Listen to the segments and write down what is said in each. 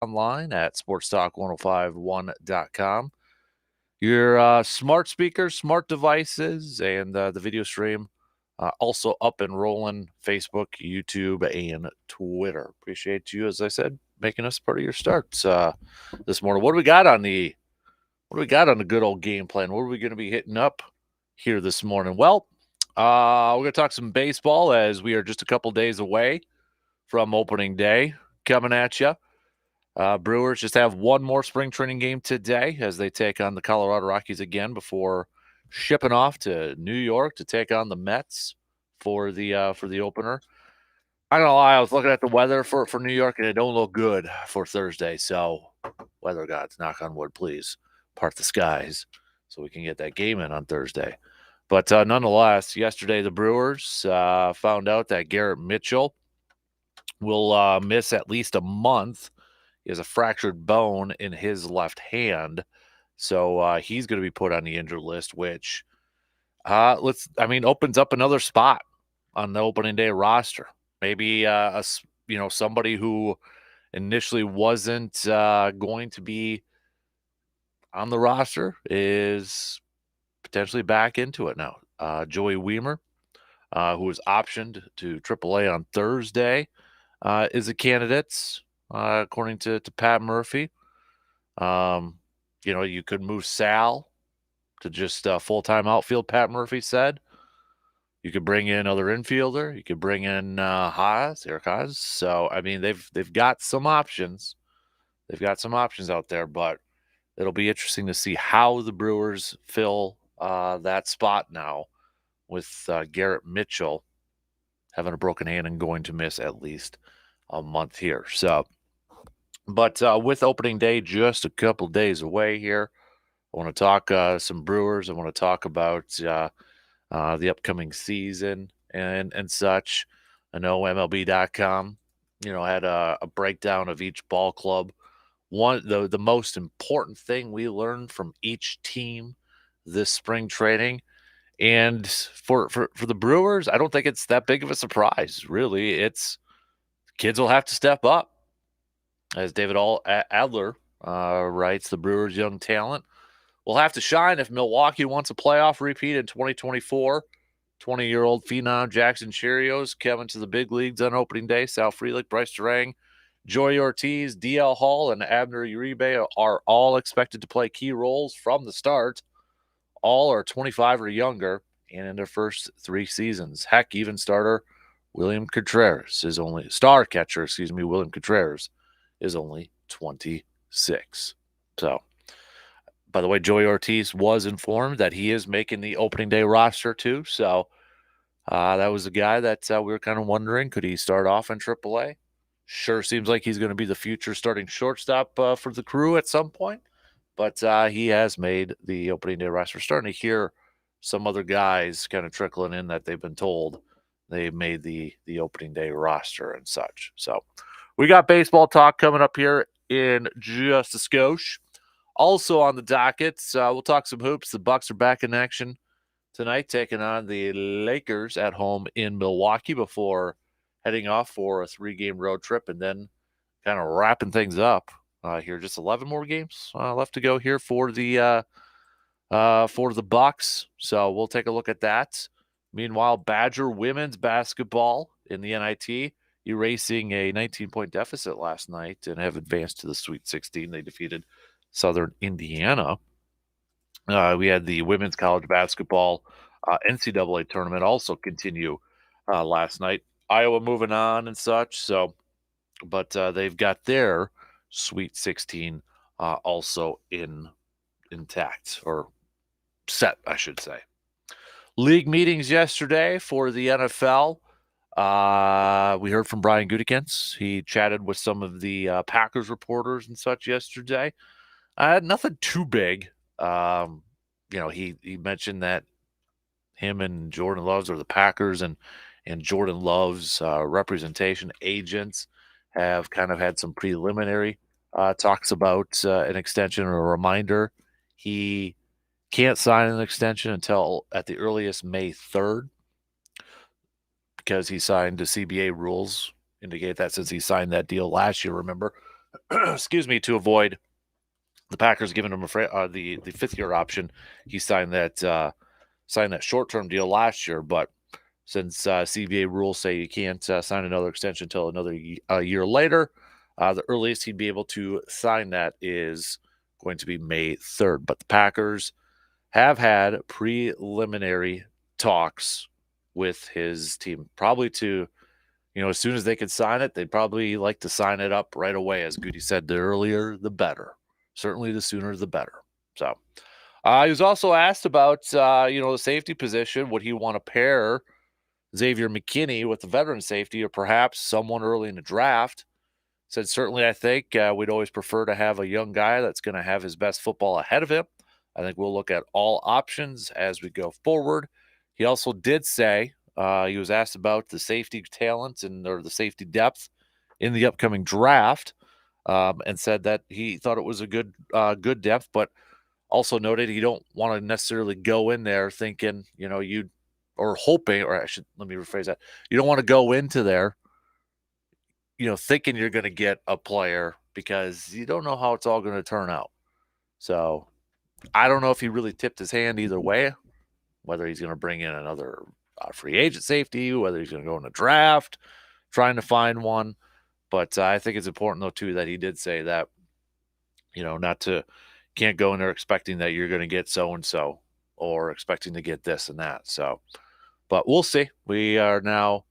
online at sportstalk1051.com. Your smart speakers, smart devices, and the video stream also up and rolling Facebook, YouTube, and Twitter. Appreciate you, as I said, making us part of your starts this morning. What do we got on the good old game plan? What are we going to be hitting up here this morning? Well, we're going to talk some baseball as we are just a couple days away from opening day coming at you. Brewers just have one more spring training game today as they take on the Colorado Rockies again before shipping off to New York to take on the Mets for the opener. I'm gonna lie, I was looking at the weather for New York and it don't look good for Thursday. So, weather gods, knock on wood, please part the skies so we can get that game in on Thursday. But nonetheless, yesterday the Brewers found out that Garrett Mitchell will miss at least a month. He has a fractured bone in his left hand, so he's going to be put on the injured list, which opens up another spot on the opening day roster. Maybe somebody who initially wasn't going to be on the roster is potentially back into it now. Joey Weimer, who was optioned to AAA on Thursday, is a candidate, according to Pat Murphy. You could move Sal to just full-time outfield, Pat Murphy said. You could bring in other infielder. You could bring in Eric Haas. So, they've got some options. They've got some options out there, but it'll be interesting to see how the Brewers fill that spot now with Garrett Mitchell having a broken hand and going to miss at least a month here. So, but with opening day just a couple days away here, I want to talk some Brewers. I want to talk about the upcoming season and such. I know MLB.com, had a breakdown of each ball club. The most important thing we learned from each team this spring training, and for the Brewers, I don't think it's that big of a surprise. Really, it's kids will have to step up, as David Adler writes. The Brewers' young talent will have to shine if Milwaukee wants a playoff repeat in 2024. 20-year-old phenom Jackson Chirios coming to the big leagues on opening day. Sal Frelick, Bryce Durang, Joey Ortiz, DL Hall, and Abner Uribe are all expected to play key roles from the start. All are 25 or younger and in their first 3 seasons. Heck, even star catcher, William Contreras is only 26. So, by the way, Joey Ortiz was informed that he is making the opening day roster too. So that was a guy that we were kind of wondering, could he start off in AAA? Sure seems like he's going to be the future starting shortstop for the Crew at some point. But he has made the opening day roster. We're starting to hear some other guys kind of trickling in that they've been told they made the opening day roster and such. So we got baseball talk coming up here in just a skosh. Also on the docket, we'll talk some hoops. The Bucks are back in action tonight, taking on the Lakers at home in Milwaukee before heading off for a 3-game road trip and then kind of wrapping things up here. Just 11 more games left to go here for the Bucks. So we'll take a look at that. Meanwhile, Badger women's basketball in the NIT erasing a 19-point deficit last night and have advanced to the Sweet 16. They defeated Southern Indiana. We had the women's college basketball NCAA tournament also continue last night. Iowa moving on and such. So, but they've got their Sweet 16 also intact, or set, I should say. League meetings yesterday for the NFL. We heard from Brian Gutekunst. He chatted with some of the Packers reporters and such yesterday. Nothing too big. He mentioned that him and Jordan Love's, or the Packers and Jordan Love's representation agents, have kind of had some preliminary talks about an extension, or a reminder. He can't sign an extension until at the earliest May 3rd, because he signed the CBA rules indicate that since he signed that deal last year, remember, excuse me, to avoid the Packers giving him the 5th-year option. He signed that short-term deal last year, but since CBA rules say you can't sign another extension until another year later, the earliest he'd be able to sign that is going to be May 3rd. But the Packers have had preliminary talks with his team, probably to, as soon as they could sign it, they'd probably like to sign it up right away. As Goody said, the earlier, the better. Certainly the sooner, the better. So he was also asked about, the safety position. Would he want to pair Xavier McKinney with the veteran safety or perhaps someone early in the draft? Said, certainly, I think we'd always prefer to have a young guy that's going to have his best football ahead of him. I think we'll look at all options as we go forward. He also did say he was asked about the safety talent or the safety depth in the upcoming draft, and said that he thought it was a good depth, but also noted he don't want to necessarily go in there thinking, or hoping, or let me rephrase that. You don't want to go into there, thinking you're going to get a player because you don't know how it's all going to turn out. So I don't know if he really tipped his hand either way, whether he's going to bring in another free agent safety, whether he's going to go in a draft, trying to find one. But I think it's important, though, too, that he did say that, can't go in there expecting that you're going to get so-and-so or expecting to get this and that. So, but we'll see. We are now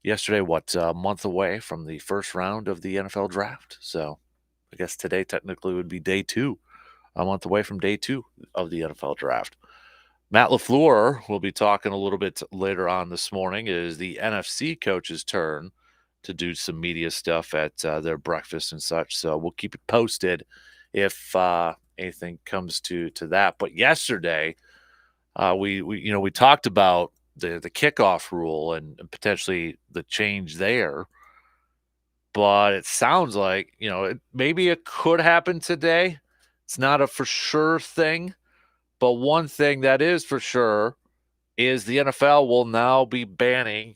yesterday, a month away from the first round of the NFL draft. So I guess today technically would be day 2, a month away from day 2 of the NFL draft. Matt LaFleur will be talking a little bit later on this morning. It is the NFC coach's turn to do some media stuff at their breakfast and such. So we'll keep it posted if anything comes to that. But yesterday, we talked about the kickoff rule and potentially the change there. But it sounds like, maybe it could happen today. It's not a for sure thing. But one thing that is for sure is the NFL will now be banning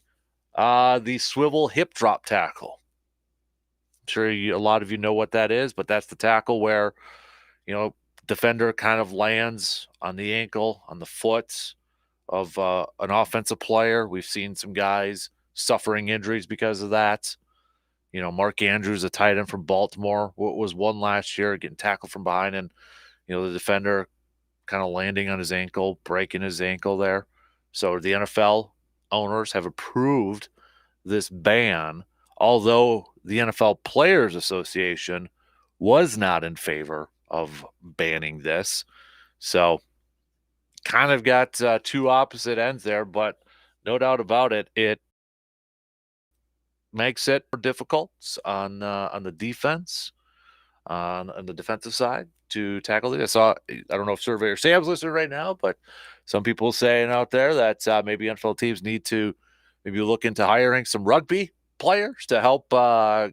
the swivel hip drop tackle. I'm sure a lot of you know what that is, but that's the tackle where, defender kind of lands on the ankle, on the foot of an offensive player. We've seen some guys suffering injuries because of that. Mark Andrews, a tight end from Baltimore, was one last year, getting tackled from behind, and the defender kind of landing on his ankle, breaking his ankle there. So the NFL owners have approved this ban, although the NFL Players Association was not in favor of banning this. So kind of got two opposite ends there, but no doubt about it, it makes it more difficult on the defense, on the defensive side to tackle it. I don't know if Surveyor Sam's listening right now, but some people saying out there that maybe NFL teams need to maybe look into hiring some rugby players to help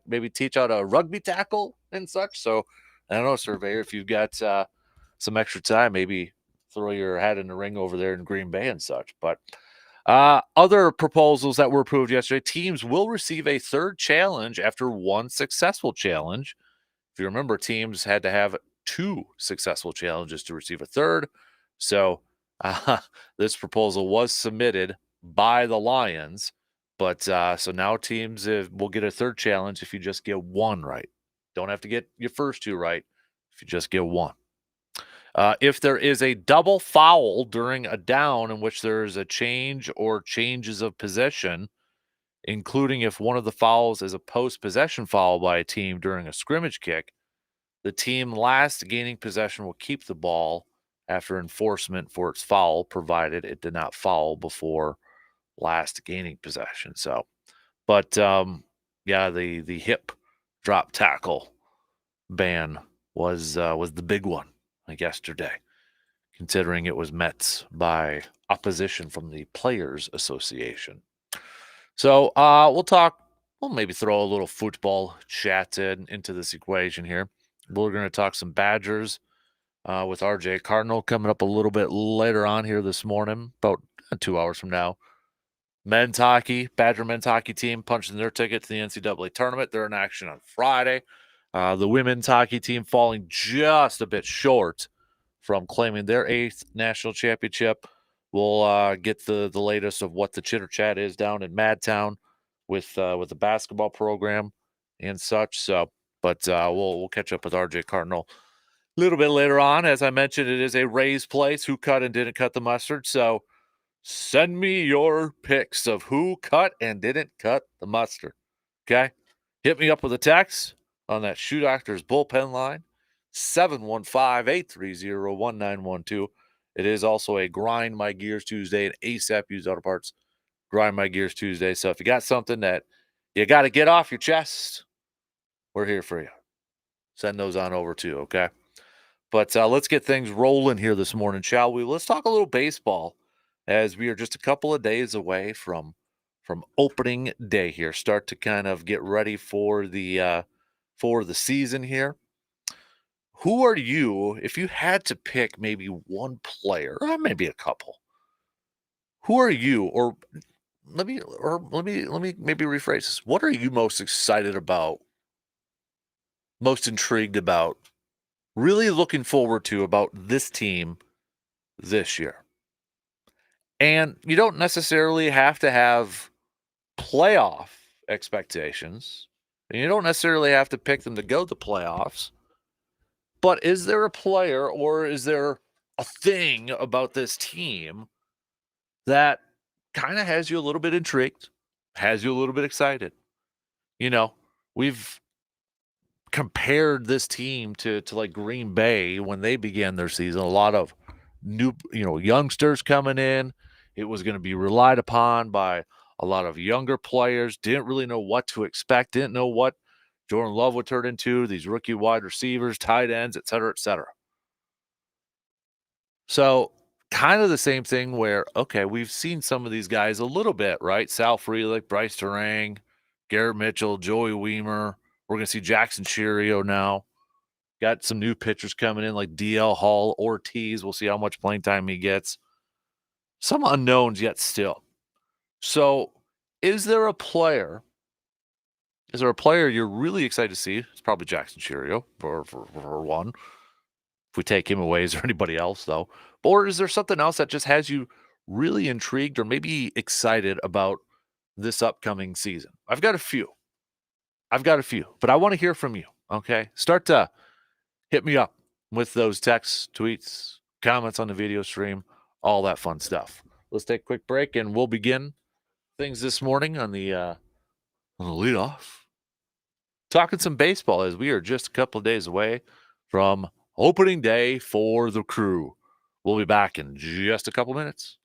maybe teach out a rugby tackle and such. So I don't know, Surveyor, if you've got some extra time, maybe throw your hat in the ring over there in Green Bay and such. But other proposals that were approved yesterday, teams will receive a third challenge after one successful challenge. If you remember, teams had to have 2 successful challenges to receive a third. So this proposal was submitted by the Lions. But so now teams will get a third challenge if you just get 1 right. Don't have to get your first 2 right if you just get 1. If there is a double foul during a down in which there is a change or changes of possession, including if one of the fouls is a post-possession foul by a team during a scrimmage kick, the team last gaining possession will keep the ball after enforcement for its foul, provided it did not foul before last gaining possession. So, but the hip drop tackle ban was the big one yesterday, considering it was met by opposition from the Players Association. So we'll maybe throw a little football chat into this equation here. We're going to talk some Badgers with RJ Cardinal coming up a little bit later on here this morning, about 2 hours from now. Badger men's hockey team punching their ticket to the NCAA tournament. They're in action on Friday. The women's hockey team falling just a bit short from claiming their eighth national championship. We'll get the latest of what the chitter chat is down in Madtown with the basketball program and such. So, but we'll catch up with RJ Cardinal a little bit later on. As I mentioned, it is a Rays place. Who cut and didn't cut the mustard? So send me your picks of who cut and didn't cut the mustard. Okay? Hit me up with a text on that Shoe Doctors bullpen line, 715-830-1912. It is also a Grind My Gears Tuesday and ASAP Used Auto Parts Grind My Gears Tuesday. So if you got something that you got to get off your chest, we're here for you. Send those on over too, okay? But let's get things rolling here this morning, shall we? Let's talk a little baseball as we are just a couple of days away from opening day here. Start to kind of get ready for the season here. Who are you if you had to pick maybe one player or maybe a couple? Who are you let me maybe rephrase this. What are you most excited about, most intrigued about, really looking forward to about this team this year? And you don't necessarily have to have playoff expectations. And you don't necessarily have to pick them to go to playoffs. But is there a player or is there a thing about this team that kind of has you a little bit intrigued, has you a little bit excited? You know, we've compared this team to like Green Bay when they began their season. A lot of new, youngsters coming in. It was going to be relied upon by a lot of younger players. Didn't really know what to expect. Didn't know what Jordan Love would turn into. These rookie wide receivers, tight ends, et cetera, et cetera. So kind of the same thing where, okay, we've seen some of these guys a little bit, right? Sal Frelick, Bryce Terang, Garrett Mitchell, Joey Weimer. We're going to see Jackson Cheerio now. Got some new pitchers coming in like DL Hall, Ortiz. We'll see how much playing time he gets. Some unknowns yet still. So is there a player? Is there a player you're really excited to see? It's probably Jackson Cheerio for one. If we take him away, is there anybody else though? Or is there something else that just has you really intrigued or maybe excited about this upcoming season? I've got a few. But I want to hear from you. Okay. Start to hit me up with those texts, tweets, comments on the video stream, all that fun stuff. Let's take a quick break and we'll begin things this morning on the leadoff. Talking some baseball as we are just a couple of days away from opening day for the Crew. We'll be back in just a couple minutes.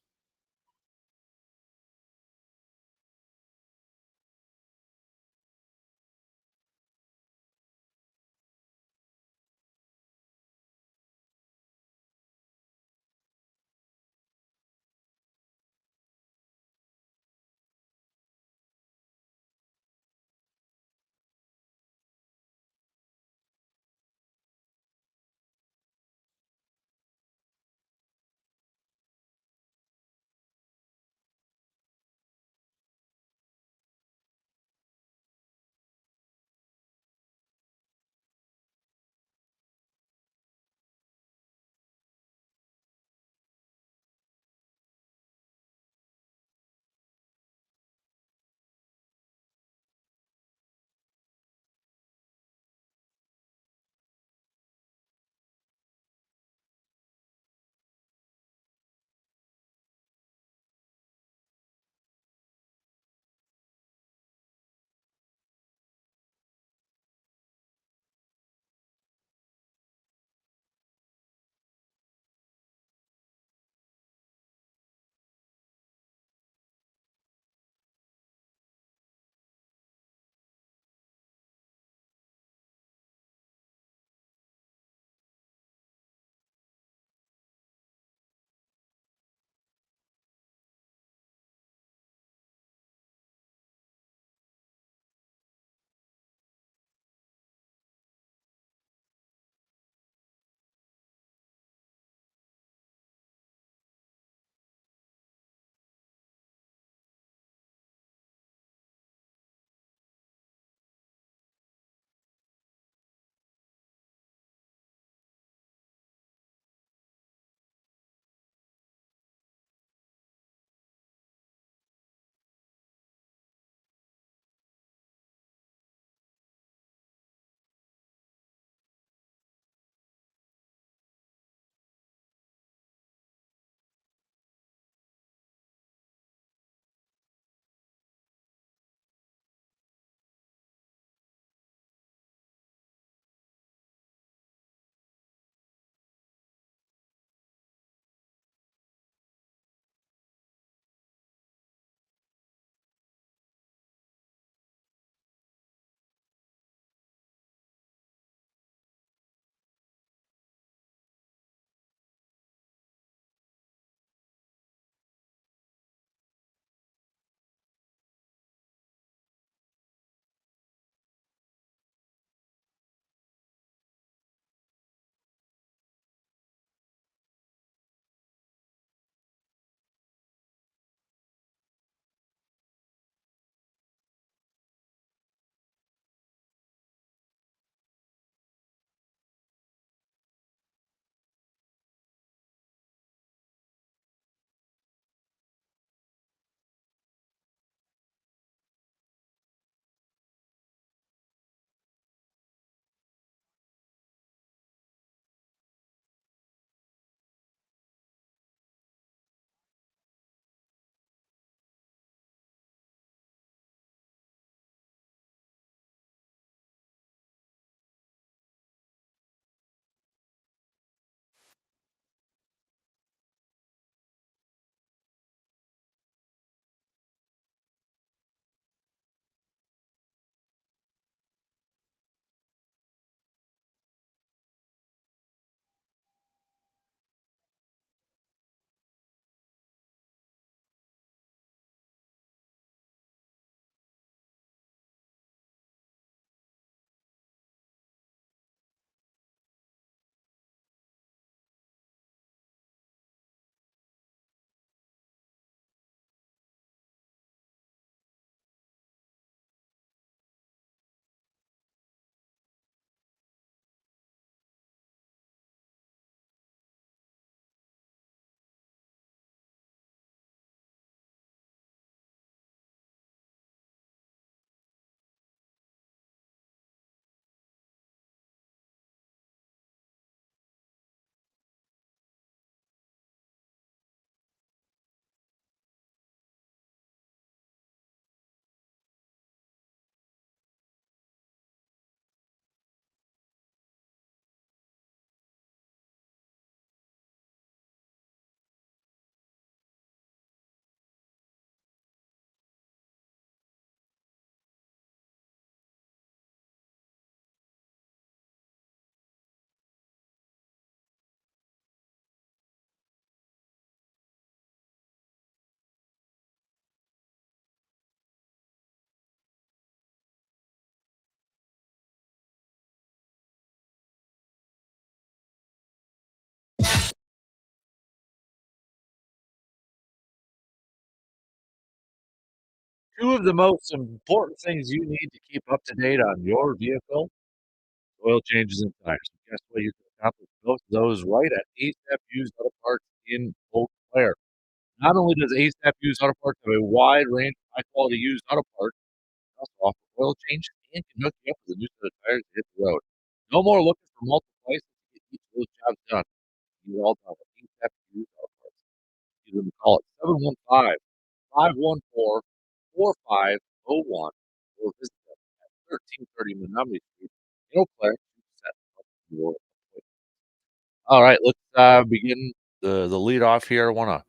Two of the most important things you need to keep up to date on your vehicle, oil changes and tires. Guess what? You can accomplish both of those right at ASAP Used Auto Parts in Eau Claire. Not only does ASAP Used Auto Parts have a wide range of high-quality used auto parts, they also offer oil change and can hook you up with a new set of tires to hit the road. No more looking for multiple places to get each of those jobs done. You all done with ASAP Used Auto Parts. Give them a call at 715-514-4501 or visit them at 1330 Menominee Street in Eau Claire to set up your appointment. All right, let's begin the lead off here. I want to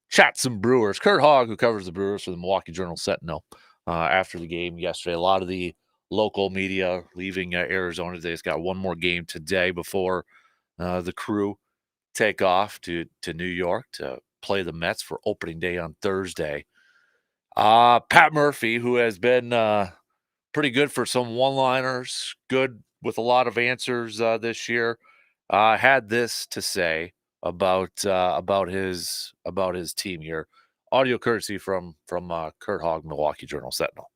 chat some Brewers. Kurt Hogg, who covers the Brewers for the Milwaukee Journal Sentinel, after the game yesterday. A lot of the local media leaving Arizona today. It's got one more game today before the Crew take off to New York to play the Mets for opening day on Thursday. Pat Murphy, who has been pretty good for some one-liners, good with a lot of answers this year, had this to say about his team here. Audio courtesy from Kurt Hogg, Milwaukee Journal Sentinel.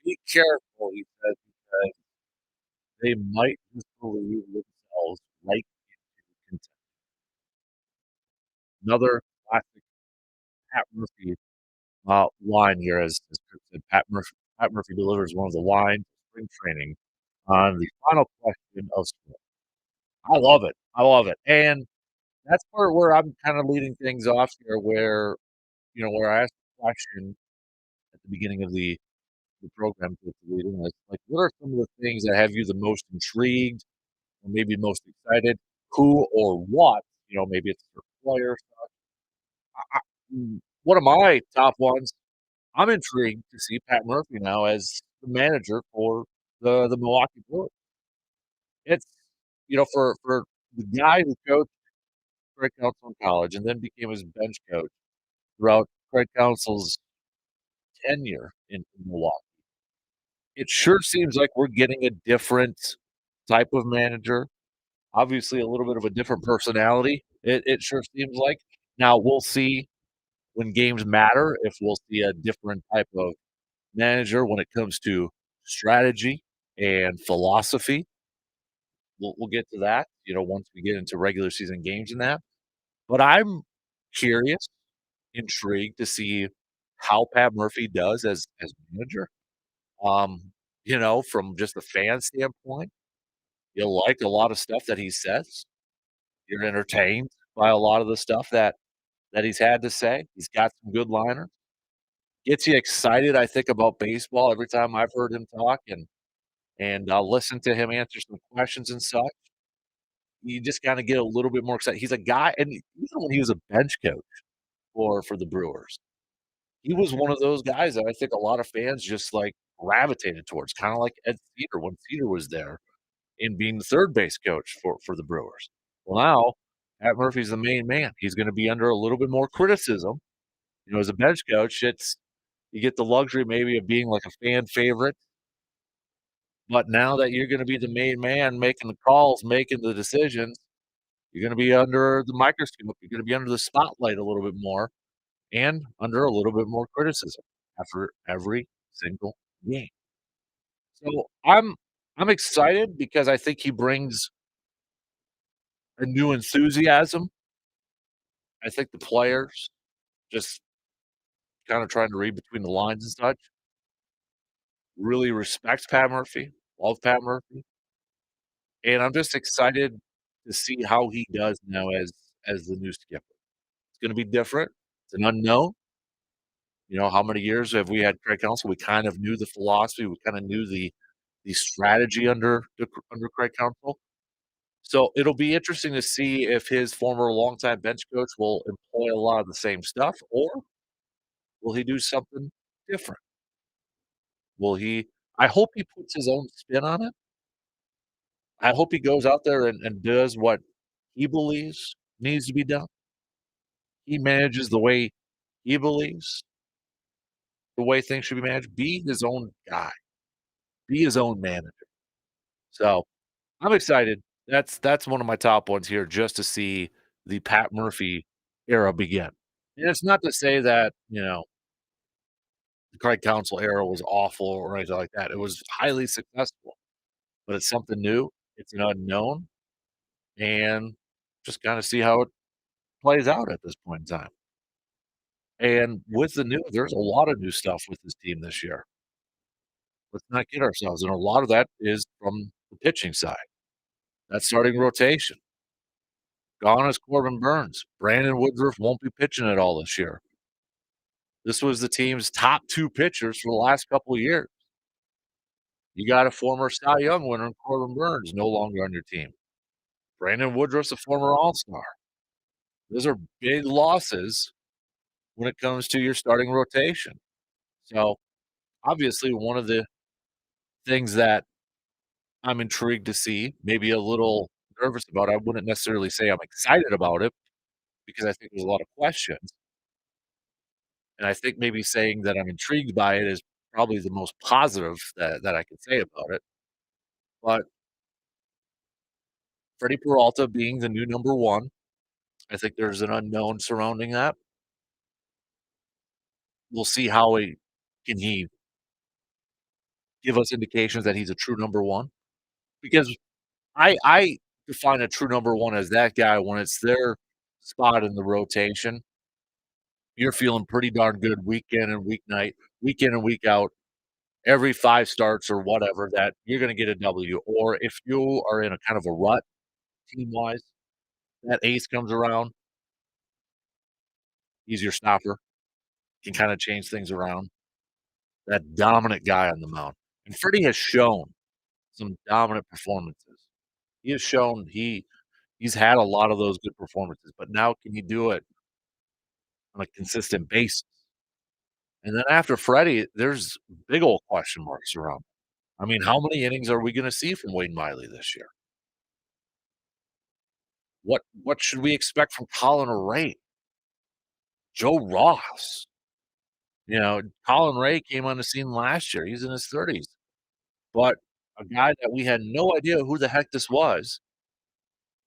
Be careful, he says, because they might disbelieve themselves right into another classic Pat Murphy line here, as Chris said. Pat Murphy delivers one of the lines of spring training on the final question of spring. I love it. I love it, and that's part where I'm kind of leading things off here, where where I asked the question at the beginning of the program to lead in this, like, what are some of the things that have you the most intrigued or maybe most excited? Who or what? Maybe it's a player. One of my top ones, I'm intrigued to see Pat Murphy now as the manager for the Milwaukee Brewers. It's for the guy who coached Craig Counsell in college and then became his bench coach throughout Craig Counsell's tenure in Milwaukee. It sure seems like we're getting a different type of manager. Obviously, a little bit of a different personality. It sure seems like. Now we'll see when games matter if we'll see a different type of manager when it comes to strategy and philosophy. We'll get to that, once we get into regular season games and that. But I'm curious, intrigued to see how Pat Murphy does as manager. From just a fan standpoint, you like a lot of stuff that he says. You're entertained by a lot of the stuff that he's had to say. He's got some good liners. Gets you excited, I think, about baseball every time I've heard him talk and I'll listen to him answer some questions and such. You just kinda get a little bit more excited. He's a guy, and even when he was a bench coach for the Brewers, he was one of those guys that I think a lot of fans just, like, gravitated towards, kinda like Ed Cedar when Cedar was there in being the third base coach for the Brewers. Well, now, Pat Murphy's the main man. He's gonna be under a little bit more criticism. As a bench coach, you get the luxury maybe of being like a fan favorite, but now that you're gonna be the main man making the calls, making the decisions, you're gonna be under the microscope, you're gonna be under the spotlight a little bit more and under a little bit more criticism after every single game. So, I'm excited because I think he brings a new enthusiasm. I think the players just kinda trying to read between the lines and such, really respects Pat Murphy, love Pat Murphy, and I'm just excited to see how he does now as the new skipper. It's gonna be different. It's an unknown. How many years have we had Craig Counsell? We kind of knew the philosophy. We kinda knew the strategy under Craig Counsell. So, it'll be interesting to see if his former longtime bench coach will employ a lot of the same stuff, or will he do something different? Will he I hope he puts his own spin on it. I hope he goes out there and does what he believes needs to be done. He manages the way he believes, the way things should be managed. Be his own guy. Be his own manager. So, I'm excited. That's one of my top ones here just to see the Pat Murphy era begin. And it's not to say that, the Craig Counsell era was awful or anything like that. It was highly successful, but it's something new. It's an unknown, and just kinda see how it plays out at this point in time. And with the new there's a lot of new stuff with this team this year. Let's not kid ourselves, and a lot of that is from the pitching side. That starting rotation. Gone is Corbin Burns. Brandon Woodruff won't be pitching at all this year. This was the team's top 2 pitchers for the last couple of years. You got a former Cy Young winner in Corbin Burns no longer on your team. Brandon Woodruff's a former All-Star. Those are big losses when it comes to your starting rotation. So, obviously, one of the things that I'm intrigued to see, maybe a little nervous about, I wouldn't necessarily say I'm excited about it because I think there's a lot of questions, and I think maybe saying that I'm intrigued by it is probably the most positive that I can say about it, but Freddie Peralta being the new number 1, I think there's an unknown surrounding that. We'll see how he give us indications that he's a true number 1, because I define a true number 1 as that guy when it's their spot in the rotation, you're feeling pretty darn good week in and week out, every 5 starts or whatever that you're gonna get a W, or if you are in a kind of a rut team-wise, that ace comes around, he's your stopper, can kinda change things around, that dominant guy on the mound, and Freddie has shown some dominant performances. He has shown he's had a lot of those good performances, but now can he do it on a consistent basis? And then after Freddie, there's big old question marks around. I mean, how many innings are we gonna see from Wade Miley this year? What should we expect from Colin Ray? Joe Ross? Colin Ray came on the scene last year, he's in his 30s, but a guy that we had no idea who the heck this was,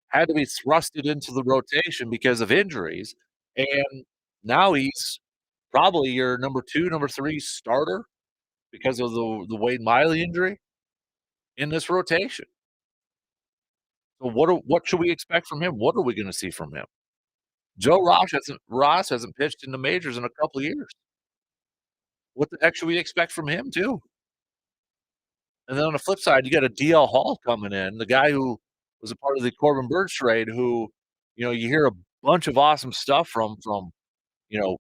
had to be thrusted into the rotation because of injuries, and now he's probably your number 2, number 3 starter because of the Wade Miley injury in this rotation. So what should we expect from him? What are we gonna see from him? Ross hasn't pitched in the majors in a couple of years. What the heck should we expect from him too? And then on the flip side, you got a DL Hall coming in, the guy who was a part of the Corbin Burns trade who, you hear a bunch of awesome stuff from, you know,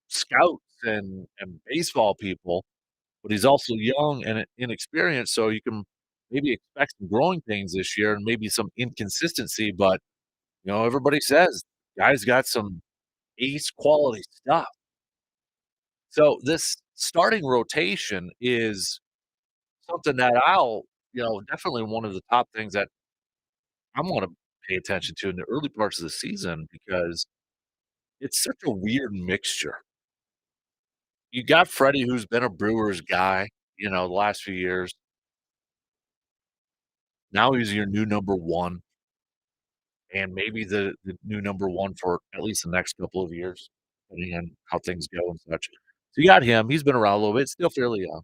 scouts and baseball people, but he's also young and inexperienced, so you can maybe expect some growing pains this year and maybe some inconsistency, but, everybody says, "Guy's got some ace quality stuff." So, this starting rotation is something that definitely one of the top things that I'm gonna pay attention to in the early parts of the season because it's such a weird mixture. You got Freddie, who's been a Brewers guy, the last few years. Now he's your new number 1 and maybe the new number 1 for at least the next couple of years, depending on how things go and such. So you got him, he's been around a little bit, still fairly young.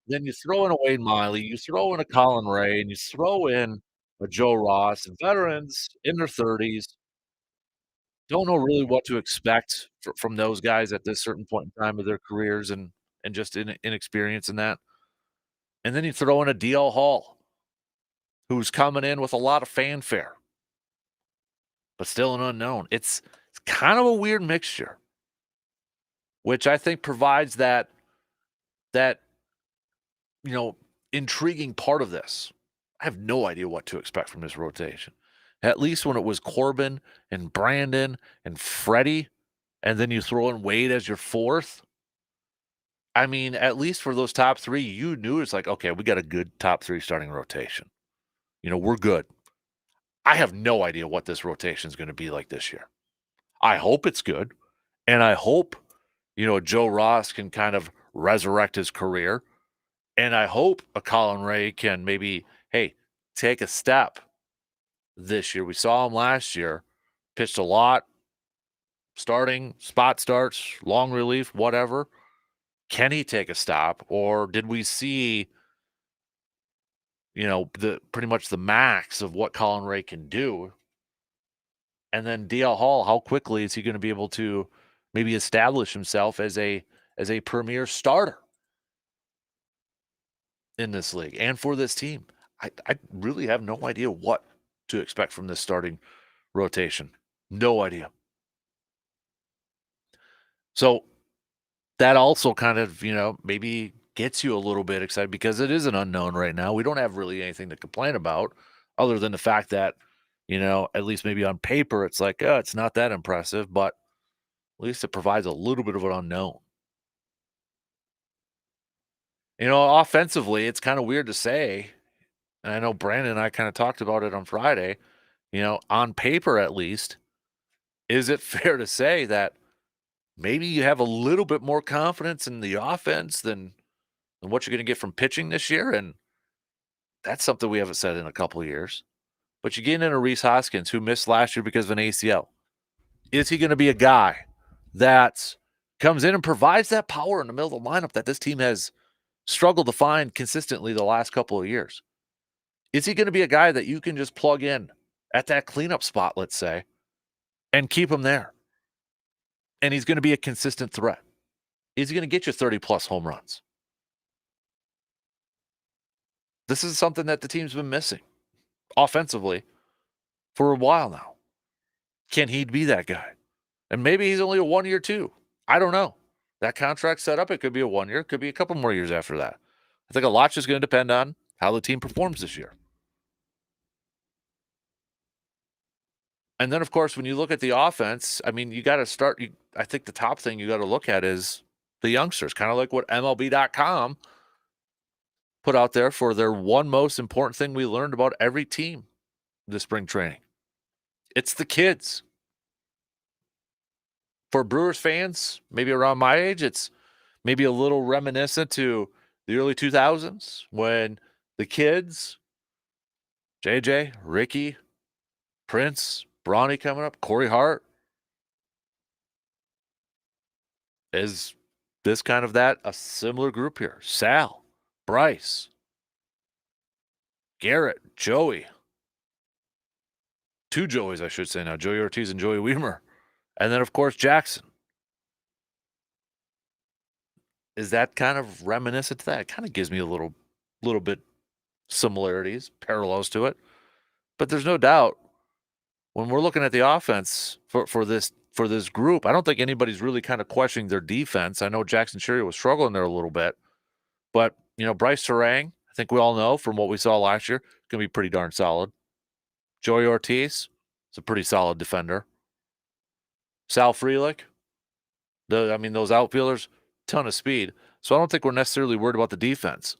Then you throw in a Wade Miley, you throw in a Colin Ray, and you throw in a Joe Ross, and veterans in their 30s, don't know really what to expect from those guys at this certain point in time of their careers and just inexperience in that. And then you throw in a DL Hall, who's coming in with a lot of fanfare, but still an unknown. It's kind of a weird mixture, which I think provides that intriguing part of this. I have no idea what to expect from this rotation. At least when it was Corbin and Brandon and Freddie, and then you throw in Wade as your 4th. I mean, at least for those top 3, you knew it's like, okay, we got a good top 3 starting rotation. We're good. I have no idea what this rotation is gonna be like this year. I hope it's good. And I hope, Joe Ross can kind of resurrect his career. And I hope a Colin Ray can maybe, hey, take a step this year. We saw him last year, pitched a lot, starting, spot starts, long relief, whatever. Can he take a stop? Or did we see, the pretty much the max of what Colin Ray can do? And then DL Hall, how quickly is he going to be able to maybe establish himself as a premier starter in this league and for this team? I really have no idea what to expect from this starting rotation. No idea. So that also kind of, maybe gets you a little bit excited because it is an unknown right now. We don't have really anything to complain about other than the fact that, at least maybe on paper, it's like, oh, it's not that impressive, but at least it provides a little bit of an unknown. Offensively, it's kind of weird to say. And I know Brandon and I kind of talked about it on Friday. On paper at least, is it fair to say that maybe you have a little bit more confidence in the offense than what you're going to get from pitching this year? And that's something we haven't said in a couple of years. But you get in a Reese Hoskins who missed last year because of an ACL. Is he going to be a guy that comes in and provides that power in the middle of the lineup that this team has struggled to find consistently the last couple of years? Is he going to be a guy that you can just plug in at that cleanup spot, let's say, and keep him there? And he's going to be a consistent threat. Is he going to get you 30-plus home runs? This is something that the team's been missing offensively for a while now. Can he be that guy? And maybe he's only a 1 year too. I don't know. That contract set up, it could be a 1 year, it could be a couple more years after that. I think a lot's just going to depend on how the team performs this year. And then, of course, when you look at the offense, I mean, you got to start. I think the top thing you got to look at is the youngsters, kind of like what MLB.com put out there for their one most important thing we learned about every team this spring training. It's the kids. For Brewers fans, maybe around my age, it's maybe a little reminiscent to the early 2000s when the kids, JJ, Ricky, Prince, Bronny coming up, Corey Hart, is this kind of that a similar group here? Sal, Bryce, Garrett, Joey. Two Joeys, I should say now. Joey Ortiz and Joey Weimer. And then, of course, Jackson. Is that kind of reminiscent to that? It kind of gives me a little bit similarities, parallels to it. But there's no doubt when we're looking at the offense for this group, I don't think anybody's really kind of questioning their defense. I know Jackson Sherry was struggling there a little bit, but Bryce Terang, I think we all know from what we saw last year, going to be pretty darn solid. Joey Ortiz is a pretty solid defender. Sal Frelick, those outfielders, ton of speed. So I don't think we're necessarily worried about the defense,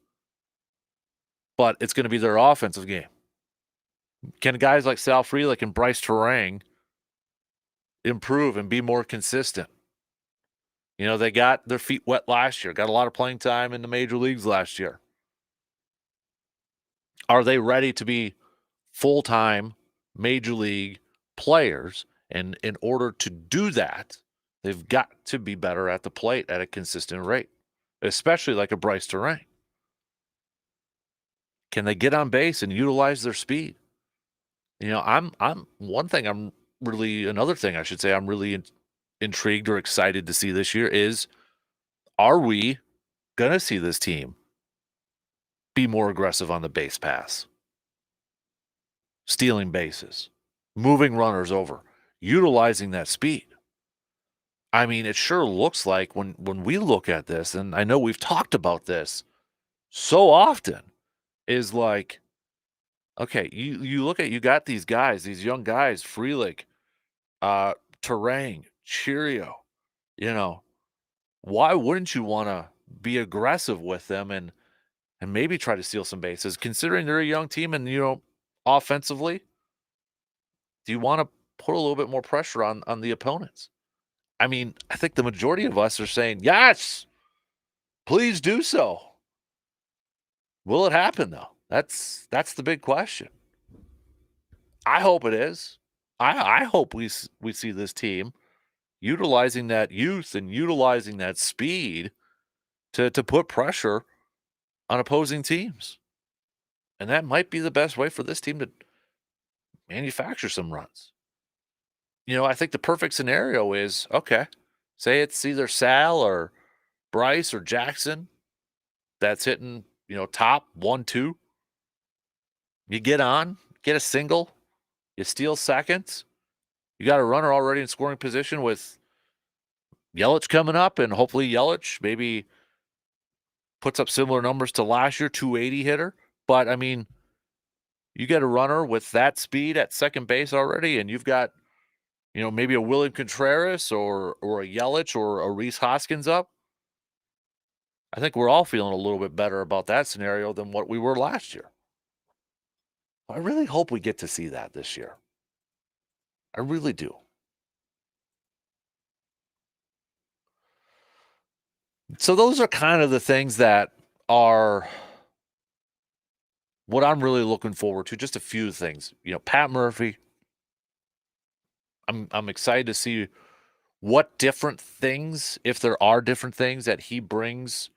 but it's going to be their offensive game. Can guys like Sal Frelick and Bryce Terang improve and be more consistent? They got their feet wet last year, got a lot of playing time in the major leagues last year. Are they ready to be full-time major league players? And in order to do that, they've got to be better at the plate at a consistent rate, especially like a Bryce Terang. Can they get on base and utilize their speed? Another thing I should say I'm really intrigued or excited to see this year is, are we going to see this team be more aggressive on the base pass, stealing bases, moving runners over, utilizing that speed? I mean, it sure looks like when we look at this, and I know we've talked about this so often, is like, okay, you got these guys, these young guys, Frelick, Terang, Cheerio, why wouldn't you want to be aggressive with them and maybe try to steal some bases, considering they're a young team and, offensively, do you want to put a little bit more pressure on the opponents. I mean, I think the majority of us are saying, yes, please do so. Will it happen though? That's the big question. I hope it is. I hope we see this team utilizing that youth and utilizing that speed to put pressure on opposing teams. And that might be the best way for this team to manufacture some runs. I think the perfect scenario is, okay, say it's either Sal or Bryce or Jackson that's hitting, top 1, 2. You get on, get a single, you steal seconds. You got a runner already in scoring position with Yelich coming up, and hopefully Yelich maybe puts up similar numbers to last year, 280 hitter. But, I mean, you get a runner with that speed at second base already, and you've got, maybe a William Contreras or a Yelich or a Rhys Hoskins up. I think we're all feeling a little bit better about that scenario than what we were last year. I really hope we get to see that this year. I really do. So those are kind of the things that are what I'm really looking forward to. Just a few things. Pat Murphy. I'm excited to see what different things, if there are different things that he brings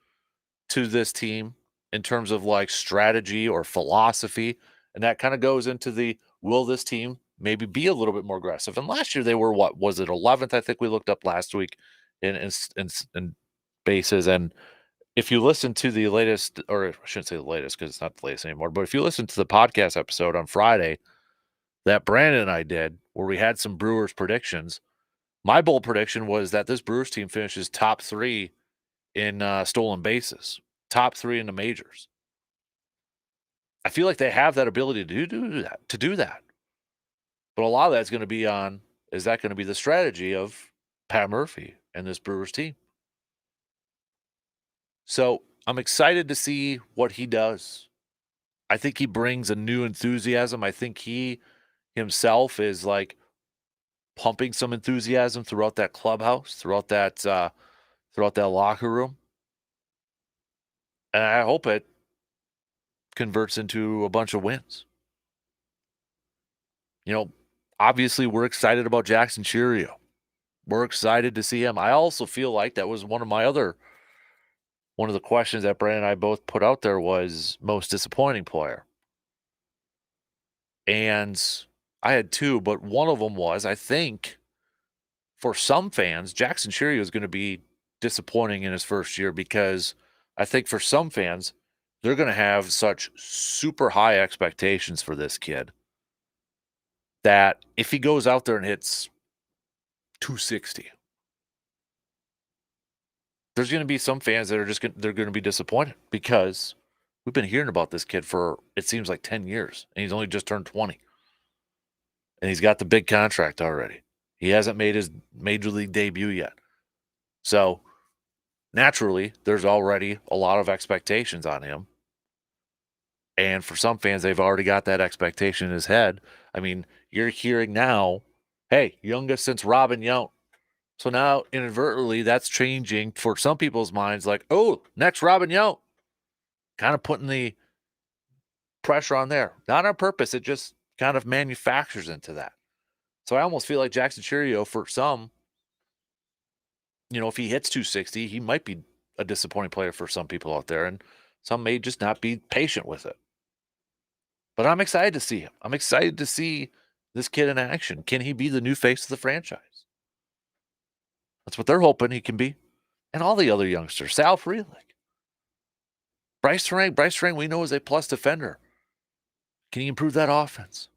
to this team in terms of like strategy or philosophy. And that kind of goes into will this team maybe be a little bit more aggressive? And last year they were, what was it, 11th? I think we looked up last week in bases. And if you listen to the latest, or I shouldn't say the latest because it's not the latest anymore, but if you listen to the podcast episode on Friday that Brandon and I did, where we had some Brewers predictions, my bold prediction was that this Brewers team finishes top 3 in stolen bases, top 3 in the majors. I feel like they have that ability to do that. But a lot of that's going to be is that going to be the strategy of Pat Murphy and this Brewers team? So I'm excited to see what he does. I think he brings a new enthusiasm. I think he himself is like pumping some enthusiasm throughout that clubhouse, throughout that locker room. And I hope it converts into a bunch of wins. Obviously we're excited about Jackson Cheerio. We're excited to see him. I also feel like that was one of the questions that Brandon and I both put out there was most disappointing player. And I had 2, but one of them was, I think, for some fans, Jackson Cheerio is going to be disappointing in his first year because I think for some fans, they're going to have such super high expectations for this kid that if he goes out there and hits 260, there's going to be some fans that are they're going to be disappointed because we've been hearing about this kid for, it seems like 10 years, and he's only just turned 20. And he's got the big contract already. He hasn't made his major league debut yet. So naturally, there's already a lot of expectations on him. And for some fans, they've already got that expectation in his head. I mean, you're hearing now, hey, youngest since Robin Yount. So now, inadvertently, that's changing for some people's minds like, oh, next Robin Yount. Kind of putting the pressure on there. Not on purpose. It just kind of manufactures into that. So I almost feel like Jackson Cheerio, for some, if he hits 260, he might be a disappointing player for some people out there, and some may just not be patient with it. But I'm excited to see him. I'm excited to see this kid in action. Can he be the new face of the franchise? That's what they're hoping he can be. And all the other youngsters, Sal Frelick, Bryce Terang, we know is a plus defender. Can he improve that offense?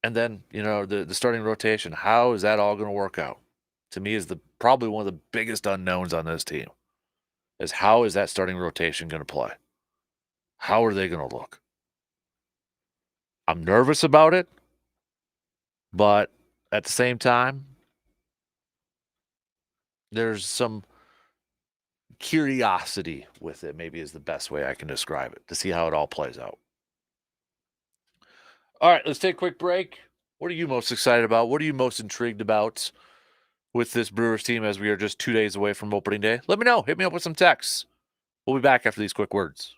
And then, the starting rotation, how is that all going to work out? To me, is probably one of the biggest unknowns on this team is how is that starting rotation going to play? How are they going to look? I'm nervous about it, but at the same time, there's some curiosity with it, maybe is the best way I can describe it, to see how it all plays out. All right, let's take a quick break. What are you most excited about? What are you most intrigued about with this Brewers team as we are just 2 days away from opening day? Let me know. Hit me up with some texts. We'll be back after these quick words.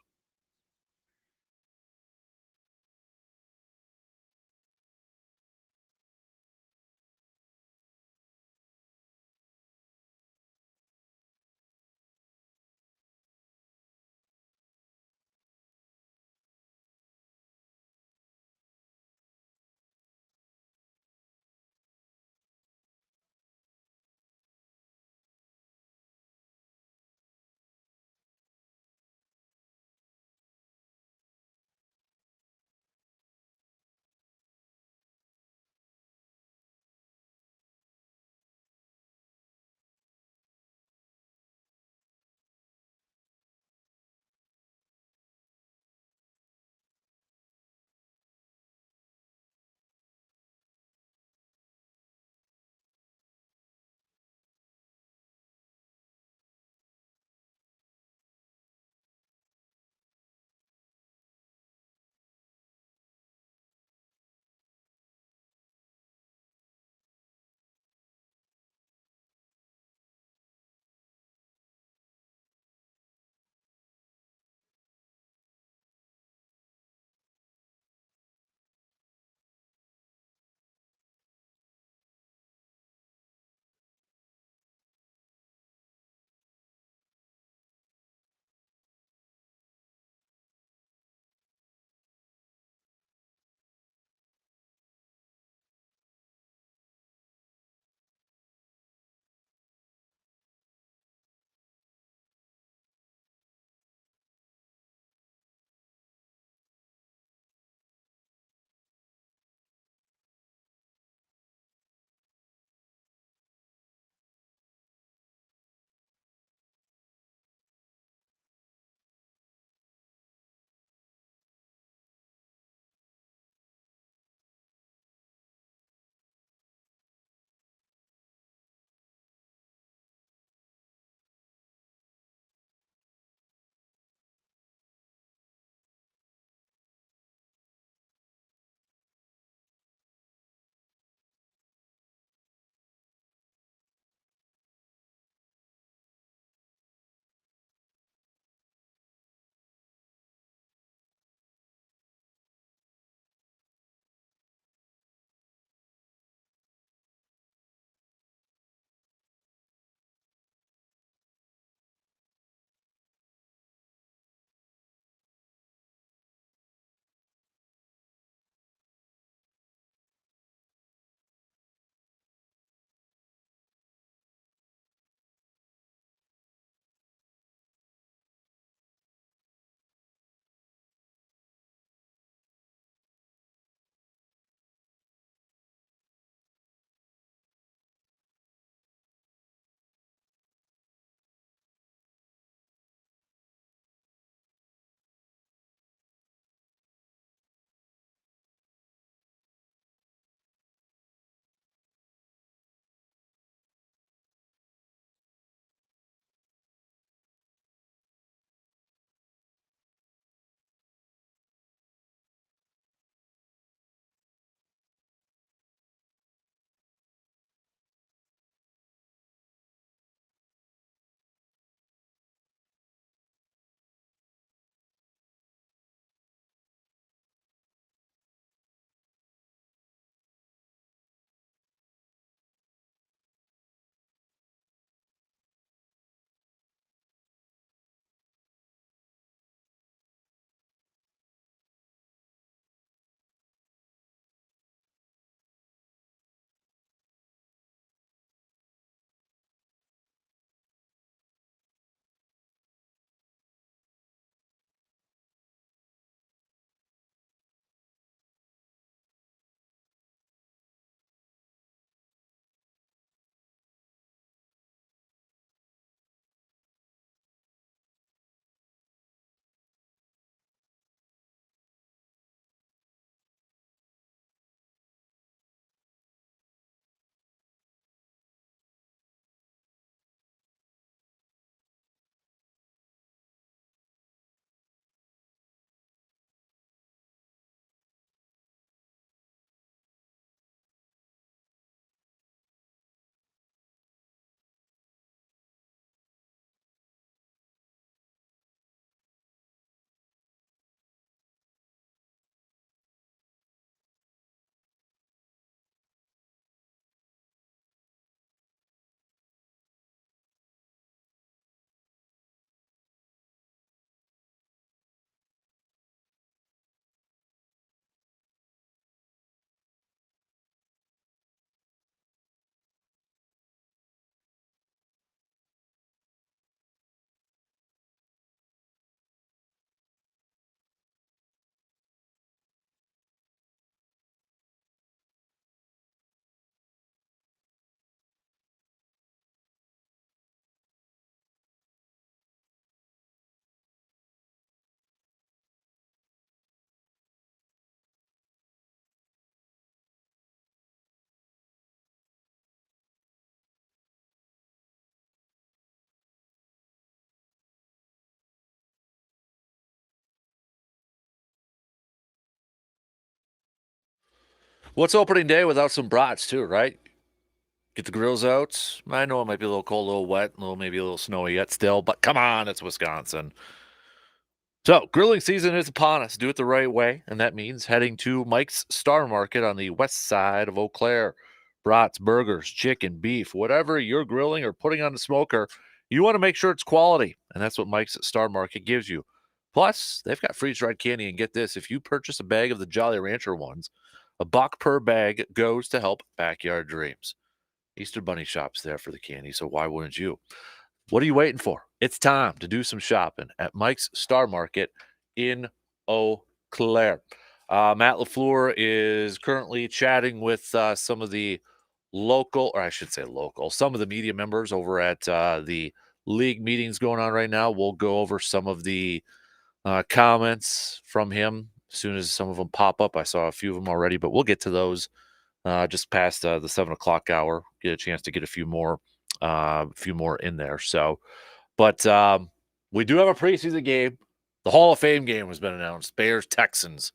What's opening day without some brats too, right? Get the grills out. I know it might be a little cold, a little wet, maybe a little snowy yet still, but come on, it's Wisconsin. So, grilling season is upon us. Do it the right way, and that means heading to Mike's Star Market on the west side of Eau Claire. Brats, burgers, chicken, beef, whatever you're grilling or putting on the smoker, you want to make sure it's quality, and that's what Mike's Star Market gives you. Plus, they've got freeze-dried candy, and get this, if you purchase a bag of the Jolly Rancher ones, $1 per bag goes to help backyard dreams. Easter Bunny shops there for the candy, so why wouldn't you? What are you waiting for? It's time to do some shopping at Mike's Star Market in Eau Claire. Matt LaFleur is currently chatting with some of the local, or I should say local, some of the media members over at the league meetings going on right now. We'll go over some of the comments from him as soon as some of them pop up. I saw a few of them already, but we'll get to those just past the 7 o'clock hour. Get a chance to get a few more in there. So, but we do have a preseason game. The Hall of Fame game has been announced. Bears Texans.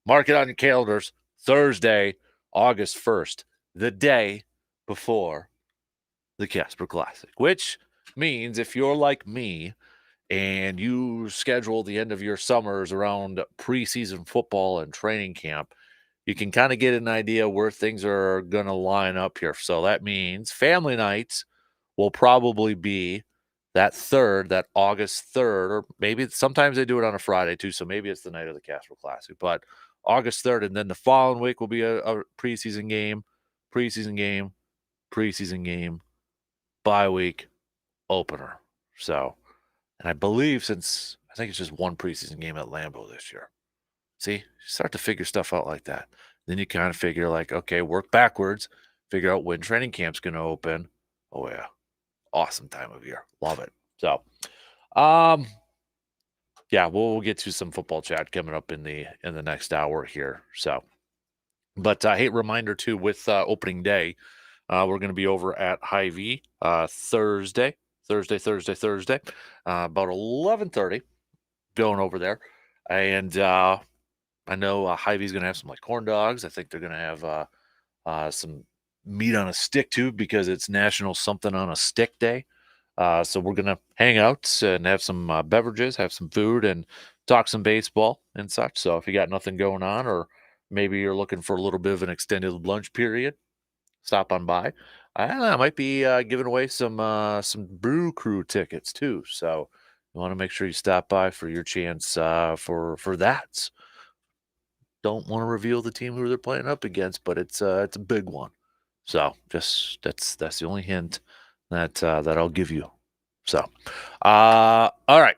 Mark it on your calendars. Thursday, August 1st, the day before the Casper Classic, which means if you're like me and you schedule the end of your summers around preseason football and training camp, you can kind of get an idea where things are going to line up here. So that means family nights will probably be that August 3rd, or maybe sometimes they do it on a Friday too. So maybe it's the night of the Casper Classic, but August 3rd. And then the following week will be a preseason game, preseason game, preseason game, bye week, opener. So, and I believe since I think it's just one preseason game at Lambeau this year. See, you start to figure stuff out like that. Then you kind of figure like, okay, work backwards, figure out when training camp's going to open. Oh yeah, awesome time of year, love it. So, um, yeah, we'll get to some football chat coming up in the next hour here. So, but hey, reminder too with opening day, we're going to be over at Hy-Vee Thursday, about 11:30, going over there, and I know Hy-Vee's going to have some like corn dogs. I think they're going to have some meat on a stick too because it's National Something on a Stick Day. So we're going to hang out and have some beverages, have some food, and talk some baseball and such. So if you got nothing going on, or maybe you're looking for a little bit of an extended lunch period, stop on by. I might be giving away some Brew Crew tickets too. So you want to make sure you stop by for your chance for that. Don't want to reveal the team who they're playing up against, but it's a big one. So just that's the only hint that I'll give you. So, all right.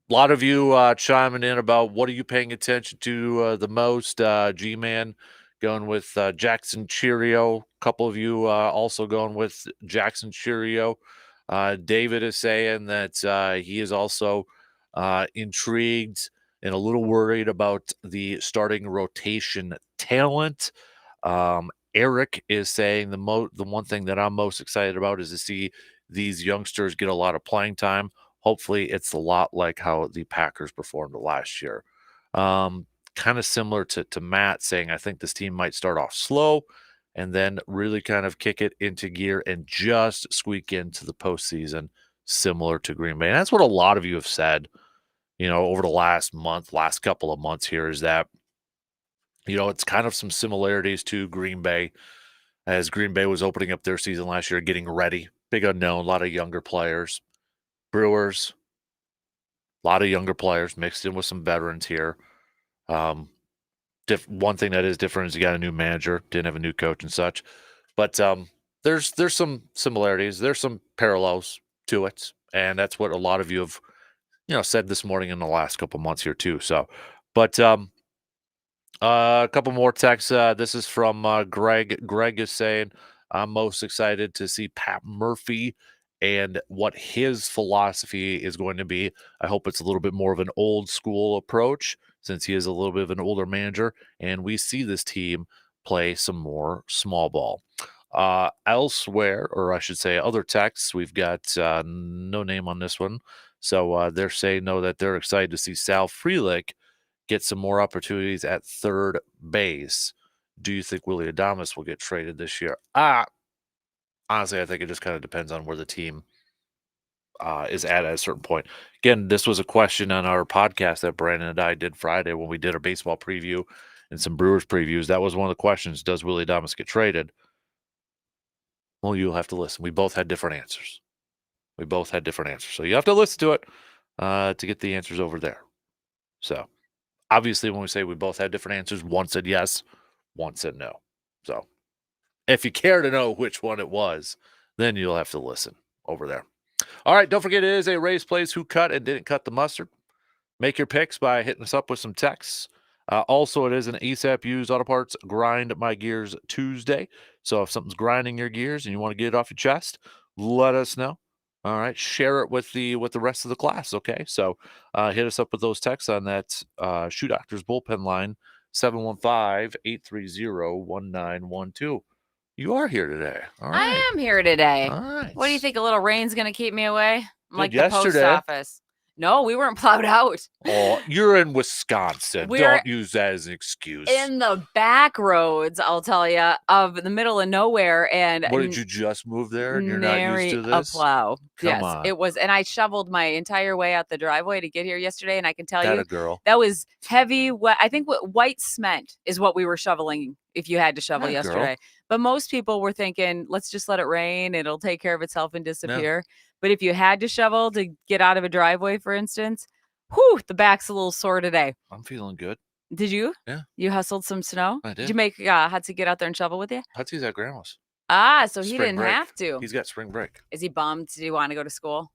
A lot of you chiming in about what are you paying attention to the most. G-Man going with Jackson Cheerio. A couple of you also going with Jackson Cheerio. David is saying that he is also intrigued and a little worried about the starting rotation talent. Eric is saying the one thing that I'm most excited about is to see these youngsters get a lot of playing time. Hopefully, it's a lot like how the Packers performed last year. Kind of similar to Matt saying, I think this team might start off slow and then really kind of kick it into gear and just squeak into the postseason, similar to Green Bay. And that's what a lot of you have said, over the last couple of months here is that, it's kind of some similarities to Green Bay as Green Bay was opening up their season last year, getting ready. Big unknown, a lot of younger players. Brewers, a lot of younger players mixed in with some veterans here. One thing that is different is you got a new manager, didn't have a new coach and such. But there's some similarities. There's some parallels to it. And that's what a lot of you have, said this morning in the last couple months here too. So, but a couple more texts. This is from Greg. Greg is saying, I'm most excited to see Pat Murphy and what his philosophy is going to be. I hope it's a little bit more of an old school approach since he is a little bit of an older manager, and we see this team play some more small ball. Elsewhere, or I should say other texts, we've got no name on this one. So they're saying, that they're excited to see Sal Frelick get some more opportunities at third base. Do you think Willie Adames will get traded this year? Honestly, I think it just kind of depends on where the team is at a certain point. Again, this was a question on our podcast that Brandon and I did Friday when we did our baseball preview and some Brewers previews. That was one of the questions. Does Willie Adames get traded? Well, you'll have to listen. We both had different answers. So you have to listen to it to get the answers over there. So obviously, when we say we both had different answers, one said yes, one said no. So if you care to know which one it was, then you'll have to listen over there. All right, don't forget it is a Raised Plays Who Cut and Didn't Cut the Mustard. Make your picks by hitting us up with some texts. Also, it is an ASAP Used Auto Parts Grind My Gears Tuesday. So if something's grinding your gears and you want to get it off your chest, let us know. All right, share it with the rest of the class. Okay, so hit us up with those texts on that Shoe Doctors bullpen line 715-830-1912. You are here today. All right. I am here today. All right. What do you think? A little rain's going to keep me away? I'm like the yesterday. post office. No, we weren't plowed out. Oh, you're in Wisconsin. Don't use that as an excuse. In the back roads, I'll tell you, of the middle of nowhere. And what, did you just move there and you're not used to this? A plow. Come on. It was. And I shoveled my entire way out the driveway to get here yesterday. And I can tell you, a girl. That was heavy. I think white cement is what we were shoveling if you had to shovel yesterday. Girl. But most people were thinking, let's just let it rain. It'll take care of itself and disappear. No. But if you had to shovel to get out of a driveway, for instance, whew, the back's a little sore today. I'm feeling good. Did you? Yeah. You hustled some snow? I did. Did you make Hudson get out there and shovel with you? Hudson's at grandma's. So he didn't have to. He's got spring break. Is he bummed? Did he want to go to school?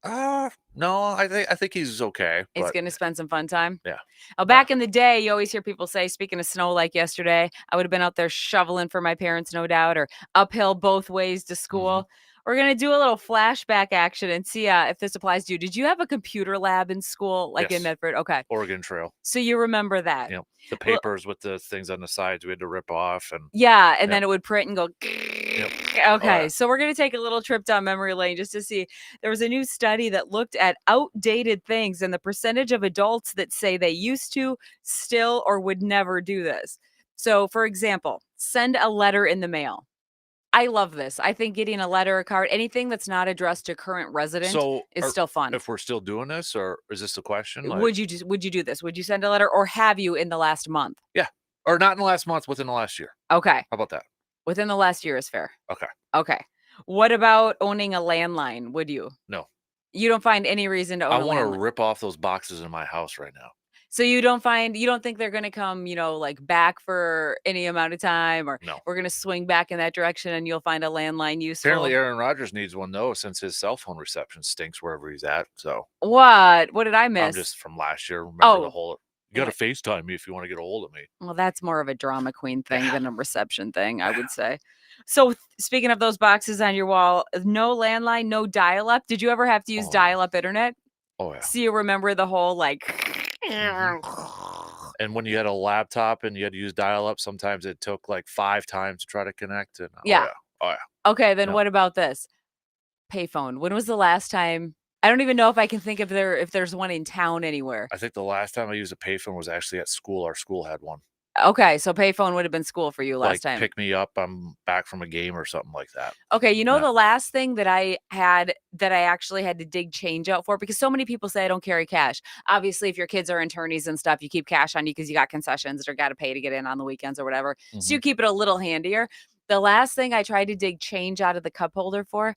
No, I think he's okay. He's going to spend some fun time? Yeah. Oh, back in the day, you always hear people say, speaking of snow, like yesterday, I would have been out there shoveling for my parents, no doubt, or uphill both ways to school. Mm-hmm. We're going to do a little flashback action and see if this applies to you. Did you have a computer lab in school, like in Medford? Okay. Oregon Trail. So you remember that? Yeah. The papers with the things on the sides we had to rip off. And then it would print and go. Yep. Okay, so we're going to take a little trip down memory lane just to see. There was a new study that looked at outdated things and the percentage of adults that say they used to, still, or would never do this. So, for example, send a letter in the mail. I love this. I think getting a letter, a card, anything that's not addressed to current resident is still fun. If we're still doing this, or is this a question? Like, would you do this? Would you send a letter, or have you in the last month? Yeah, or not in the last month, within the last year. Okay. How about that? Within the last year is fair. Okay. What about owning a landline? Would you? No. You don't find any reason to own a landline? I want to rip off those boxes in my house right now. So you don't think they're going to come, like back for any amount of time, or no. We're going to swing back in that direction and you'll find a landline useful? Apparently Aaron Rodgers needs one, though, since his cell phone reception stinks wherever he's at. So what did I miss? I'm just from last year. Remember the whole... You got to FaceTime me if you want to get a hold of me. Well, that's more of a drama queen thing than a reception thing, I would say. So speaking of those boxes on your wall, no landline, no dial-up. Did you ever have to use dial-up internet? Oh, yeah. So you remember the whole And when you had a laptop and you had to use dial-up, sometimes it took like 5 times to try to connect. And, yeah. Oh, yeah. Okay, then what about this? Payphone. When was the last time? I don't even know if I can think if there's one in town anywhere. I think the last time I used a payphone was actually at school. Our school had one. Okay, so payphone would have been school for you last time. Pick me up, I'm back from a game or something like that. Okay, the last thing that I had that I actually had to dig change out for, because so many people say I don't carry cash. Obviously, if your kids are attorneys and stuff, you keep cash on you because you got concessions or got to pay to get in on the weekends or whatever. Mm-hmm. So you keep it a little handier. The last thing I tried to dig change out of the cup holder for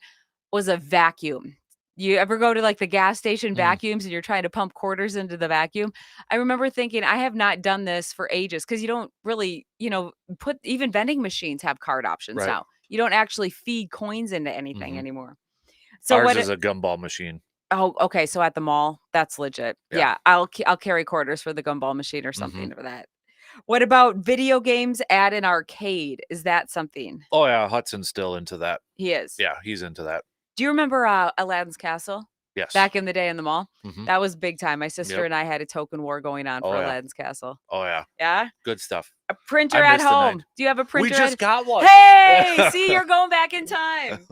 was a vacuum. You ever go to like the gas station vacuums and you're trying to pump quarters into the vacuum? I remember thinking, I have not done this for ages, because you don't really, put, even vending machines have card options now. You don't actually feed coins into anything anymore. So ours is a gumball machine. Oh, okay. So at the mall, that's legit. Yeah, I'll carry quarters for the gumball machine or something for that. What about video games at an arcade? Is that something? Oh, yeah. Hudson's still into that. He is. Yeah, he's into that. Do you remember Aladdin's Castle? Yes. Back in the day in the mall? Mm-hmm. That was big time. My sister and I had a token war going on for Aladdin's Castle. Oh, yeah. Yeah? Good stuff. A printer at home. Do you have a printer? We just got one. Hey! See, you're going back in time.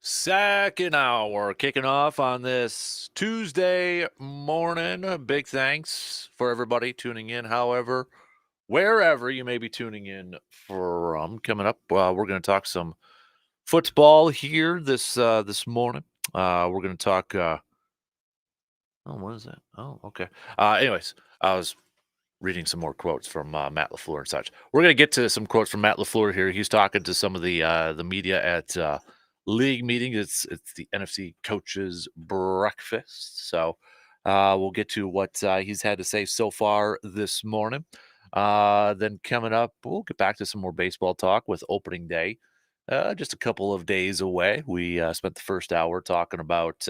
Second hour kicking off on this Tuesday morning. Big thanks for everybody tuning in. However, wherever you may be tuning in from, coming up, we're going to talk some football here this morning. We're going to talk. Oh, what is that? Oh, okay. Anyways, I was reading some more quotes from Matt LaFleur and such. We're going to get to some quotes from Matt LaFleur here. He's talking to some of the media at league meeting. It's the NFC coaches breakfast. So we'll get to what he's had to say so far this morning. Then coming up, we'll get back to some more baseball talk with opening day. Just a couple of days away. We spent the first hour talking about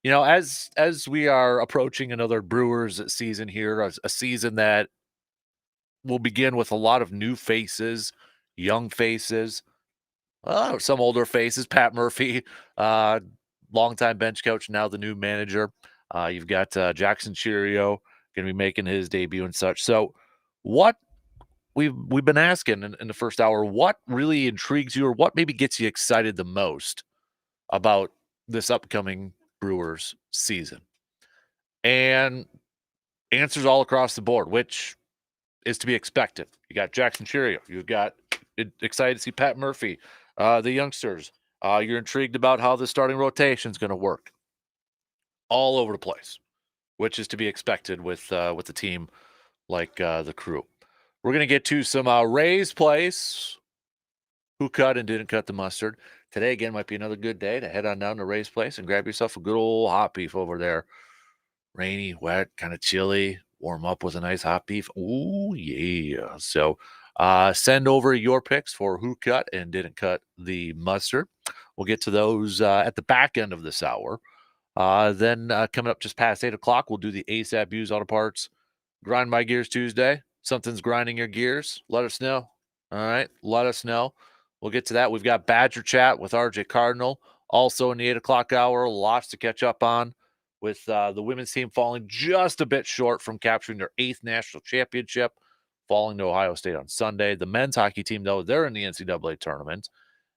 as we are approaching another Brewers season here, a season that will begin with a lot of new faces, young faces, some older faces. Pat Murphy, uh, longtime bench coach, now the new manager. You've got Jackson Cheerio going to be making his debut and such. So, what we've been asking in the first hour, what really intrigues you, or what maybe gets you excited the most about this upcoming Brewers season? And answers all across the board, which is to be expected. You got Jackson Cheerio. You've got excited to see Pat Murphy, the youngsters. You're intrigued about how the starting rotation is going to work. All over the place, which is to be expected with the team like the Crew. We're going to get to some Rays plays. Who cut and didn't cut the mustard. Today, again, might be another good day to head on down to Ray's Place and grab yourself a good old hot beef over there. Rainy, wet, kind of chilly. Warm up with a nice hot beef. Ooh, yeah. So send over your picks for who cut and didn't cut the mustard. We'll get to those at the back end of this hour. Then coming up just past 8 o'clock, we'll do the ASAP Used Auto Parts Grind My Gears Tuesday. Something's grinding your gears. Let us know. All right. Let us know. We'll get to that. We've got Badger Chat with RJ Cardinal. Also in the 8 o'clock hour, lots to catch up on with the women's team falling just a bit short from capturing their 8th national championship, falling to Ohio State on Sunday. The men's hockey team, though, they're in the NCAA tournament.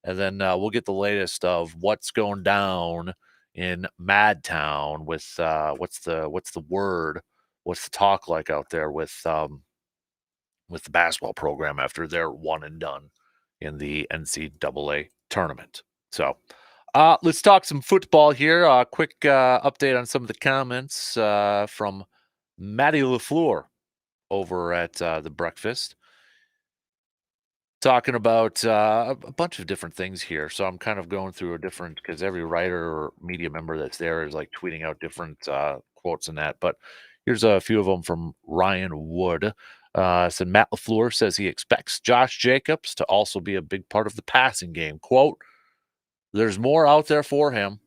And then we'll get the latest of what's going down in Madtown with what's the word, what's the talk like out there with the basketball program after they're one and done in the NCAA tournament. So let's talk some football here. Quick update on some of the comments from Matty LaFleur over at the breakfast. Talking about a bunch of different things here. So I'm kind of going through a different, because every writer or media member that's there is like tweeting out different quotes and that. But here's a few of them from Ryan Wood. Said Matt LaFleur says he expects Josh Jacobs to also be a big part of the passing game. Quote, there's more out there for him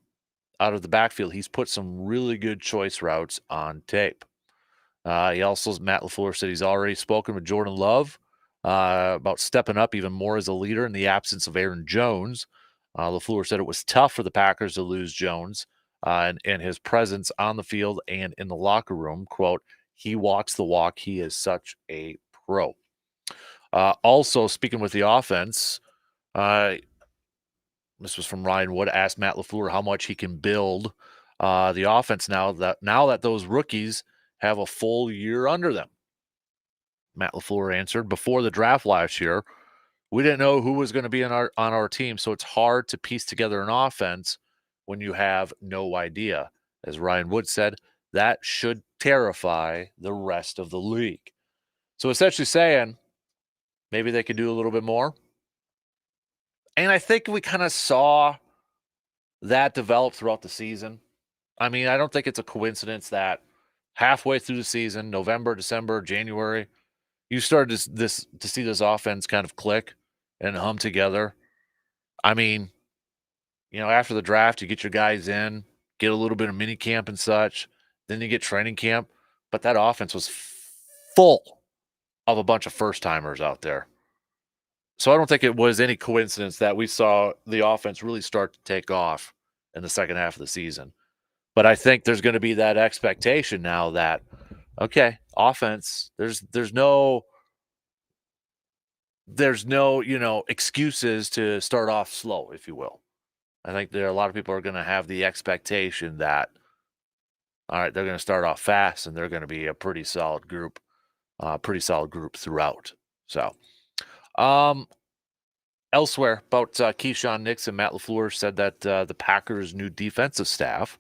out of the backfield. He's put some really good choice routes on tape. Matt LaFleur said he's already spoken with Jordan Love about stepping up even more as a leader in the absence of Aaron Jones. LaFleur said it was tough for the Packers to lose Jones and his presence on the field and in the locker room. Quote, he walks the walk. He is such a pro. Also, speaking with the offense, this was from Ryan Wood, asked Matt LaFleur how much he can build the offense now that those rookies have a full year under them. Matt LaFleur answered, before the draft last year, we didn't know who was going to be on our team, so it's hard to piece together an offense when you have no idea. As Ryan Wood said, that should terrify the rest of the league. So essentially saying maybe they could do a little bit more. And I think we kind of saw that develop throughout the season. I mean, I don't think it's a coincidence that halfway through the season, November, December, January, you started to see this offense kind of click and hum together. I mean, after the draft, you get your guys in, get a little bit of mini camp and such, then you get training camp. But that offense was full of a bunch of first timers out there. So I don't think it was any coincidence that we saw the offense really start to take off in the second half of the season. But I think there's going to be that expectation now that, okay, offense, there's no excuses to start off slow, if you will. I think there are a lot of people are going to have the expectation that, all right, they're going to start off fast and they're going to be a pretty solid group throughout. So, um, elsewhere about Keyshawn Nixon, Matt LaFleur said that the Packers' new defensive staff,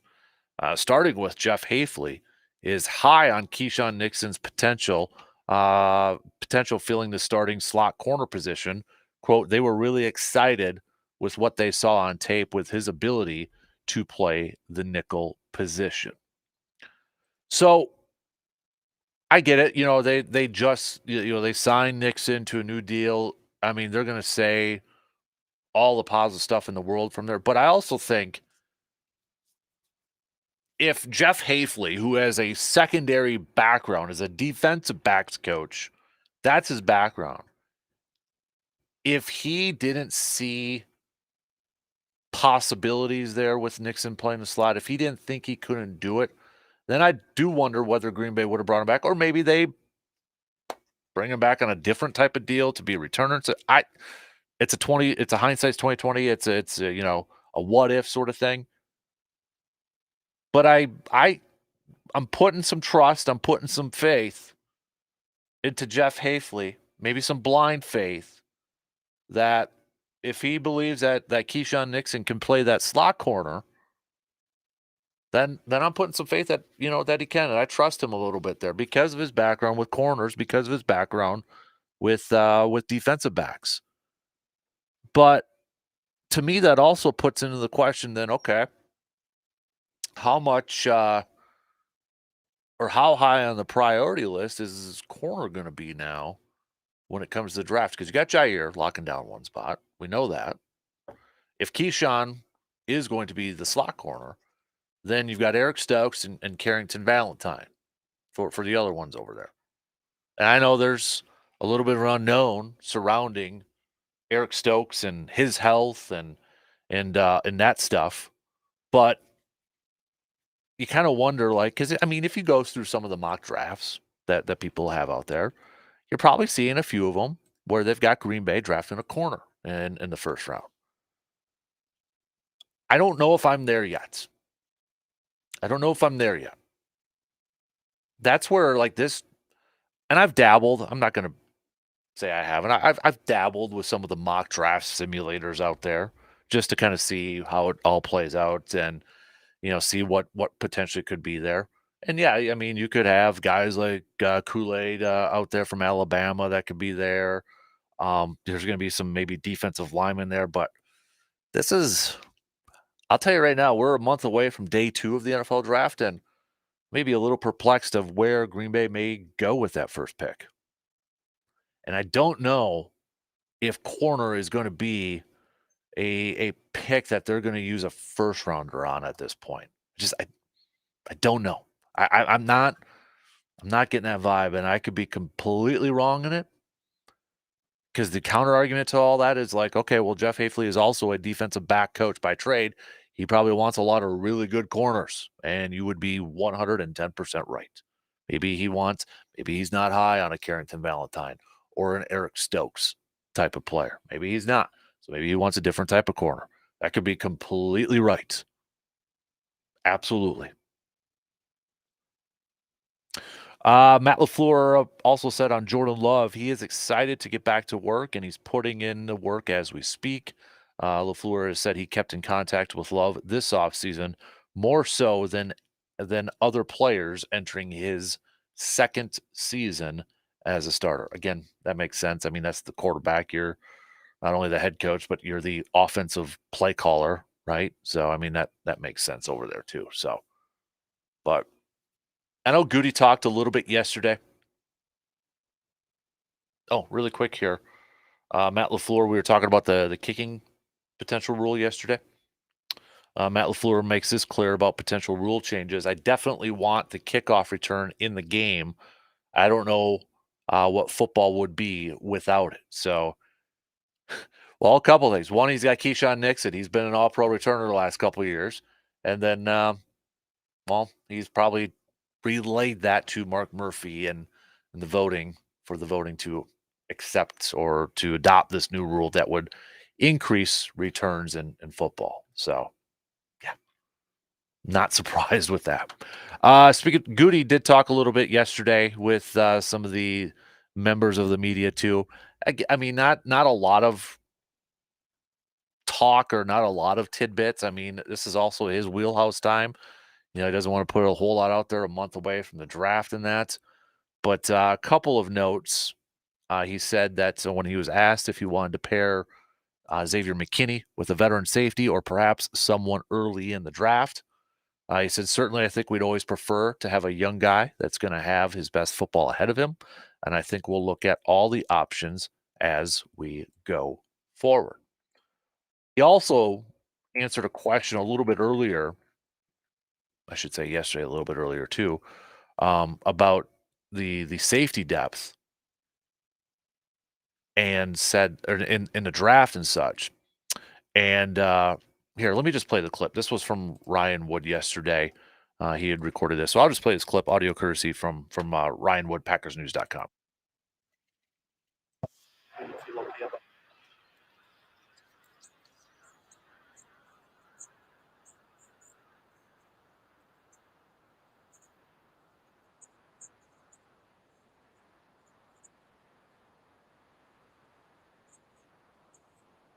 starting with Jeff Hafley, is high on Keyshawn Nixon's potential filling the starting slot corner position. Quote, they were really excited with what they saw on tape with his ability to play the nickel position. So I get it. They just they signed Nixon to a new deal. I mean, they're going to say all the positive stuff in the world from there. But I also think if Jeff Hafley, who has a secondary background as a defensive backs coach, that's his background. If he didn't see possibilities there with Nixon playing the slot, if he didn't think he couldn't do it, then I do wonder whether Green Bay would have brought him back, or maybe they bring him back on a different type of deal to be a returner. It's a hindsight's 2020. It's a what if sort of thing. But I'm putting some trust, I'm putting some faith into Jeff Hafley, maybe some blind faith, that if he believes that Keyshawn Nixon can play that slot corner, then I'm putting some faith that that he can, and I trust him a little bit there because of his background with corners, because of his background with defensive backs. But to me, that also puts into the question then, okay, how much or how high on the priority list is his corner going to be now when it comes to the draft? Because you got Jair locking down one spot. We know that. If Keyshawn is going to be the slot corner, then you've got Eric Stokes and Carrington Valentine for the other ones over there. And I know there's a little bit of unknown surrounding Eric Stokes and his health and that stuff, but you kind of wonder, like, because I mean, if you go through some of the mock drafts that people have out there, you're probably seeing a few of them where they've got Green Bay drafting a corner in the first round. I don't know if I'm there yet. That's where, like, this, and I've dabbled. I'm not going to say I haven't. I've dabbled with some of the mock draft simulators out there just to kind of see how it all plays out and see what potentially could be there. And yeah, I mean, you could have guys like Kool-Aid out there from Alabama that could be there. There's going to be some maybe defensive linemen there, but this is, I'll tell you right now, we're a month away from day 2 of the NFL draft, and maybe a little perplexed of where Green Bay may go with that first pick. And I don't know if corner is going to be a pick that they're going to use a first rounder on at this point. I don't know. I'm not getting that vibe, and I could be completely wrong in it. Because the counter argument to all that is like, okay, well, Jeff Hafley is also a defensive back coach by trade. He probably wants a lot of really good corners, and you would be 110% right. Maybe he's not high on a Carrington Valentine or an Eric Stokes type of player. Maybe he's not. So maybe he wants a different type of corner. That could be completely right. Absolutely. Matt LaFleur also said on Jordan Love, he is excited to get back to work, and he's putting in the work as we speak. LaFleur has said he kept in contact with Love this offseason, more so than other players entering his second season as a starter. Again, that makes sense. I mean, that's the quarterback. You're not only the head coach, but you're the offensive play caller, right? So, I mean, that makes sense over there too. So, but I know Goody talked a little bit yesterday. Oh, really quick here. Matt LaFleur, we were talking about the kicking potential rule yesterday. Matt LaFleur makes this clear about potential rule changes. I definitely want the kickoff return in the game. I don't know what football would be without it. So, well, a couple things. One, he's got Keyshawn Nixon. He's been an all-pro returner the last couple of years. And then, well, he's probably relayed that to Mark Murphy and the voting to accept or to adopt this new rule that would increase returns in football. So, yeah, not surprised with that. Speaking, Goody did talk a little bit yesterday with some of the members of the media too. I mean, not a lot of talk or not a lot of tidbits. I mean, this is also his wheelhouse time. He doesn't want to put a whole lot out there a month away from the draft and that. But a couple of notes. He said that when he was asked if he wanted to pair Xavier McKinney with a veteran safety or perhaps someone early in the draft, he said, certainly, I think we'd always prefer to have a young guy that's going to have his best football ahead of him. And I think we'll look at all the options as we go forward. He also answered a question a little bit earlier, I should say yesterday, a little bit earlier too, about the safety depth and said or in the draft and such. And here, let me just play the clip. This was from Ryan Wood yesterday. He had recorded this, so I'll just play this clip, audio courtesy from Ryan Wood, PackersNews.com.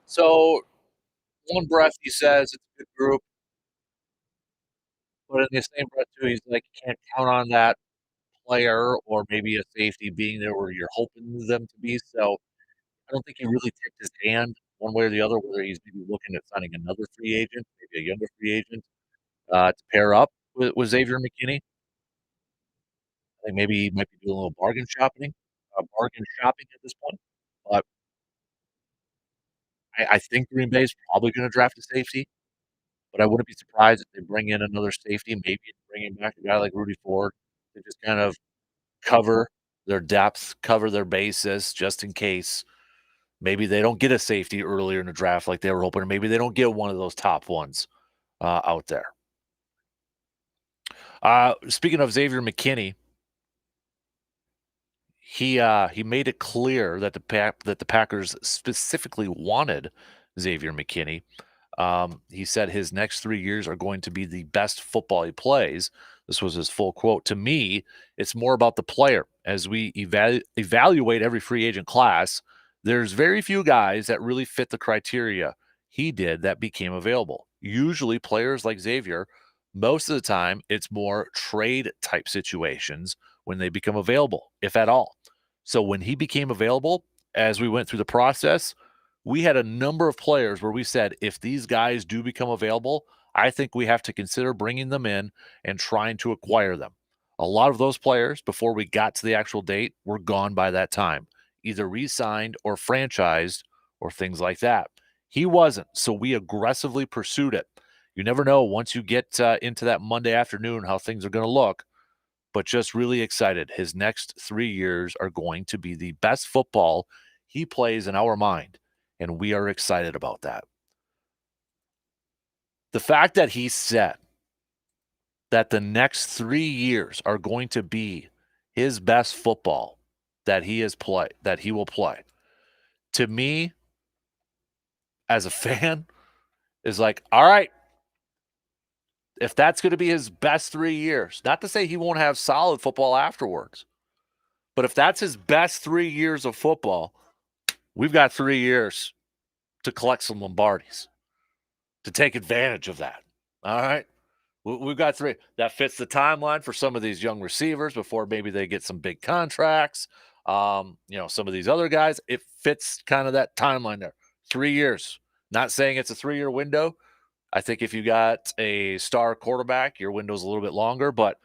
So, one breath he says it's a good group, but in the same breath too, he's like, you can't count on that player or maybe a safety being there where you're hoping them to be. So I don't think he really tipped his hand one way or the other, whether he's maybe looking at signing another free agent, maybe a younger free agent, to pair up with Xavier McKinney. I think maybe he might be doing a little bargain shopping at this point. But I think Green Bay is probably going to draft a safety, but I wouldn't be surprised if they bring in another safety, maybe bringing back a guy like Rudy Ford to just kind of cover their depth, cover their bases, just in case maybe they don't get a safety earlier in the draft like they were hoping, or maybe they don't get one of those top ones out there. Speaking of Xavier McKinney, he made it clear that the Packers specifically wanted Xavier McKinney. He said his next 3 years are going to be the best football he plays. This was his full quote. To me, it's more about the player. As we evaluate every free agent class, there's very few guys that really fit the criteria he did that became available. Usually, players like Xavier, most of the time, it's more trade type situations when they become available, if at all. So when he became available, as we went through the process, we had a number of players where we said, if these guys do become available, I think we have to consider bringing them in and trying to acquire them. A lot of those players, before we got to the actual date, were gone by that time, either re signed or franchised or things like that. He wasn't, so we aggressively pursued it. You never know once you get into that Monday afternoon how things are going to look, but just really excited. His next 3 years are going to be the best football he plays in our mind, and we are excited about that. The fact that he said that the next 3 years are going to be his best football that he will play, to me as a fan, is like, all right, if that's going to be his best 3 years, not to say he won't have solid football afterwards, but if that's his best 3 years of football, we've got 3 years to collect some Lombardis, to take advantage of that. All right. We've got 3. That fits the timeline for some of these young receivers before maybe they get some big contracts. Some of these other guys, it fits kind of that timeline there. 3 years. Not saying it's a 3-year window. I think if you got a star quarterback, your window's a little bit longer, but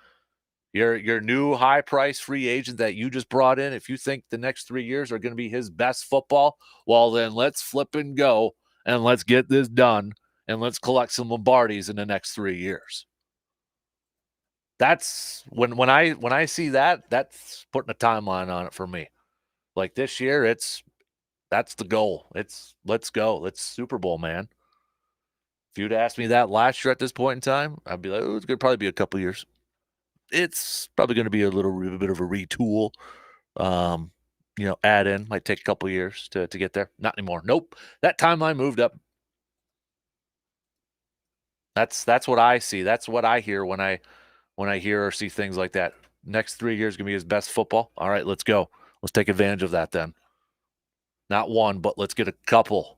your new high price free agent that you just brought in, if you think the next 3 years are going to be his best football, well, then let's flip and go and let's get this done and let's collect some Lombardis in the next 3 years. That's when I see that, that's putting a timeline on it for me. Like this year, that's the goal. It's let's go. Let's Super Bowl, man. If you'd asked me that last year at this point in time, I'd be like, oh, it's gonna probably be a couple years. It's probably going to be a little bit of a retool. Um, add in. Might take a couple years to get there. Not anymore. Nope. That timeline moved up. That's what I see. That's what I hear when I hear or see things like that. Next 3 years gonna be his best football. All right, let's go. Let's take advantage of that then. Not one, but let's get a couple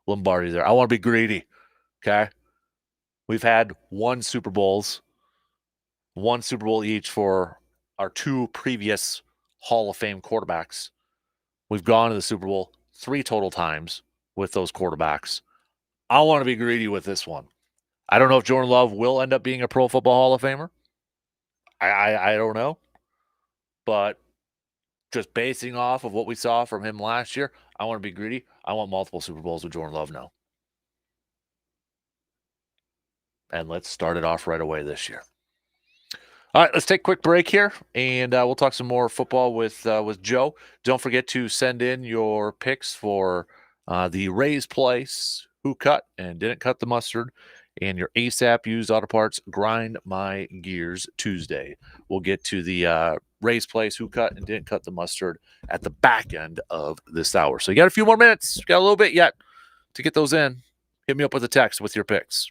Lombardi there. I want to be greedy. Okay. We've had one Super Bowl each for our 2 previous Hall of Fame quarterbacks. We've gone to the Super Bowl 3 total times with those quarterbacks. I want to be greedy with this one. I don't know if Jordan Love will end up being a Pro Football Hall of Famer. I don't know. But just basing off of what we saw from him last year, I want to be greedy. I want multiple Super Bowls with Jordan Love now. And let's start it off right away this year. All right, let's take a quick break here, and we'll talk some more football with Joe. Don't forget to send in your picks for the Ray's Place, who cut and didn't cut the mustard, and your ASAP used auto parts Grind My Gears Tuesday. We'll get to the Ray's Place, who cut and didn't cut the mustard at the back end of this hour. So you got a few more minutes, got a little bit yet to get those in. Hit me up with a text with your picks.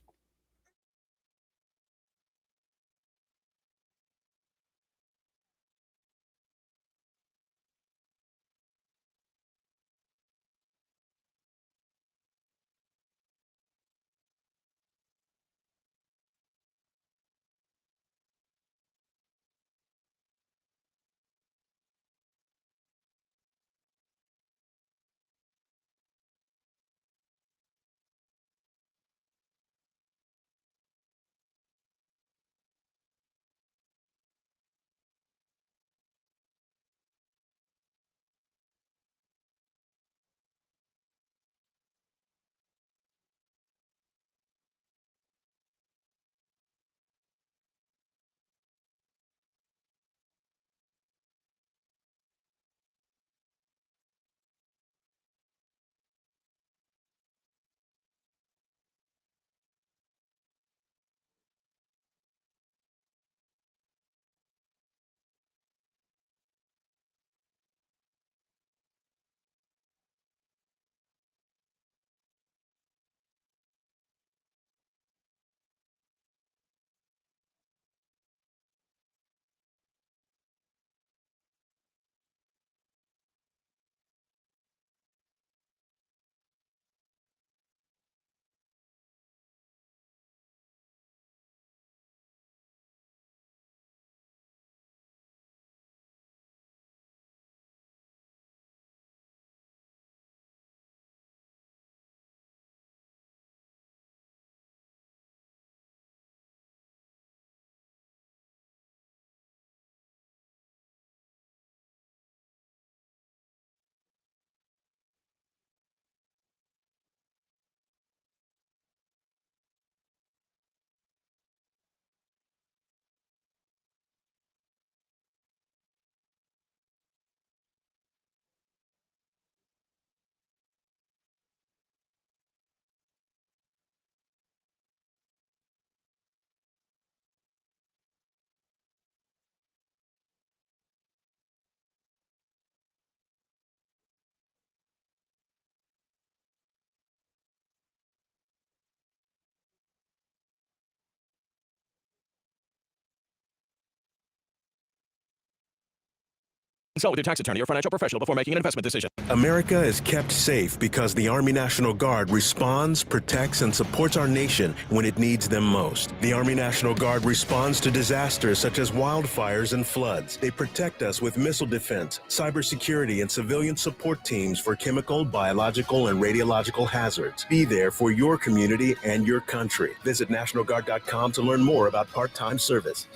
Consult with your tax attorney or financial professional before making an investment decision. America is kept safe because the Army National Guard responds, protects, and supports our nation when it needs them most. The Army National Guard responds to disasters such as wildfires and floods. They protect us with missile defense, cybersecurity, and civilian support teams for chemical, biological, and radiological hazards. Be there for your community and your country. Visit NationalGuard.com to learn more about part-time service.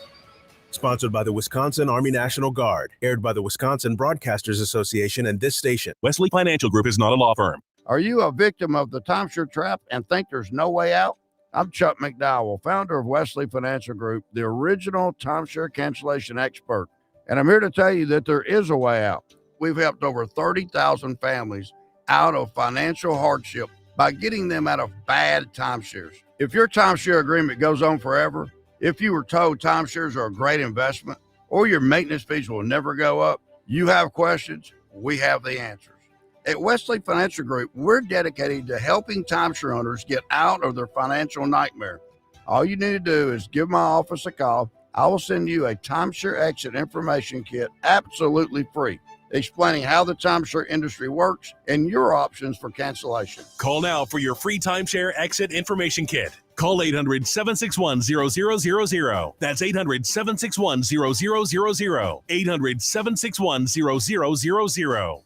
Sponsored by the Wisconsin Army National Guard. Aired by the Wisconsin Broadcasters Association and this station. Wesley Financial Group is not a law firm. Are you a victim of the timeshare trap and think there's no way out? I'm Chuck McDowell, founder of Wesley Financial Group, the original timeshare cancellation expert. And I'm here to tell you that there is a way out. We've helped over 30,000 families out of financial hardship by getting them out of bad timeshares. If your timeshare agreement goes on forever, if you were told timeshares are a great investment or your maintenance fees will never go up, You have questions, we have the answers. At Wesley Financial Group, we're dedicated to helping timeshare owners get out of their financial nightmare. All you need to do is give my office a call. I will send you a timeshare exit information kit absolutely free, explaining how the timeshare industry works and your options for cancellation. Call now for your free timeshare exit information kit. Call 800-761-0000. That's 800-761-0000. 800-761-0000.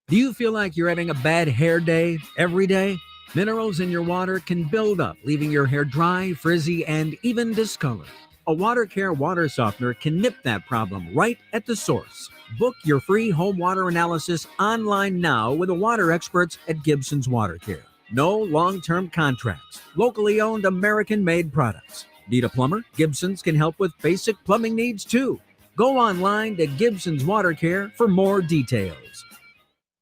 Do you feel like you're having a bad hair day every day? Minerals in your water can build up, leaving your hair dry, frizzy, and even discolored. A Water Care water softener can nip that problem right at the source. Book your free home water analysis online now with the water experts at Gibson's Water Care. No long-term contracts. Locally owned, American-made products. Need a plumber? Gibson's can help with basic plumbing needs too. Go online to Gibson's Water Care for more details.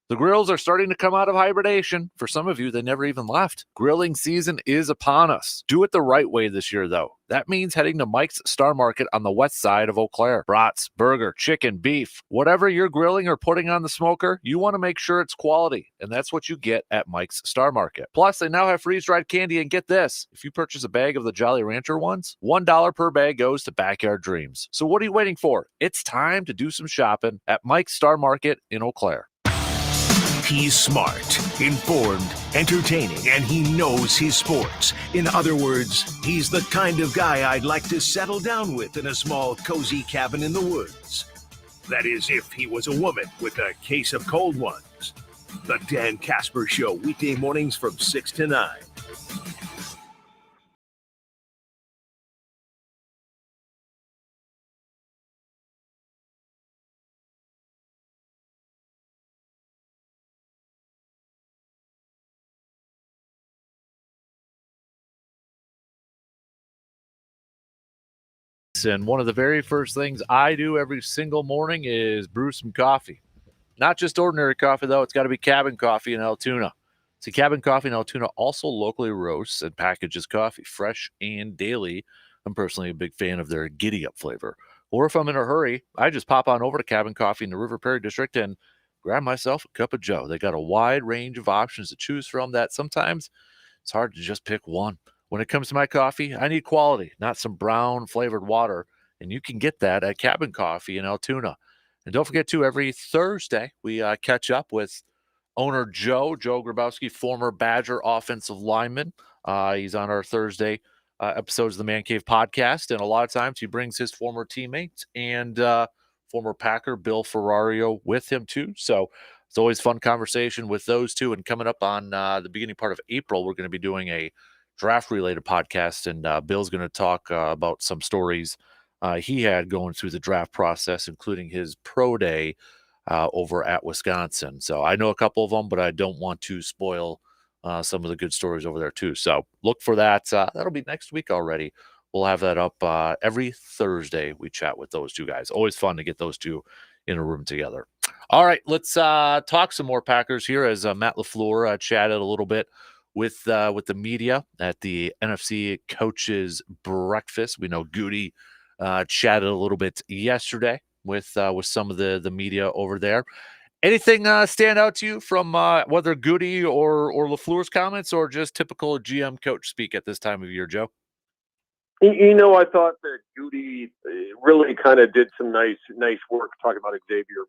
The grills are starting to come out of hibernation. For some of you, they never even left. Grilling season is upon us. Do it the right way this year, though. That means heading to Mike's Star Market on the west side of Eau Claire. Brats, burger, chicken, beef, whatever you're grilling or putting on the smoker, you want to make sure it's quality, and that's what you get at Mike's Star Market. Plus, they now have freeze-dried candy, and get this, if you purchase a bag of the Jolly Rancher ones, $1 per bag goes to Backyard Dreams. So what are you waiting for? It's time to do some shopping at Mike's Star Market in Eau Claire. He's smart, informed, entertaining, and he knows his sports. In other words, he's the kind of guy I'd like to settle down with in a small, cozy cabin in the woods. That is, if he was a woman with a case of cold ones. The Dan Kasper Show, weekday mornings from 6 to 9. And one of the very first things I do every single morning is brew some coffee. Not just ordinary coffee, though. It's got to be Cabin Coffee in Altoona. See, Cabin Coffee in Altoona also locally roasts and packages coffee, fresh and daily. I'm personally a big fan of their Giddy Up flavor. Or if I'm in a hurry, I just pop on over to Cabin Coffee in the River Prairie District and grab myself a cup of joe. They got a wide range of options to choose from that sometimes it's hard to just pick one. When it comes to my coffee, I need quality, not some brown flavored water. And you can get that at Cabin Coffee in Altoona. And don't forget, too, every Thursday, we catch up with owner Joe Grabowski, former Badger offensive lineman. He's on our Thursday episodes of the Man Cave podcast. And a lot of times he brings his former teammates and former Packer Bill Ferrario with him, too. So it's always fun conversation with those two. And coming up on the beginning part of April, we're going to be doing a draft-related podcast. And Bill's going to talk about some stories he had going through the draft process, including his pro day over at Wisconsin. So I know a couple of them, but I don't want to spoil some of the good stories over there too. So look for that. That'll be next week already. We'll have that up every Thursday. We chat with those two guys. Always fun to get those two in a room together. All right, let's talk some more Packers here as Matt LaFleur chatted a little bit with the media at the NFC Coaches Breakfast. We know Goody chatted a little bit yesterday with some of the media over there. Anything stand out to you from whether Goody or LaFleur's comments, or just typical GM coach speak at this time of year, Joe? I thought that Goody really kind of did some nice work talking about Xavier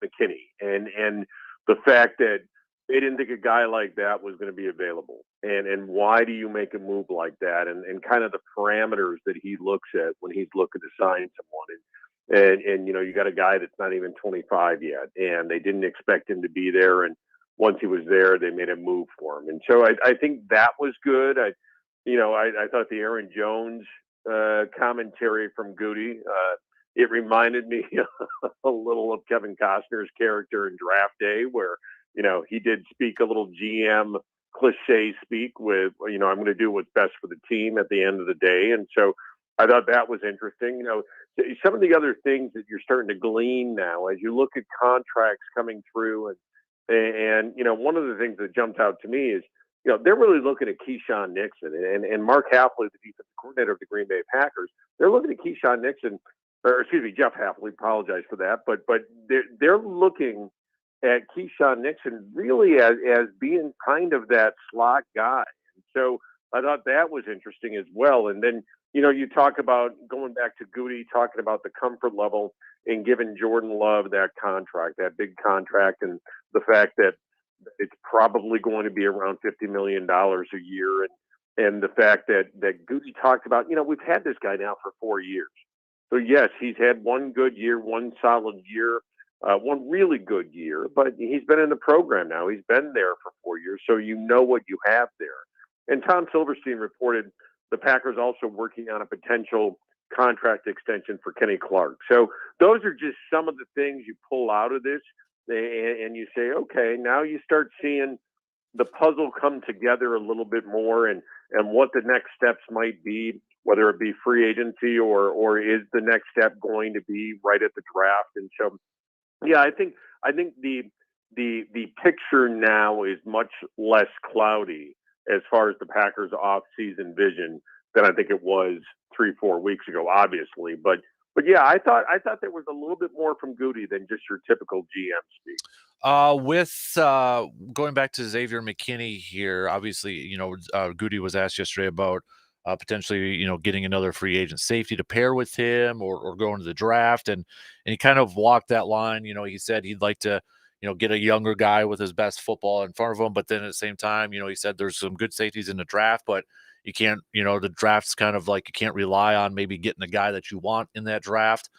McKinney and the fact that they didn't think a guy like that was going to be available. And why do you make a move like that? And kind of the parameters that he looks at when he's looking to sign someone. And you got a guy that's not even 25 yet, and they didn't expect him to be there. And once he was there, they made a move for him. And so I think that was good. I thought the Aaron Jones commentary from Goody, it reminded me a little of Kevin Costner's character in Draft Day, where he did speak a little GM cliche speak with, I'm going to do what's best for the team at the end of the day. And so I thought that was interesting. Some of the other things that you're starting to glean now as you look at contracts coming through. And one of the things that jumped out to me is, they're really looking at Keyshawn Nixon and Mark Halfley, the defensive coordinator of the Green Bay Packers. They're looking at Keyshawn Nixon or excuse me, Jeff Hafley. Apologize for that, but they're looking at Keyshawn Nixon really as being kind of that slot guy. And so I thought that was interesting as well. And then, you talk about going back to Goody, talking about the comfort level and giving Jordan Love that contract, that big contract, and the fact that it's probably going to be around $50 million a year. And the fact that Goody talked about, we've had this guy now for 4 years. So yes, he's had one good year, one solid year, one really good year, but he's been in the program now. He's been there for 4 years, so you know what you have there. And Tom Silverstein reported the Packers also working on a potential contract extension for Kenny Clark. So those are just some of the things you pull out of this, and you say, okay, now you start seeing the puzzle come together a little bit more, and what the next steps might be, whether it be free agency or is the next step going to be right at the draft. And so, yeah, I think the picture now is much less cloudy as far as the Packers off-season vision than I think it was 3-4 weeks ago, obviously. But yeah, I thought there was a little bit more from Goody than just your typical GM speak. With going back to Xavier McKinney here, obviously, Goody was asked yesterday about potentially, getting another free agent safety to pair with him or going to the draft. And he kind of walked that line. He said he'd like to, get a younger guy with his best football in front of him. But then at the same time, he said there's some good safeties in the draft, but you can't, the draft's kind of like you can't rely on maybe getting the guy that you want in that draft.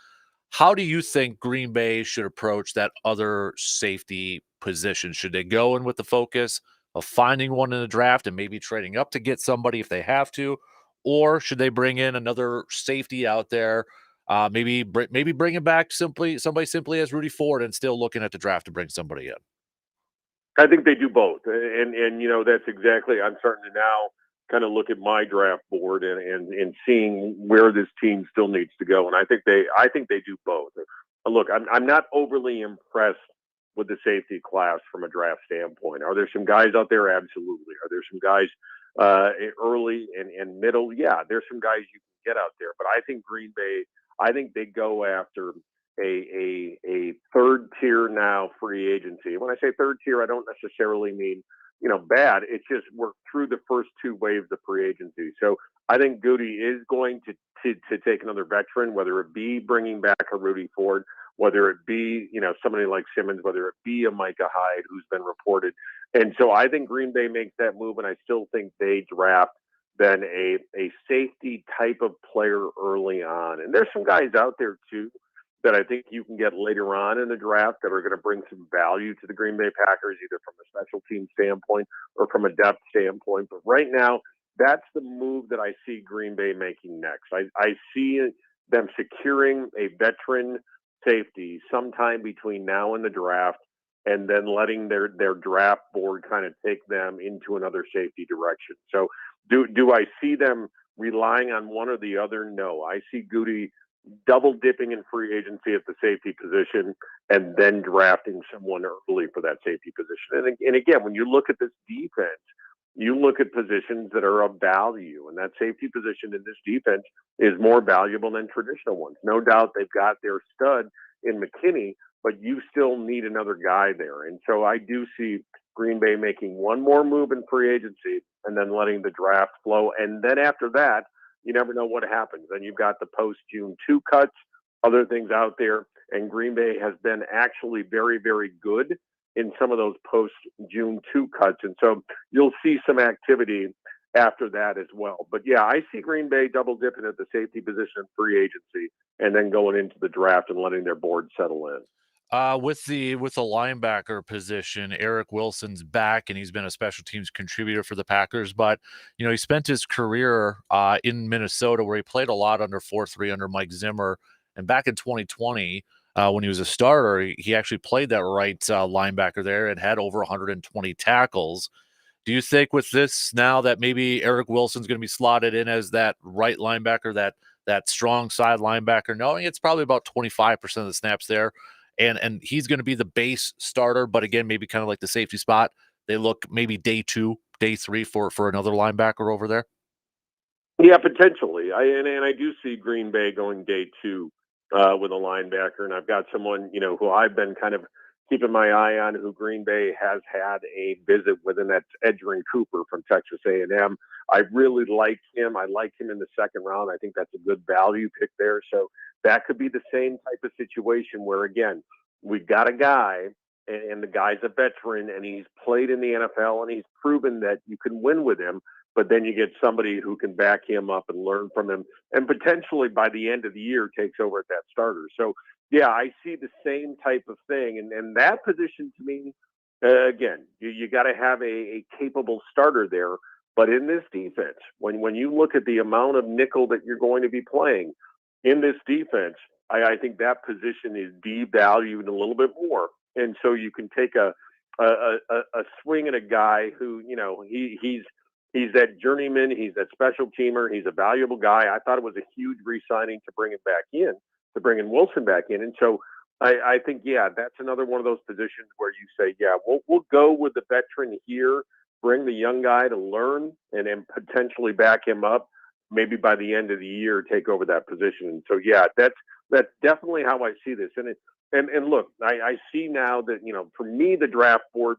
How do you think Green Bay should approach that other safety position? Should they go in with the focus of finding one in the draft and maybe trading up to get somebody if they have to? Or should they bring in another safety out there? Maybe bring back somebody simply as Rudy Ford and still looking at the draft to bring somebody in. I think they do both, and that's exactly. I'm starting to now kind of look at my draft board and seeing where this team still needs to go, and I think they do both. Look, I'm not overly impressed with the safety class from a draft standpoint. Are there some guys out there? Absolutely. Are there some guys early and middle? Yeah, there's some guys you can get out there, but I think Green Bay. I think they go after a third tier now free agency. When I say third tier, I don't necessarily mean bad. It's just we're through the first two waves of free agency. So I think Goody is going to take another veteran, whether it be bringing back a Rudy Ford, whether it be somebody like Simmons, whether it be a Micah Hyde who's been reported. And so I think Green Bay makes that move, and I still think they draft then a safety type of player early on. And there's some guys out there too that I think you can get later on in the draft that are going to bring some value to the Green Bay Packers, either from a special team standpoint or from a depth standpoint. But right now, that's the move that I see Green Bay making next. I see them securing a veteran safety sometime between now and the draft, and then letting their draft board kind of take them into another safety direction. So do I see them relying on one or the other? No. I see Goody double dipping in free agency at the safety position and then drafting someone early for that safety position. And again, when you look at this defense, you look at positions that are of value, and that safety position in this defense is more valuable than traditional ones. No doubt they've got their stud in McKinney, but you still need another guy there. And so I do see Green Bay making one more move in free agency and then letting the draft flow. And then after that, you never know what happens. Then you've got the post-June 2 cuts, other things out there. And Green Bay has been actually very, very good in some of those post-June 2 cuts. And so you'll see some activity after that as well. But yeah, I see Green Bay double dipping at the safety position in free agency and then going into the draft and letting their board settle in. With the linebacker position, Eric Wilson's back, and he's been a special teams contributor for the Packers. But he spent his career in Minnesota, where he played a lot under 4-3 under Mike Zimmer. And back in 2020, when he was a starter, he actually played that right linebacker there and had over 120 tackles. Do you think with this now that maybe Eric Wilson's going to be slotted in as that right linebacker, that strong side linebacker, knowing it's probably about 25% of the snaps there? And he's going to be the base starter, but again, maybe kind of like the safety spot. They look maybe day 2, day 3 for another linebacker over there. Yeah, potentially. I do see Green Bay going day 2 with a linebacker, and I've got someone who I've been kind of keeping my eye on, who Green Bay has had a visit with, and that's Edgerrin Cooper from Texas A&M. I really like him. I like him in the second round. I think that's a good value pick there. So that could be the same type of situation where, again, we've got a guy, and the guy's a veteran, and he's played in the NFL, and he's proven that you can win with him. But then you get somebody who can back him up and learn from him, and potentially by the end of the year takes over at that starter. So, yeah, I see the same type of thing. And that position to me, again, you got to have a capable starter there. But in this defense, when you look at the amount of nickel that you're going to be playing in this defense, I think that position is devalued a little bit more. And so you can take a swing at a guy who, he's that journeyman, he's that special teamer, he's a valuable guy. I thought it was a huge re-signing to bring him back in, to bring in Wilson back in. And so I think, yeah, that's another one of those positions where you say, yeah, we'll go with the veteran here, bring the young guy to learn, and then potentially back him up. Maybe by the end of the year, take over that position. And so, yeah, that's definitely how I see this. And look, I see now that, for me, the draft board,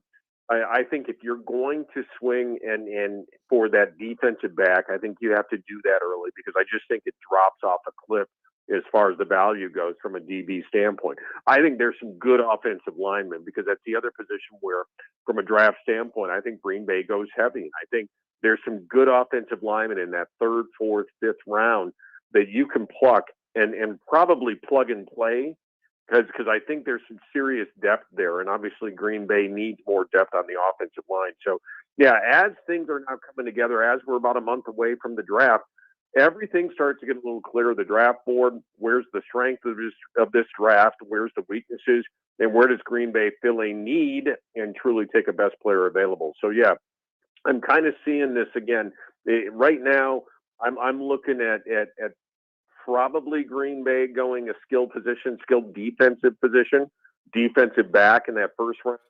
I think if you're going to swing and for that defensive back, I think you have to do that early, because I just think it drops off a cliff as far as the value goes from a DB standpoint. I think there's some good offensive linemen, because that's the other position where, from a draft standpoint, I think Green Bay goes heavy. I think there's some good offensive linemen in that third, fourth, fifth round that you can pluck and probably plug and play, because I think there's some serious depth there. And obviously Green Bay needs more depth on the offensive line. So, yeah, as things are now coming together, as we're about a month away from the draft, everything starts to get a little clearer. The draft board, where's the strength of this draft, where's the weaknesses, and where does Green Bay feel a need and truly take a best player available. So, yeah, I'm kind of seeing this again. Right now, I'm looking at probably Green Bay going a skilled defensive position, defensive back in that first round,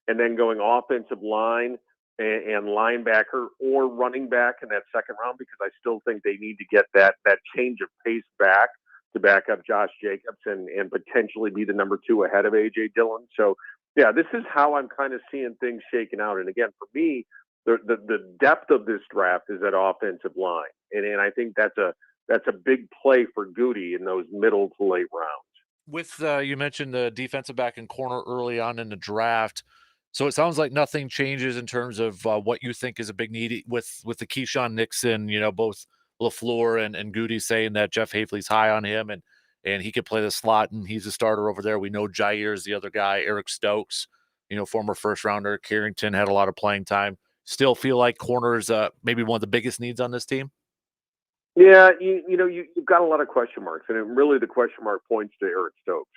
and then going offensive line and linebacker or running back in that second round, because I still think they need to get that change of pace back to back up Josh Jacobs and potentially be the number 2 ahead of A.J. Dillon. So, yeah, this is how I'm kind of seeing things shaking out. And again, for me, the depth of this draft is at offensive line. And I think that's a big play for Goody in those middle to late rounds. With you mentioned the defensive back and corner early on in the draft. So it sounds like nothing changes in terms of what you think is a big need with the Keyshawn Nixon, both LaFleur and Goody saying that Jeff Hafley's high on him and he could play the slot and he's a starter over there. We know Jair is the other guy, Eric Stokes, former first rounder. Carrington had a lot of playing time. Still feel like corner is maybe one of the biggest needs on this team? Yeah, you've got a lot of question marks, and really the question mark points to Eric Stokes.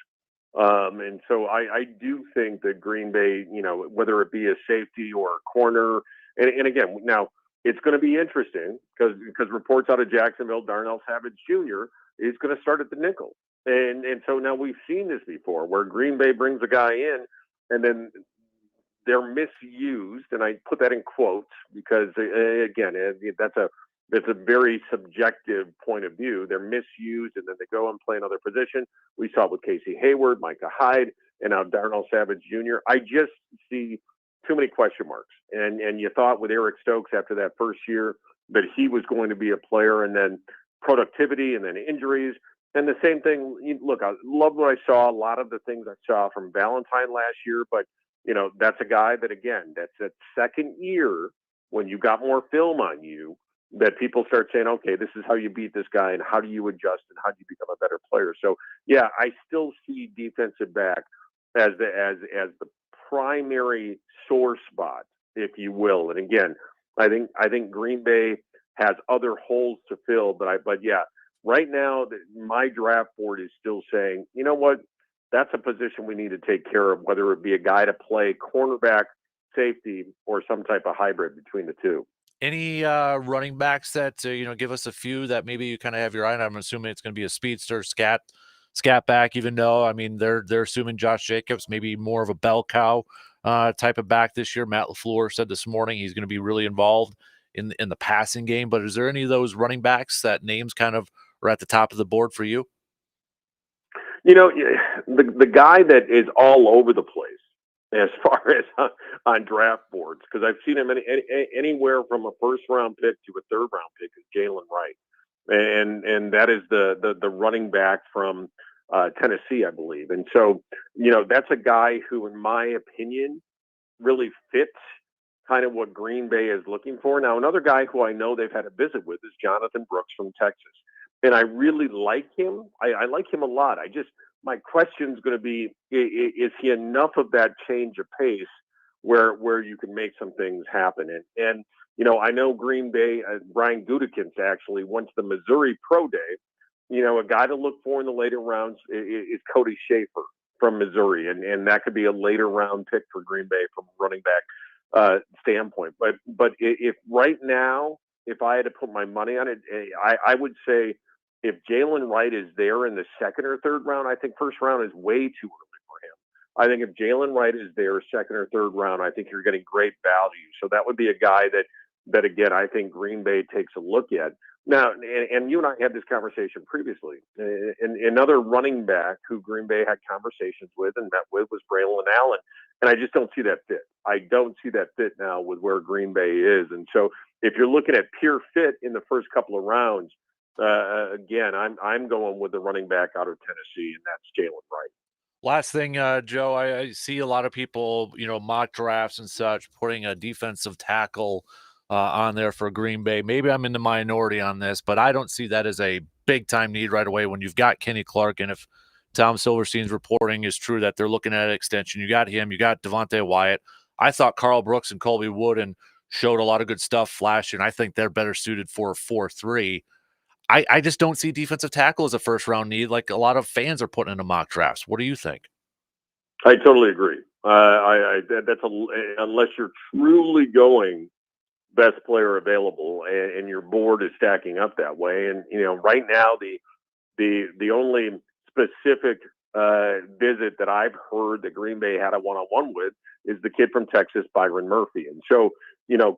And so I do think that Green Bay, whether it be a safety or a corner, and again, now it's going to be interesting because reports out of Jacksonville, Darnell Savage Jr. is going to start at the nickel. And so now we've seen this before where Green Bay brings a guy in and then they're misused. And I put that in quotes because, again, that's a very subjective point of view. They're misused, and then they go and play another position. We saw it with Casey Hayward, Micah Hyde, and now Darnell Savage Jr. I just see too many question marks. And you thought with Eric Stokes after that first year that he was going to be a player, and then productivity and then injuries. And the same thing, look, I love what I saw, a lot of the things I saw from Valentine last year, but, that's a guy that, again, that's that second year when you got more film on you, that people start saying, okay, this is how you beat this guy and how do you adjust and how do you become a better player? So, yeah, I still see defensive back as the primary sore spot, if you will. And again, I think Green Bay has other holes to fill, but yeah, right now my draft board is still saying, you know what, that's a position we need to take care of, whether it be a guy to play cornerback, safety, or some type of hybrid between the two. Any running backs that, give us a few that maybe you kind of have your eye on? I'm assuming it's going to be a speedster, scat back, even though, I mean, they're assuming Josh Jacobs, maybe more of a bell cow type of back this year. Matt LaFleur said this morning he's going to be really involved in the passing game. But is there any of those running backs that names kind of are at the top of the board for you? The guy that is all over the place as far as on draft boards, because I've seen him anywhere from a first-round pick to a third-round pick, is Jalen Wright, and that is the running back from Tennessee, I believe. And so, that's a guy who, in my opinion, really fits kind of what Green Bay is looking for. Now, another guy who I know they've had a visit with is Jonathan Brooks from Texas. And I really like him. I like him a lot. My question is going to be, is he enough of that change of pace where you can make some things happen? And I know Green Bay, Brian Gutekunst actually went to the Missouri Pro Day. A guy to look for in the later rounds is Cody Schaefer from Missouri. And that could be a later round pick for Green Bay from a running back standpoint. But if right now, if I had to put my money on it, I would say, if Jalen Wright is there in the second or third round, I think first round is way too early for him. I think if Jalen Wright is there second or third round, I think you're getting great value. So that would be a guy that again, I think Green Bay takes a look at. Now, and you and I had this conversation previously. And another running back who Green Bay had conversations with and met with was Braylon Allen. And I just don't see that fit. I don't see that fit now with where Green Bay is. And so if you're looking at pure fit in the first couple of rounds, again, I'm going with the running back out of Tennessee, and that's Jalen Wright. Last thing, Joe, I see a lot of people, mock drafts and such, putting a defensive tackle on there for Green Bay. Maybe I'm in the minority on this, but I don't see that as a big-time need right away when you've got Kenny Clark, and if Tom Silverstein's reporting is true that they're looking at an extension, you got him, you got Devontae Wyatt. I thought Carl Brooks and Colby Wooden showed a lot of good stuff flashing. I think they're better suited for a 4-3. I just don't see defensive tackle as a first-round need like a lot of fans are putting into mock drafts. What do you think? I totally agree. That's unless you're truly going best player available and your board is stacking up that way. And, right now the only specific visit that I've heard that Green Bay had a one-on-one with is the kid from Texas, Byron Murphy. And so,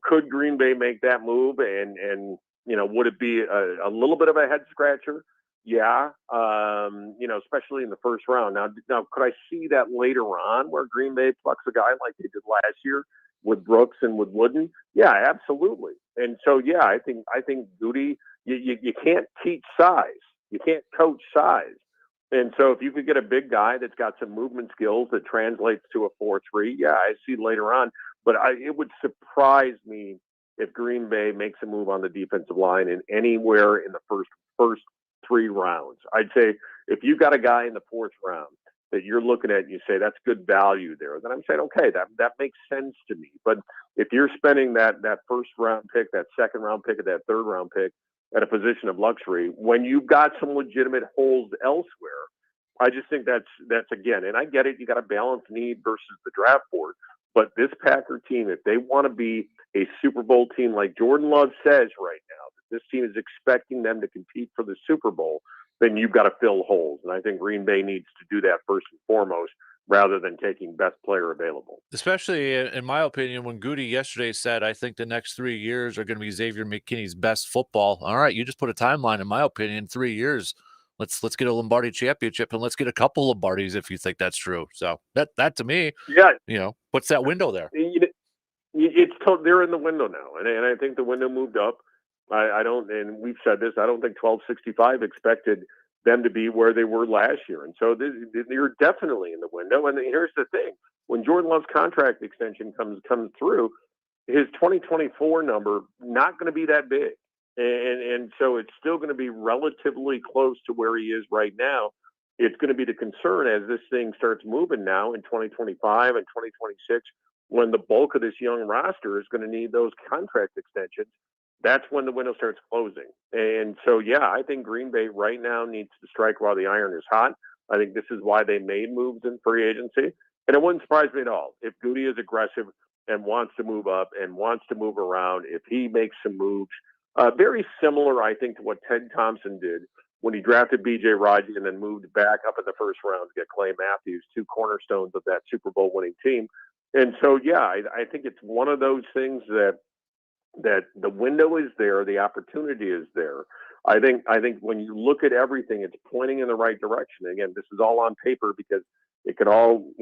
could Green Bay make that move and would it be a little bit of a head scratcher? Yeah. Especially in the first round. Now, could I see that later on where Green Bay plucks a guy like they did last year with Brooks and with Wooden? Yeah, absolutely. And so, yeah, I think Goody, you can't teach size. You can't coach size. And so if you could get a big guy that's got some movement skills that translates to a 4-3, yeah, I see later on. But it would surprise me if Green Bay makes a move on the defensive line in anywhere in the first 3 rounds. I'd say if you got a guy in the 4th round that you're looking at and you say that's good value there, then I'm saying, okay, that makes sense to me. But if you're spending that first round pick, that second round pick, or that third round pick at a position of luxury, when you've got some legitimate holes elsewhere, I just think that's again, and I get it, you got a balanced need versus the draft board. But this Packer team, if they want to be a Super Bowl team like Jordan Love says right now, that this team is expecting them to compete for the Super Bowl, then you've got to fill holes. And I think Green Bay needs to do that first and foremost rather than taking best player available. Especially, in my opinion, when Goody yesterday said, I think the next 3 years are going to be Xavier McKinney's best football. All right, you just put a timeline, in my opinion, 3 years. Let's get a Lombardi championship and let's get a couple Lombardis if you think that's true. So that to me, yeah, puts that window there. They're in the window now, and I think the window moved up. I don't, and we've said this, I don't think 1265 expected them to be where they were last year, and so you're definitely in the window. And here's the thing: when Jordan Love's contract extension comes through, his 2024 number not going to be that big. And so it's still going to be relatively close to where he is right now. It's going to be the concern as this thing starts moving now in 2025 and 2026, when the bulk of this young roster is going to need those contract extensions. That's when the window starts closing. And so, yeah, I think Green Bay right now needs to strike while the iron is hot. I think this is why they made moves in free agency. And it wouldn't surprise me at all if Goody is aggressive and wants to move up and wants to move around, if he makes some moves. Very similar, I think, to what Ted Thompson did when he drafted B.J. Raji and then moved back up in the first round to get Clay Matthews, 2 cornerstones of that Super Bowl winning team. And so, yeah, I think it's one of those things that that the window is there, the opportunity is there. I think when you look at everything, it's pointing in the right direction. Again, this is all on paper because it could all,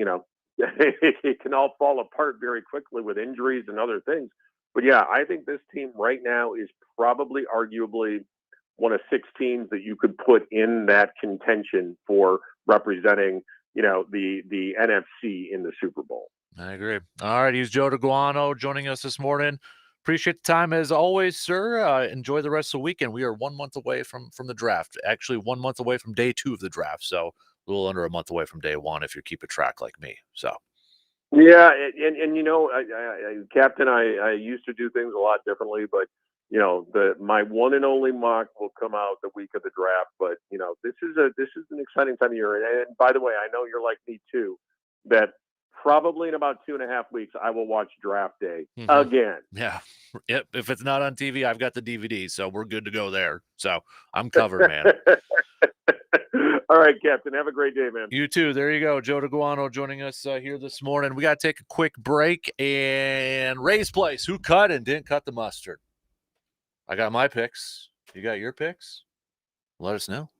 it can all fall apart very quickly with injuries and other things. But yeah, I think this team right now is probably arguably one of 6 teams that you could put in that contention for representing, the NFC in the Super Bowl. I agree. All right, he's Joe DeGuano joining us this morning. Appreciate the time as always, sir. Enjoy the rest of the weekend. We are 1 month away from the draft. Actually, 1 month away from day 2 of the draft. So a little under a month away from day 1 if you're keeping track like me. So Yeah, and Captain, I used to do things a lot differently, but my one and only mock will come out the week of the draft. But this is an exciting time of year. And by the way, I know you're like me too, that probably in about 2.5 weeks I will watch Draft Day again. yeah, yep. If it's not on TV, I've got the DVD, so we're good to go there. So I'm covered, man. All right, Captain. Have a great day, man. You too. There you go. Joe DeGuano joining us here this morning. We got to take a quick break. And Ray's Place, who cut and didn't cut the mustard? I got my picks. You got your picks? Let us know.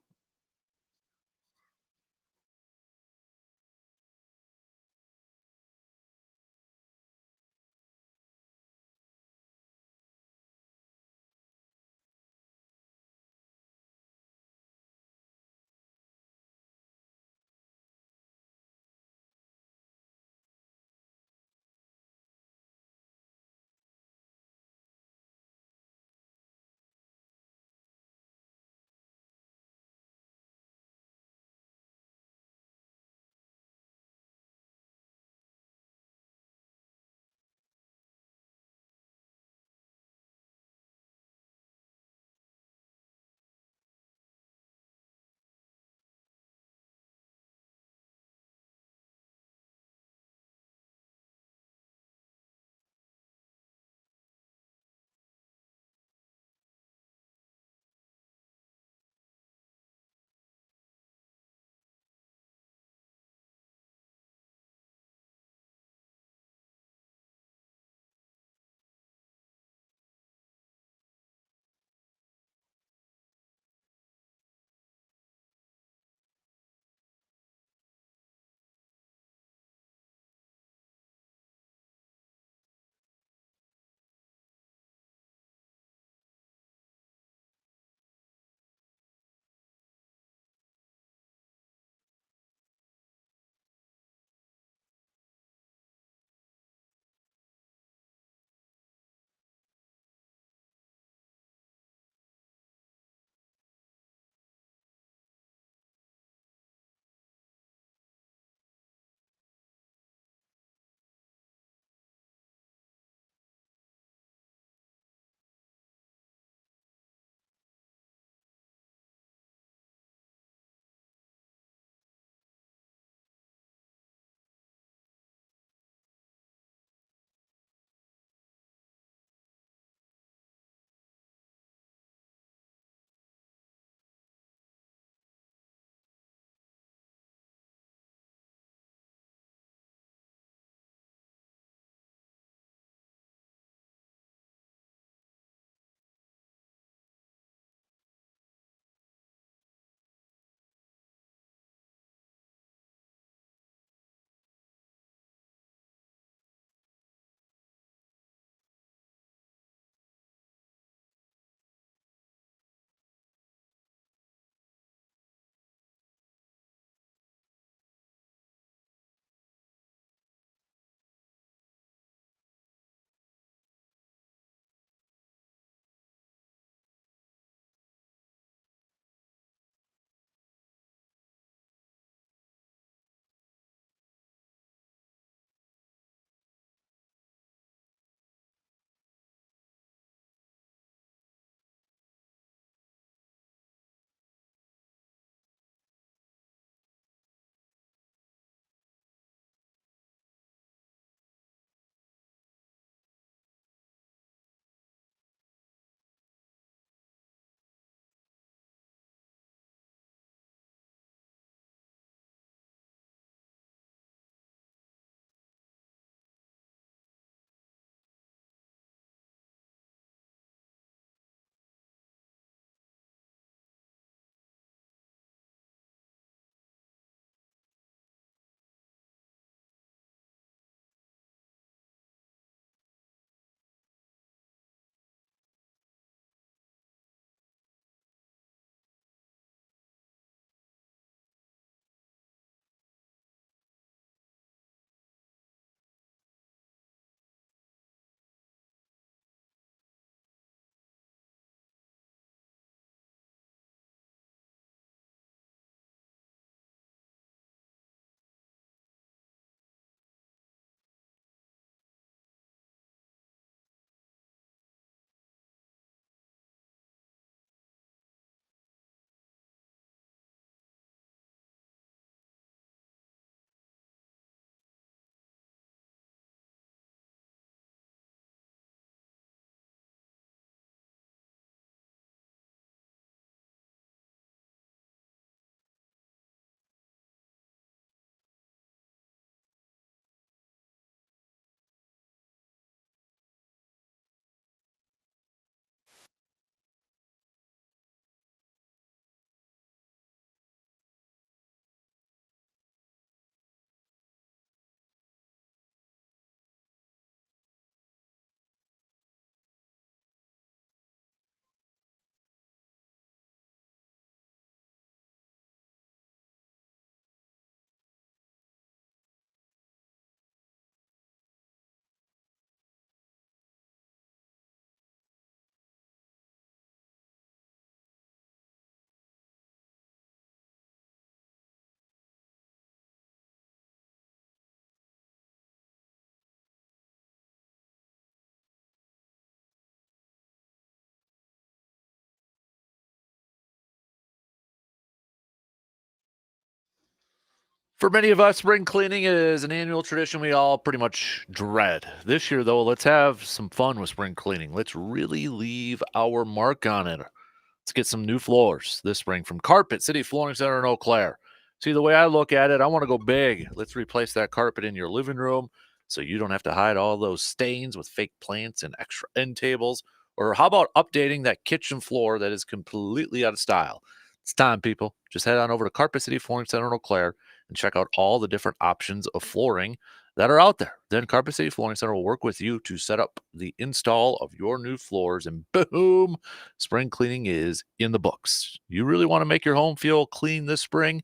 For many of us, spring cleaning is an annual tradition we all pretty much dread. This year, though, let's have some fun with spring cleaning. Let's really leave our mark on it. Let's get some new floors this spring from Carpet City Flooring Center in Eau Claire. See, the way I look at it, I want to go big. Let's replace that carpet in your living room so you don't have to hide all those stains with fake plants and extra end tables. Or how about updating that kitchen floor that is completely out of style? It's time, people. Just head on over to Carpet City Flooring Center in Eau Claire and check out all the different options of flooring that are out there. Then Carpet City Flooring Center will work with you to set up the install of your new floors, and boom, spring cleaning is in the books. You really want to make your home feel clean this spring?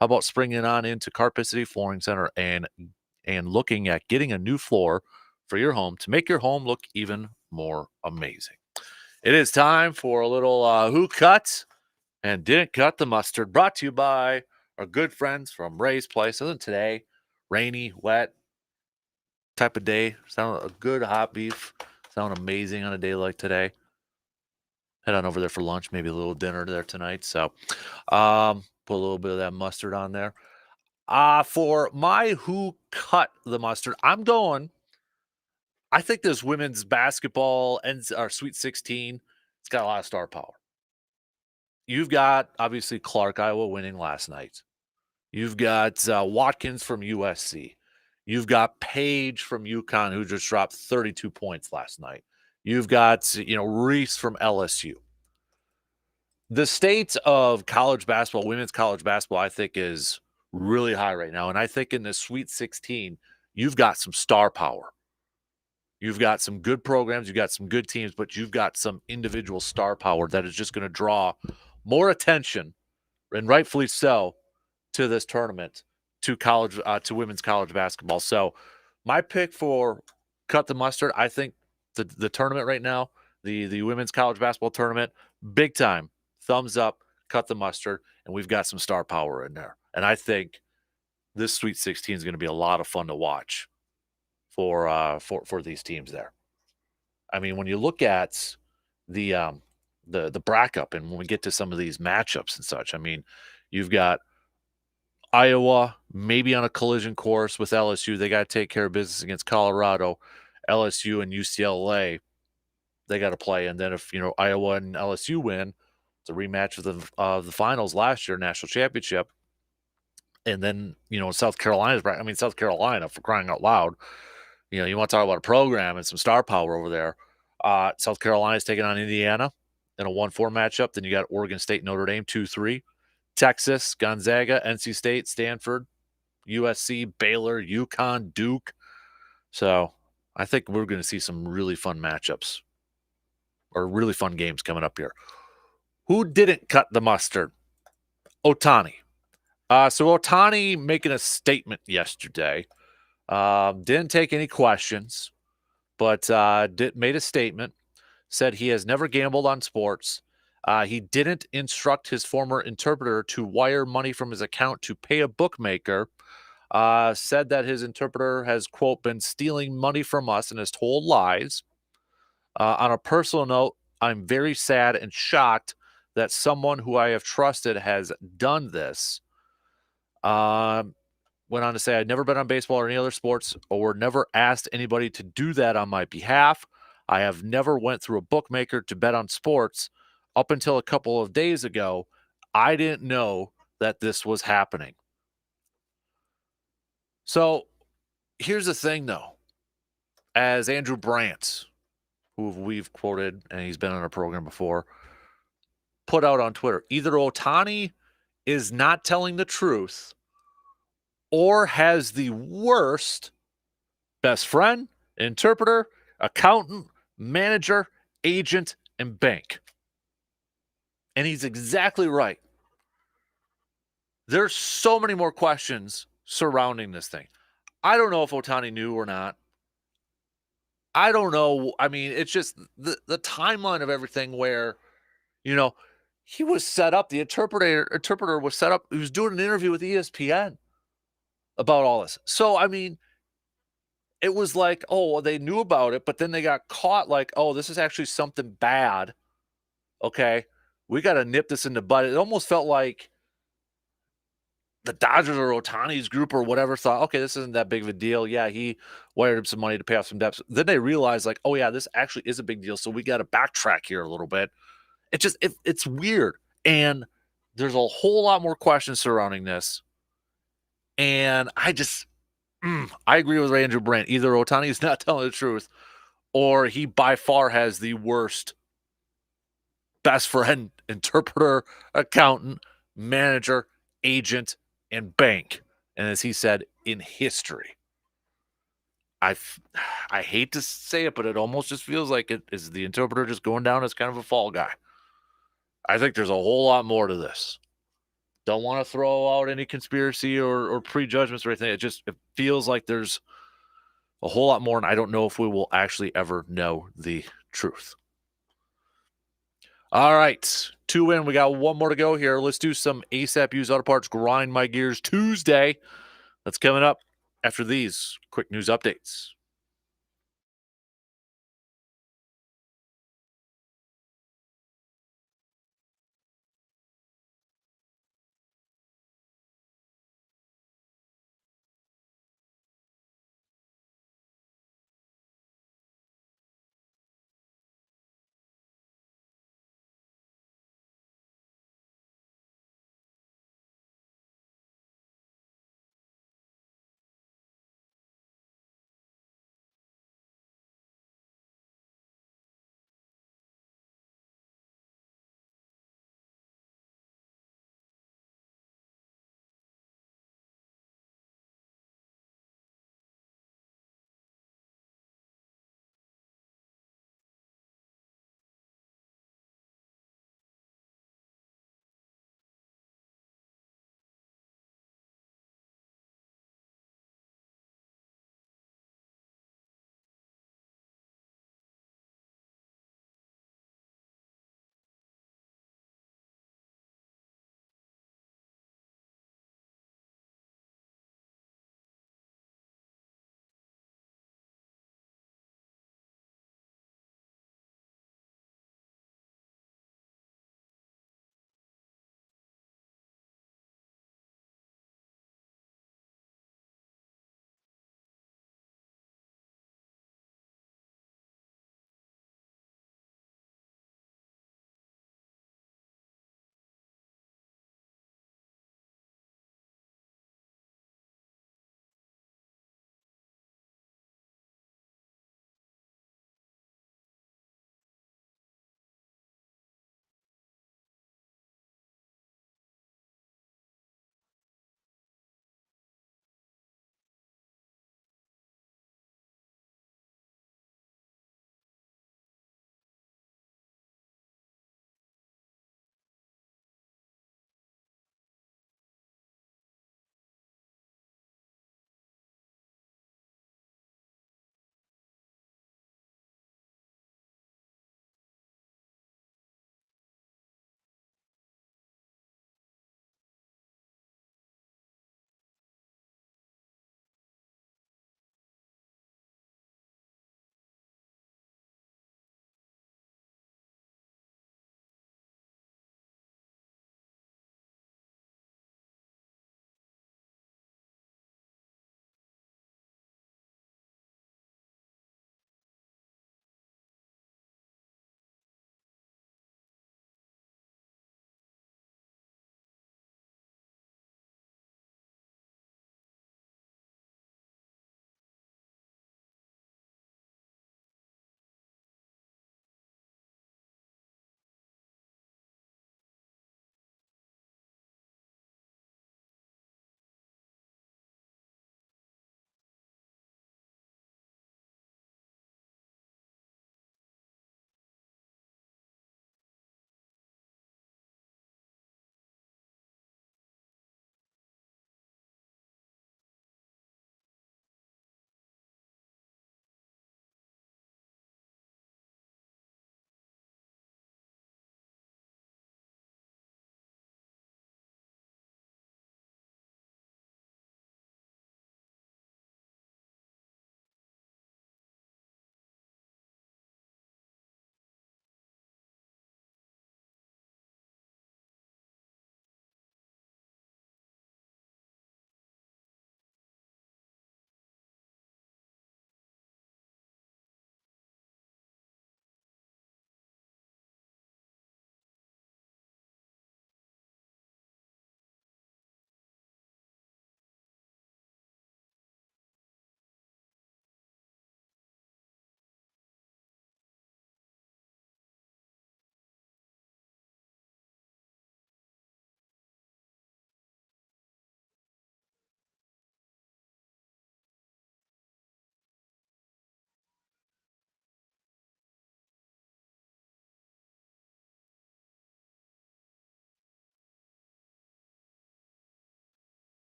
How about springing on into Carpet City Flooring Center and looking at getting a new floor for your home to make your home look even more amazing? It is time for a little Who Cut and Didn't Cut the Mustard, brought to you by our good friends from Ray's Place. Isn't today rainy, wet type of day? Sound a good hot beef. Sound amazing on a day like today. Head on over there for lunch, maybe a little dinner there tonight. So put a little bit of that mustard on there. For my Who Cut the Mustard, I'm going. I think this women's basketball ends our Sweet 16. It's got a lot of star power. You've got, obviously, Clark, Iowa, winning last night. You've got Watkins from USC. You've got Page from UConn, who just dropped 32 points last night. You've got, Reese from LSU. The state of college basketball, women's college basketball, I think is really high right now. And I think in the Sweet 16, you've got some star power. You've got some good programs, you've got some good teams, but you've got some individual star power that is just going to draw more attention, and rightfully so, to this tournament, to college, to women's college basketball. So my pick for Cut the Mustard, I think the tournament right now, the women's college basketball tournament, big time, thumbs up, Cut the Mustard, and we've got some star power in there. And I think this Sweet 16 is going to be a lot of fun to watch for these teams there. I mean, when you look at the bracket, and when we get to some of these matchups and such, I mean, you've got Iowa maybe on a collision course with LSU. They got to take care of business against Colorado. LSU and UCLA, they got to play. And then if Iowa and LSU win, it's a rematch of the finals last year, national championship. And then South Carolina, for crying out loud. You want to talk about a program and some star power over there. South Carolina's taking on Indiana in a 1-4 matchup. Then you got Oregon State, Notre Dame, 2-3. Texas, Gonzaga, NC State, Stanford, USC, Baylor, UConn, Duke. So I think we're going to see some really fun matchups or really fun games coming up here. Who didn't cut the mustard? Ohtani. So Ohtani making a statement yesterday. Didn't take any questions, but made a statement. Said he has never gambled on sports. He didn't instruct his former interpreter to wire money from his account to pay a bookmaker. Said that his interpreter has, quote, been stealing money from us and has told lies. On a personal note, I'm very sad and shocked that someone who I have trusted has done this. Went on to say, I'd never bet on baseball or any other sports or never asked anybody to do that on my behalf. I have never went through a bookmaker to bet on sports. Up until a couple of days ago, I didn't know that this was happening. So here's the thing, though. As Andrew Brandt, who we've quoted, and he's been on our program before, put out on Twitter, either Ohtani is not telling the truth or has the worst best friend, interpreter, accountant, manager, agent, and bank. And he's exactly right. There's so many more questions surrounding this thing. I don't know if Ohtani knew or not. I don't know. I mean, it's just the timeline of everything where, he was set up. The interpreter was set up. He was doing an interview with ESPN about all this. So, I mean, it was like, oh, they knew about it, but then they got caught like, oh, this is actually something bad. Okay. We got to nip this in the bud. It almost felt like the Dodgers or Otani's group or whatever thought, okay, this isn't that big of a deal. Yeah, he wired him some money to pay off some debts. Then they realized, like, oh yeah, this actually is a big deal. So we got to backtrack here a little bit. It's weird, and there's a whole lot more questions surrounding this. And I agree with Andrew Brandt. Either Otani is not telling the truth, or he by far has the worst best friend, interpreter, accountant, manager, agent, and bank. And as he said, in history. I hate to say it, but it almost just feels like it is the interpreter just going down as kind of a fall guy. I think there's a whole lot more to this. Don't want to throw out any conspiracy or prejudgments or anything. It feels like there's a whole lot more, and I don't know if we will actually ever know the truth. All right, 2 in. We got 1 more to go here. Let's do some ASAP Used Auto Parts Grind My Gears Tuesday. That's coming up after these quick news updates.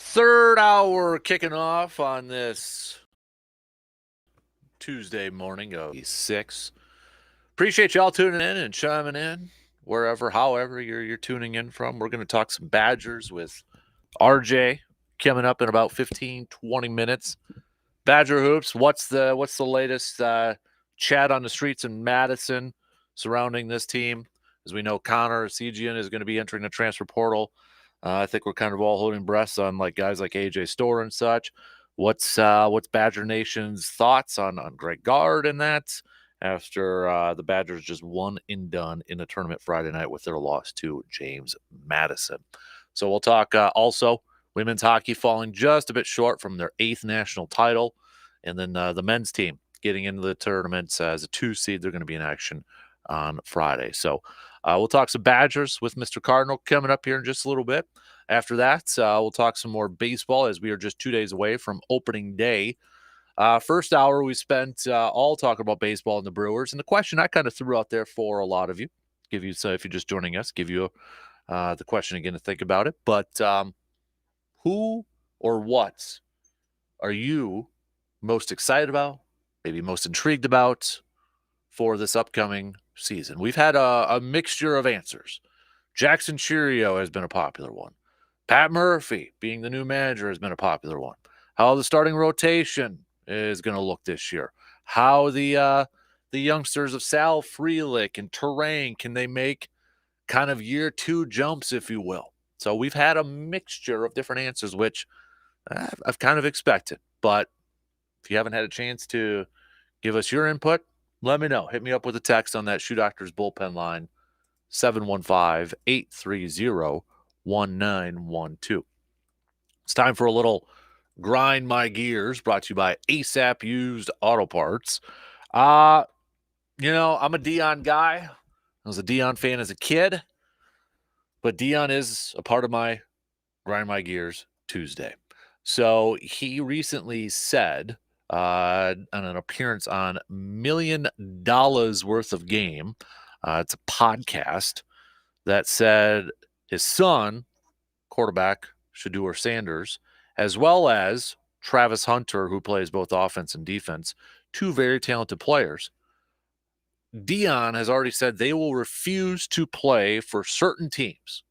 Third hour kicking off on this Tuesday morning of 6. Appreciate y'all tuning in and chiming in wherever, however you're tuning in from. We're going to talk some Badgers with RJ coming up in about 15, 20 minutes. Badger Hoops, what's the latest chat on the streets in Madison surrounding this team? As we know, Connor Segian is going to be entering the transfer portal. I think we're kind of all holding breaths on like guys like AJ Storr and such. What's Badger Nation's thoughts on Greg Gard and that after the Badgers just won and done in the tournament Friday night with their loss to James Madison. So we'll talk also women's hockey falling just a bit short from their 8th national title, and then the men's team getting into the tournament as a 2 seed. They're going to be in action on Friday. So we'll talk some Badgers with Mr. Cardinal coming up here in just a little bit. After that, we'll talk some more baseball as we are just 2 days away from opening day. First hour, we spent all talking about baseball and the Brewers. And the question I kind of threw out there for a lot of you, if you're just joining us, give you the question again to think about it. But who or what are you most excited about, maybe most intrigued about for this upcoming season? We've had a mixture of answers. Jackson Cheerio has been a popular one. Pat Murphy, being the new manager, has been a popular one. How the starting rotation is going to look this year. How the youngsters of Sal Frelick and Terrain, can they make kind of year 2 jumps, if you will? So we've had a mixture of different answers, which I've kind of expected. But if you haven't had a chance to give us your input, let me know. Hit me up with a text on that Shoe Doctors bullpen line, 715-830-1912. It's time for a little Grind My Gears, brought to you by ASAP Used Auto Parts. I'm a Dion guy. I was a Dion fan as a kid, but Dion is a part of my Grind My Gears Tuesday. So he recently said on an appearance on $1 Million Worth of Game, it's a podcast, that said his son, quarterback Shedeur Sanders, as well as Travis Hunter, who plays both offense and defense, 2 very talented players. Dion has already said they will refuse to play for certain teams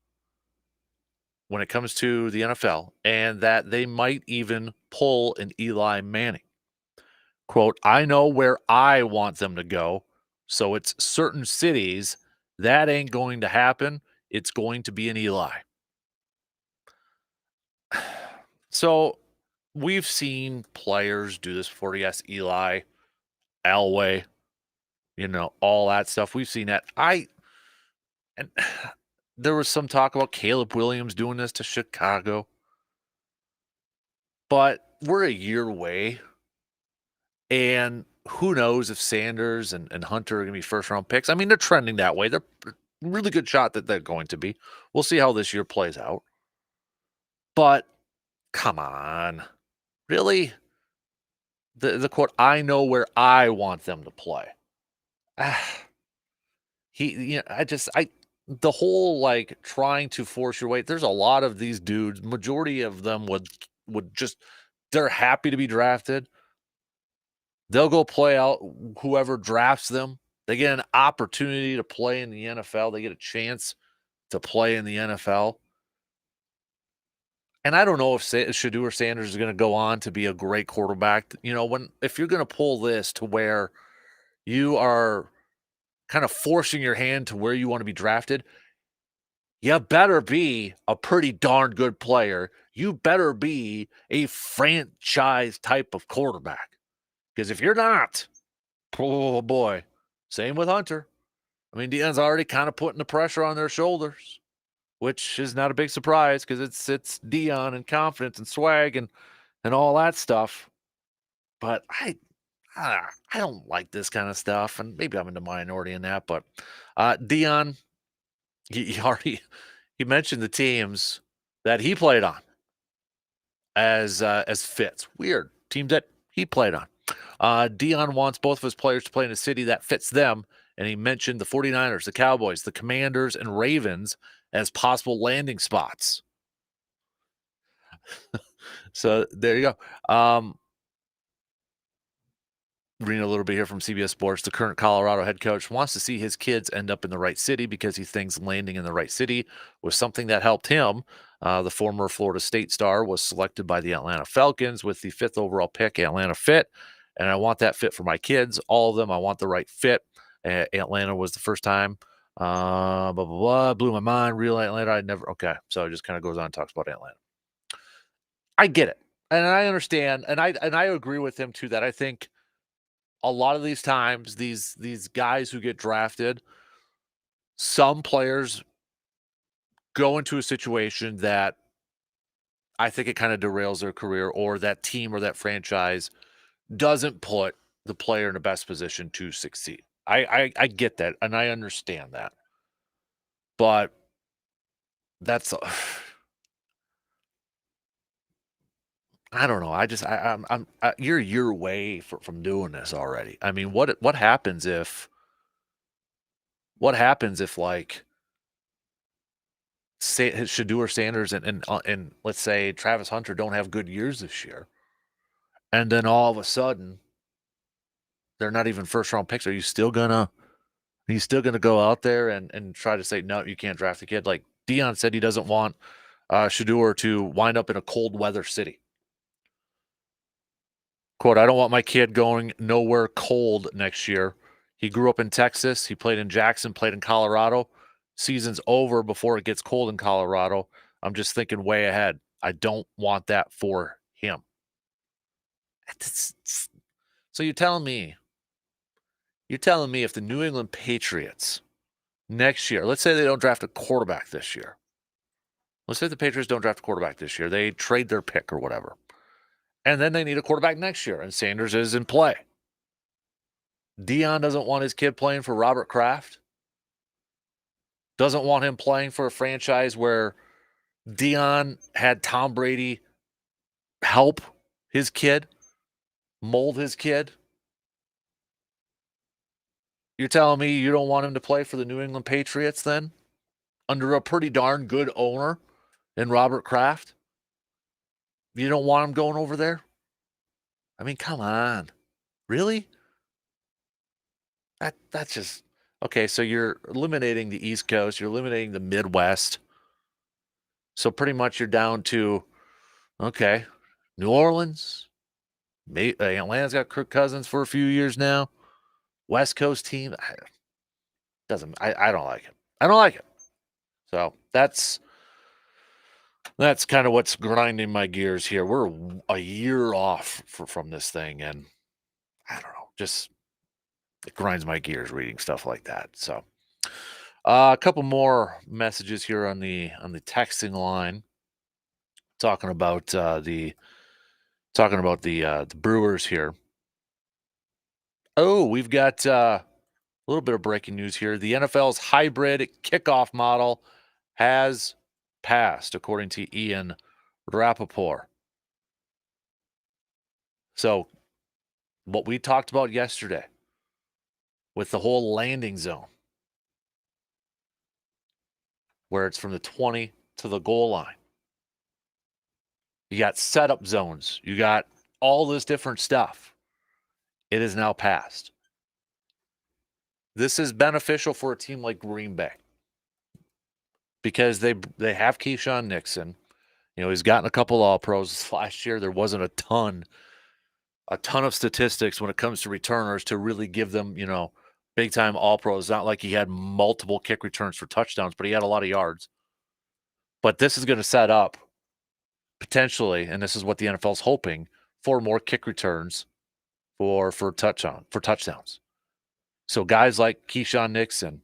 when it comes to the NFL, and that they might even pull an Eli Manning. Quote, I know where I want them to go, so it's certain cities. That ain't going to happen. It's going to be an Eli. So we've seen players do this before. Yes, Eli, Elway, all that stuff. We've seen that. And there was some talk about Caleb Williams doing this to Chicago. But we're a year away. And who knows if Sanders and Hunter are going to be first-round picks. I mean, they're trending that way. They're a really good shot that they're going to be. We'll see how this year plays out. But come on. Really? The quote, I know where I want them to play. The whole trying to force your way. There's a lot of these dudes. Majority of them would just, they're happy to be drafted. They'll go play out whoever drafts them. They get an opportunity to play in the NFL. They get a chance to play in the NFL. And I don't know if Shedeur Sanders is going to go on to be a great quarterback. If you're going to pull this to where you are kind of forcing your hand to where you want to be drafted, you better be a pretty darn good player. You better be a franchise type of quarterback. Because if you're not, oh boy, same with Hunter. I mean, Dion's already kind of putting the pressure on their shoulders, which is not a big surprise because it's Dion and confidence and swag and all that stuff. But I don't like this kind of stuff, and maybe I'm in the minority in that. But Dion, he mentioned the teams that he played on as fits. Weird teams that he played on. Dion wants both of his players to play in a city that fits them, and he mentioned the 49ers, the Cowboys, the Commanders, and Ravens as possible landing spots. So there you go. Reading a little bit here from CBS Sports. The current Colorado head coach wants to see his kids end up in the right city because he thinks landing in the right city was something that helped him. The former Florida State star was selected by the Atlanta Falcons with the 5th overall pick. Atlanta fit, and I want that fit for my kids. All of them. I want the right fit. Atlanta was the first time. Blah blah blah. Blew my mind. Real Atlanta. I never. Okay, so it just kind of goes on and talks about Atlanta. I get it, and I understand, and I agree with him too. That I think a lot of these times, these guys who get drafted, some players go into a situation that I think it kind of derails their career, or that team or that franchise doesn't put the player in the best position to succeed. I get that, and I understand that, but that's I don't know. You're a year away from doing this already. I mean, what happens if like Shador Sanders and let's say Travis Hunter don't have good years this year, and then all of a sudden they're not even first round picks? Are you still gonna go out there and try to say no, you can't draft a kid? Like Dion said, he doesn't want Shador to wind up in a cold weather city. Quote, I don't want my kid going nowhere cold next year. He grew up in Texas. He played in Jackson, played in Colorado. Season's over before it gets cold in Colorado. I'm just thinking way ahead. I don't want that for him. So you're telling me if the New England Patriots next year, let's say they don't draft a quarterback this year. Let's say the Patriots don't draft a quarterback this year. They trade their pick or whatever. And then they need a quarterback next year, and Sanders is in play. Dion doesn't want his kid playing for Robert Kraft. Doesn't want him playing for a franchise where Dion had Tom Brady help his kid, mold his kid. You're telling me you don't want him to play for the New England Patriots then? Under a pretty darn good owner in Robert Kraft? You don't want him going over there? I mean, come on. Really? That's just okay. So you're eliminating the East Coast, you're eliminating the Midwest. So pretty much you're down to okay, New Orleans. Atlanta's got Kirk Cousins for a few years now. West Coast team I don't like it. I don't like it. So that's kind of what's grinding my gears here. We're a year off from this thing, and I don't know, just it grinds my gears reading stuff like that. So a couple more messages here on the texting line, talking about the Brewers here. Oh, we've got a little bit of breaking news here. The NFL's hybrid kickoff model has passed, according to Ian Rappaport. So what we talked about yesterday with the whole landing zone, where it's from the 20 to the goal line. You got setup zones. You got all this different stuff. It is now passed. This is beneficial for a team like Green Bay because they have Keyshawn Nixon. You know, he's gotten a couple All-Pros last year. There wasn't a ton of statistics when it comes to returners to really give them, you know, big-time All-Pros. Not like he had multiple kick returns for touchdowns, but he had a lot of yards. But this is going to set up potentially, and this is what the NFL is hoping, for more kick returns for touchdowns. So guys like Keyshawn Nixon,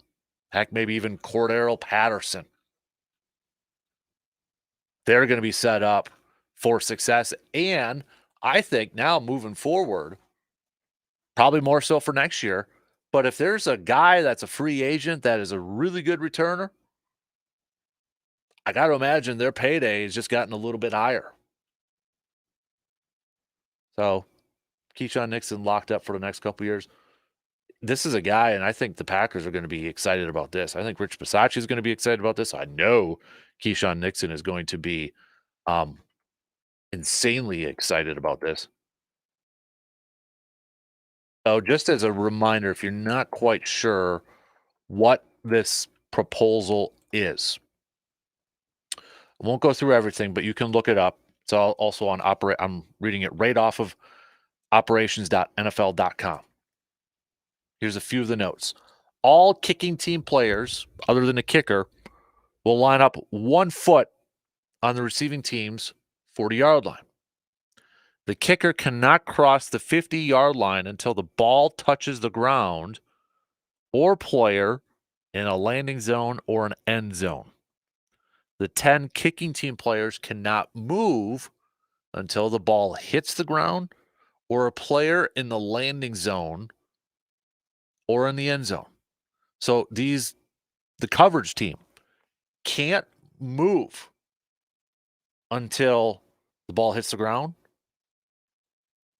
heck, maybe even Cordero Patterson, they're going to be set up for success. And I think now moving forward, probably more so for next year, but if there's a guy that's a free agent that is a really good returner, I got to imagine their payday has just gotten a little bit higher. So Keyshawn Nixon locked up for the next couple years. This is a guy, and I think the Packers are going to be excited about this. I think Rich Bisaccia is going to be excited about this. I know Keyshawn Nixon is going to be insanely excited about this. So, just as a reminder, if you're not quite sure what this proposal is, I won't go through everything, but you can look it up. It's all also on operate. I'm reading it right off of operations.nfl.com. Here's a few of the notes. All kicking team players, other than the kicker, will line up 1 foot on the receiving team's 40-yard line. The kicker cannot cross the 50-yard line until the ball touches the ground or player in a landing zone or an end zone. The 10 kicking team players cannot move until the ball hits the ground or a player in the landing zone or in the end zone. So the coverage team can't move until the ball hits the ground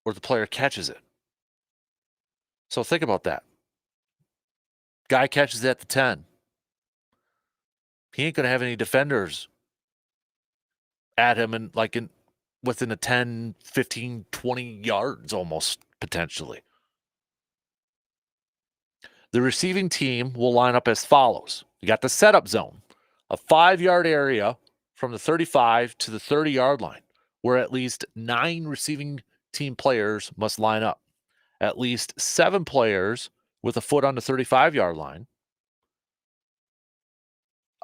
or the player catches it. So think about that. Guy catches it at the 10. He ain't going to have any defenders at him and within the 10, 15, 20 yards almost potentially. The receiving team will line up as follows. You got the setup zone, a 5-yard area from the 35 to the 30-yard line, where at least 9 receiving team players must line up. At least 7 players with a foot on the 35-yard line.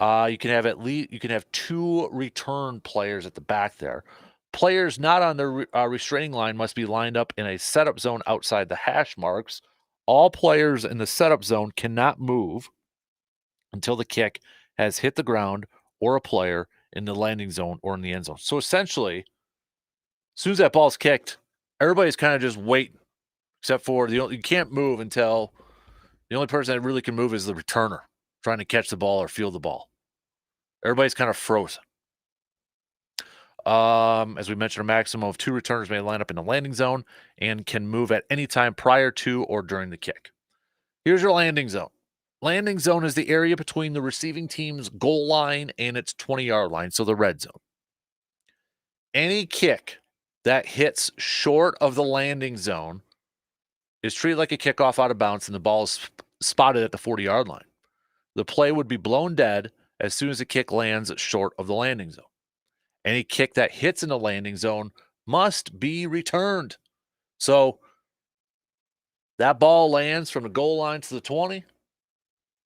You can have 2 return players at the back there. Players not on the restraining line must be lined up in a setup zone outside the hash marks. All players in the setup zone cannot move until the kick has hit the ground or a player in the landing zone or in the end zone. So essentially, as soon as that ball's kicked, everybody's kind of just waiting, except for you can't move until the only person that really can move is the returner trying to catch the ball or field the ball. Everybody's kind of frozen. As we mentioned, a maximum of 2 returners may line up in the landing zone and can move at any time prior to or during the kick. Here's your landing zone. Landing zone is the area between the receiving team's goal line and its 20-yard line, so the red zone. Any kick that hits short of the landing zone is treated like a kickoff out of bounds, and the ball is spotted at the 40-yard line. The play would be blown dead as soon as the kick lands short of the landing zone. Any kick that hits in the landing zone must be returned. So that ball lands from the goal line to the 20.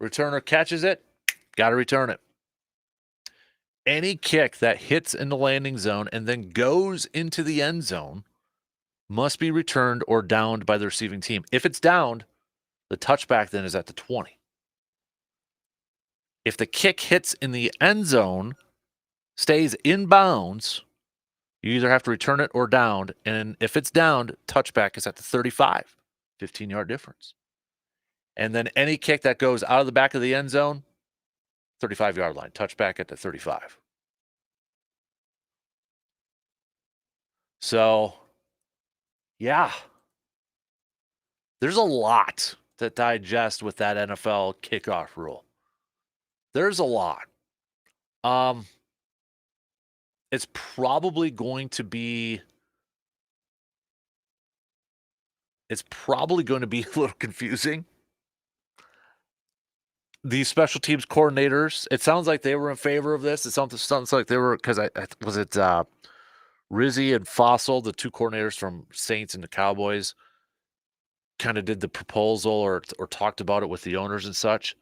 Returner catches it, got to return it. Any kick that hits in the landing zone and then goes into the end zone must be returned or downed by the receiving team. If it's downed, the touchback then is at the 20. If the kick hits in the end zone, stays in bounds, you either have to return it or downed. And if it's downed, touchback is at the 35, 15-yard difference. And then any kick that goes out of the back of the end zone, 35-yard line, touchback at the 35. So, yeah, there's a lot to digest with that NFL kickoff rule. There's a lot. It's probably going to be a little confusing. The special teams coordinators, it sounds like they were in favor of this. It sounds like they were, because Rizzi and Fossil, the 2 coordinators from Saints and the Cowboys, kind of did the proposal or talked about it with the owners and such.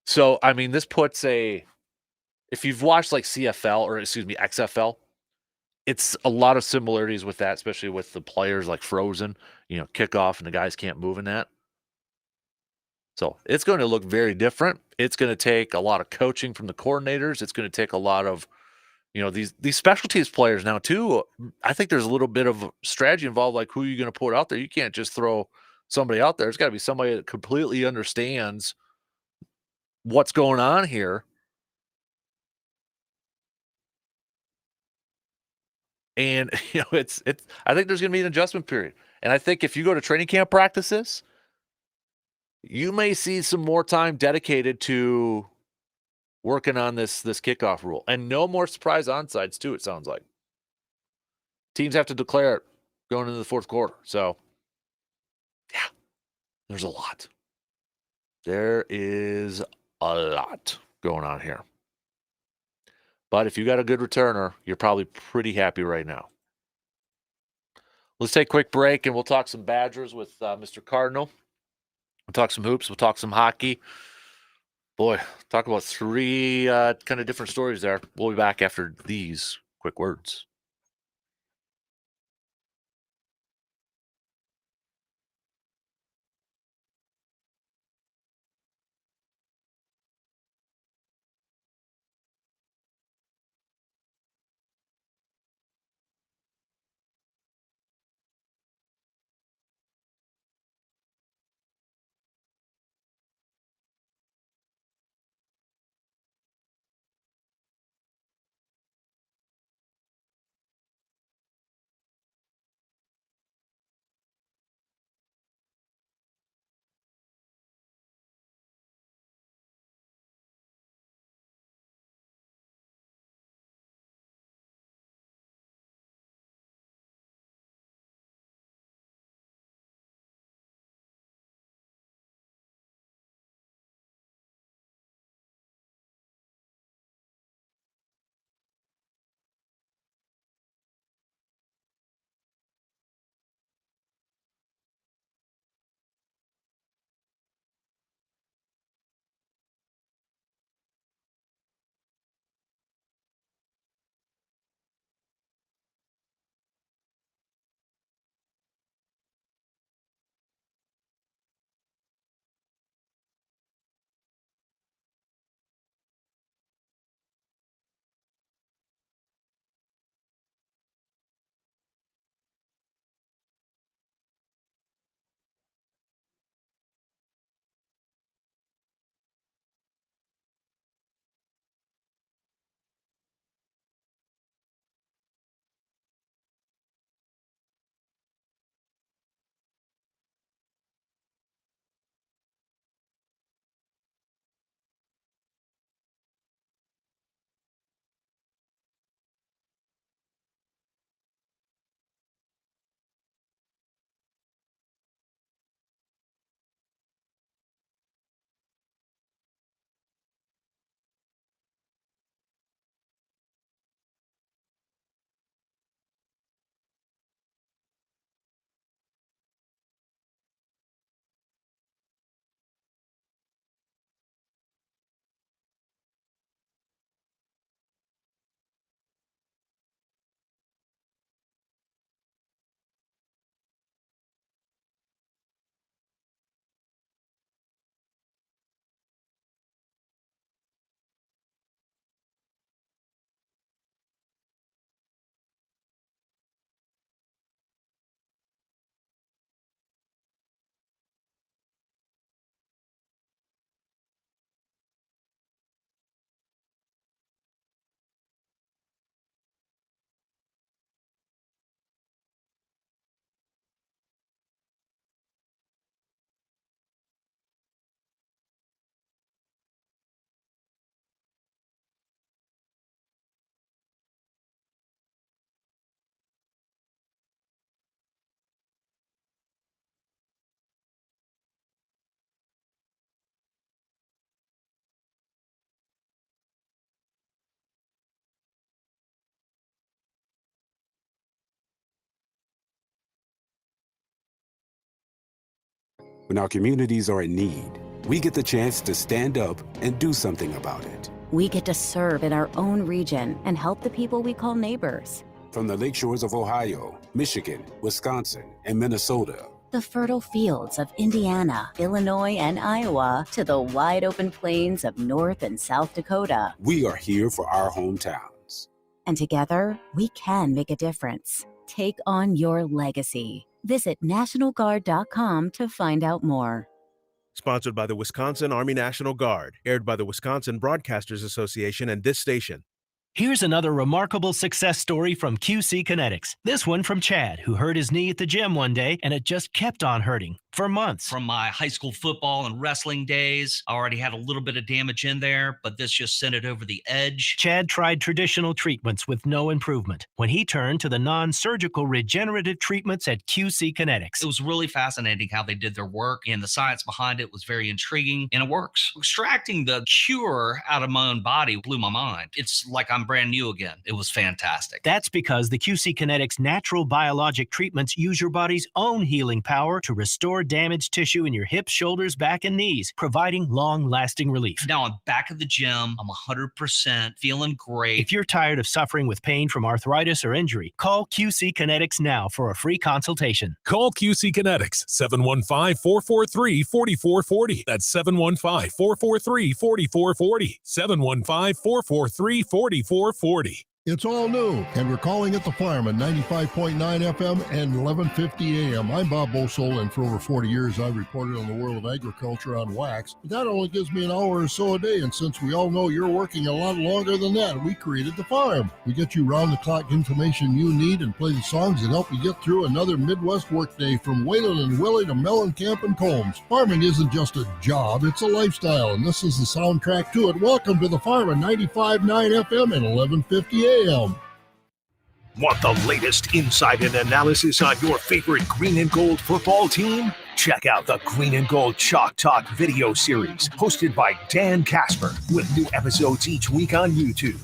So, I mean, this puts if you've watched like XFL, it's a lot of similarities with that, especially with the players like frozen, kickoff and the guys can't move in that. So it's going to look very different. It's going to take a lot of coaching from the coordinators. It's going to take a lot of, these special teams players now too. I think there's a little bit of strategy involved, like who you're going to put out there. You can't just throw somebody out there. It's got to be somebody that completely understands what's going on here. And I think there's going to be an adjustment period. And I think if you go to training camp practices, you may see some more time dedicated to working on this kickoff rule. And no more surprise onsides too, it sounds like. teams have to declare it going into the fourth quarter. So, yeah, there's a lot. There is a lot going on here. But if you got a good returner, you're probably pretty happy right now. Let's take a quick break, and we'll talk some Badgers with Mr. Cardinal. We'll talk some hoops. We'll talk some hockey. Boy, talk about three kind of different stories there. We'll be back after these quick words. When our communities are in need, we get the chance to stand up and do something about it. We get to serve in our own region and help the people we call neighbors. From the lakeshores of Ohio, Michigan, Wisconsin, and Minnesota, The fertile fields of Indiana, Illinois, and Iowa, to the wide open plains of North and South Dakota. we are here for our hometowns. And together, we can make a difference. Take on your legacy. Visit NationalGuard.com to find out more. Sponsored by the Wisconsin Army National Guard. Aired by the Wisconsin Broadcasters Association and this station. Here's another remarkable success story from QC Kinetics. This one from Chad, who hurt his knee at the gym one day, and it just kept on hurting for months. From my high school football and wrestling days, I already had a little bit of damage in there, but this just sent it over the edge. Chad tried traditional treatments with no improvement when he turned to the non-surgical regenerative treatments at QC Kinetics. It was really fascinating how they did their work, and the science behind it was very intriguing, and it works. Extracting the cure out of my own body blew my mind. It's like I'm brand new again. It was fantastic. That's because the QC Kinetics natural biologic treatments use your body's own healing power to restore damaged tissue in your hips, shoulders, back, and knees, providing long-lasting relief. Now I'm back at the gym. I'm 100% feeling great. If you're tired of suffering with pain from arthritis or injury, call QC Kinetics now for a free consultation. Call QC Kinetics, 715-443-4440. That's 715-443-4440. 715-443-4440. It's all new, and we're calling it The Farm at 95.9 FM and 1150 AM. I'm Bob Bosol, and for over 40 years, I've reported on the world of agriculture on wax. But that only gives me an hour or so a day, and since we all know you're working a lot longer than that, we created The Farm. We get you round-the-clock information you need and play the songs that help you get through another Midwest workday from Wayland and Willie to Mellencamp and Combs. Farming isn't just a job, it's a lifestyle, and this is the soundtrack to it. Welcome to The Farm at 95.9 FM and 1150 AM. Want the latest insight and analysis on your favorite green and gold football team? Check out the Green and Gold Chalk Talk video series hosted by Dan Kasper with new episodes each week on YouTube.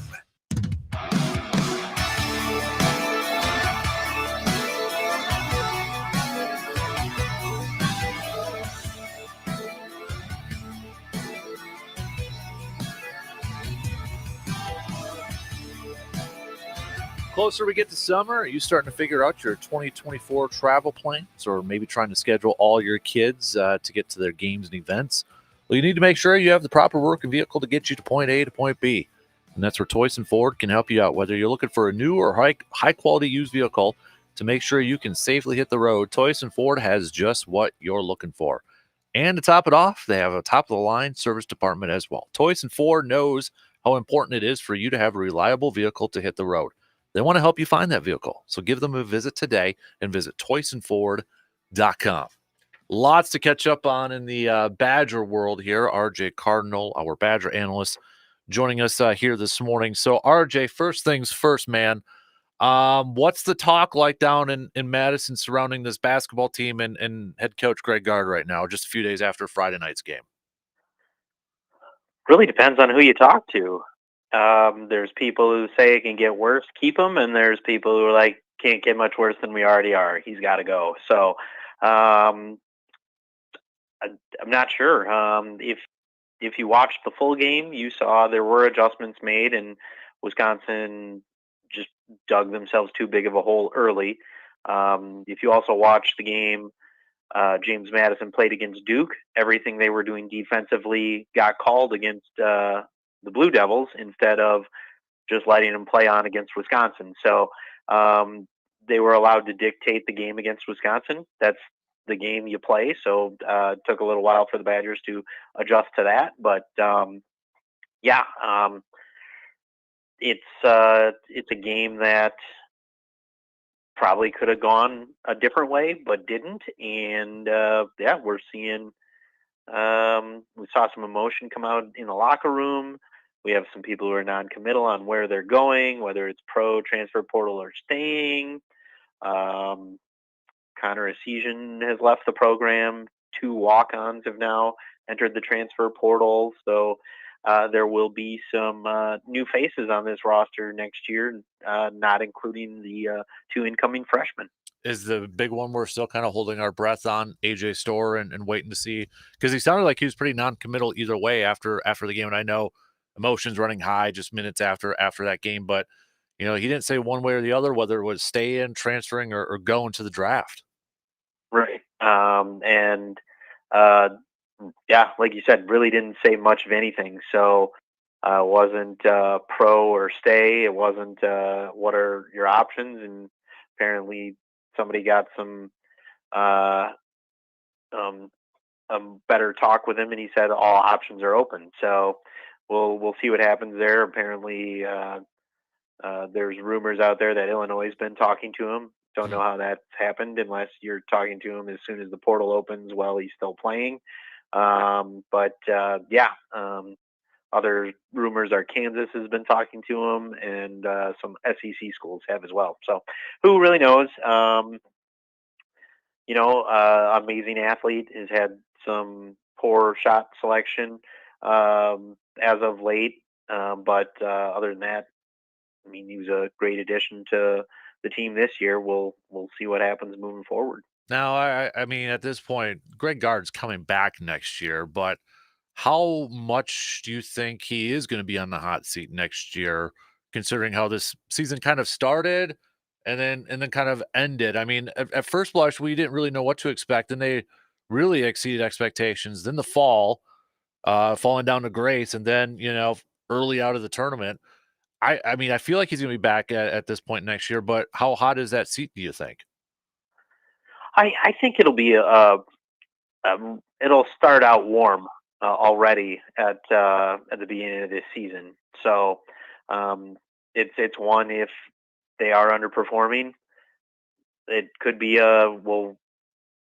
Closer we get to summer, are you starting to figure out your 2024 travel plans, or maybe trying to schedule all your kids to get to their games and events? Well, you need to make sure you have the proper working vehicle to get you to point A to point B. And that's where Toyson Ford can help you out. Whether you're looking for a new or high quality used vehicle to make sure you can safely hit the road, Toyson Ford has just what you're looking for. And to top it off, they have a top-of-the-line service department as well. Toyson Ford knows how important it is for you to have a reliable vehicle to hit the road. They want to help you find that vehicle. So give them a visit today and visit toysonford.com. Lots to catch up on in the Badger world here. RJ Cardinal, our Badger analyst, joining us here this morning. So RJ, first things first, man. What's the talk like down in Madison surrounding this basketball team and head coach Greg Gard right now, just a few days after Friday night's game? Really depends on who you talk to. There's people who say it can get worse, keep him, and there's people who are like, can't get much worse than we already are. He's got to go. So I'm not sure. If you watched the full game, you saw there were adjustments made, and Wisconsin just dug themselves too big of a hole early. If you also watched the game, James Madison played against Duke. Everything they were doing defensively got called against the Blue Devils instead of just letting them play on against Wisconsin. So they were allowed to dictate the game against Wisconsin. That's the game you play. So it took a little while for the Badgers to adjust to that. But it's a game that probably could have gone a different way, but didn't. And we're seeing we saw some emotion come out in the locker room. We have some people who are non-committal on where they're going, whether it's pro, transfer portal, or staying. Connor Essien has left the program. 2 walk-ons have now entered the transfer portal. So there will be some new faces on this roster next year, not including the 2 incoming freshmen. Is the big one we're still kind of holding our breath on, AJ Storr, and waiting to see? Because he sounded like he was pretty non-committal either way after the game. And I know emotions running high just minutes after that game, but he didn't say one way or the other whether it was stay in, transferring, or going to the draft. Right. Like you said, really didn't say much of anything. So it wasn't pro or stay. It wasn't what are your options. And apparently somebody got some better talk with him, and he said all options are open. So we'll see what happens there. Apparently There's rumors out there that Illinois has been talking to him. Don't know how that's happened unless you're talking to him as soon as the portal opens while he's still playing. Other rumors are Kansas has been talking to him, and some SEC schools have as well. So who really knows? Amazing athlete, has had some poor shot selection as of late. But other than that, I mean, he was a great addition to the team this year. We'll see what happens moving forward. Now, I mean, at this point, Greg Gard's coming back next year, but how much do you think he is going to be on the hot seat next year, considering how this season kind of started and then kind of ended? I mean, at first blush, we didn't really know what to expect, and they really exceeded expectations. Then the fall, falling down to grace, and then early out of the tournament. I mean, I feel like he's going to be back at this point next year, but how hot is that seat, do you think? I think it'll be it'll start out warm already at the beginning of this season. So it's one, if they are underperforming, it could be we'll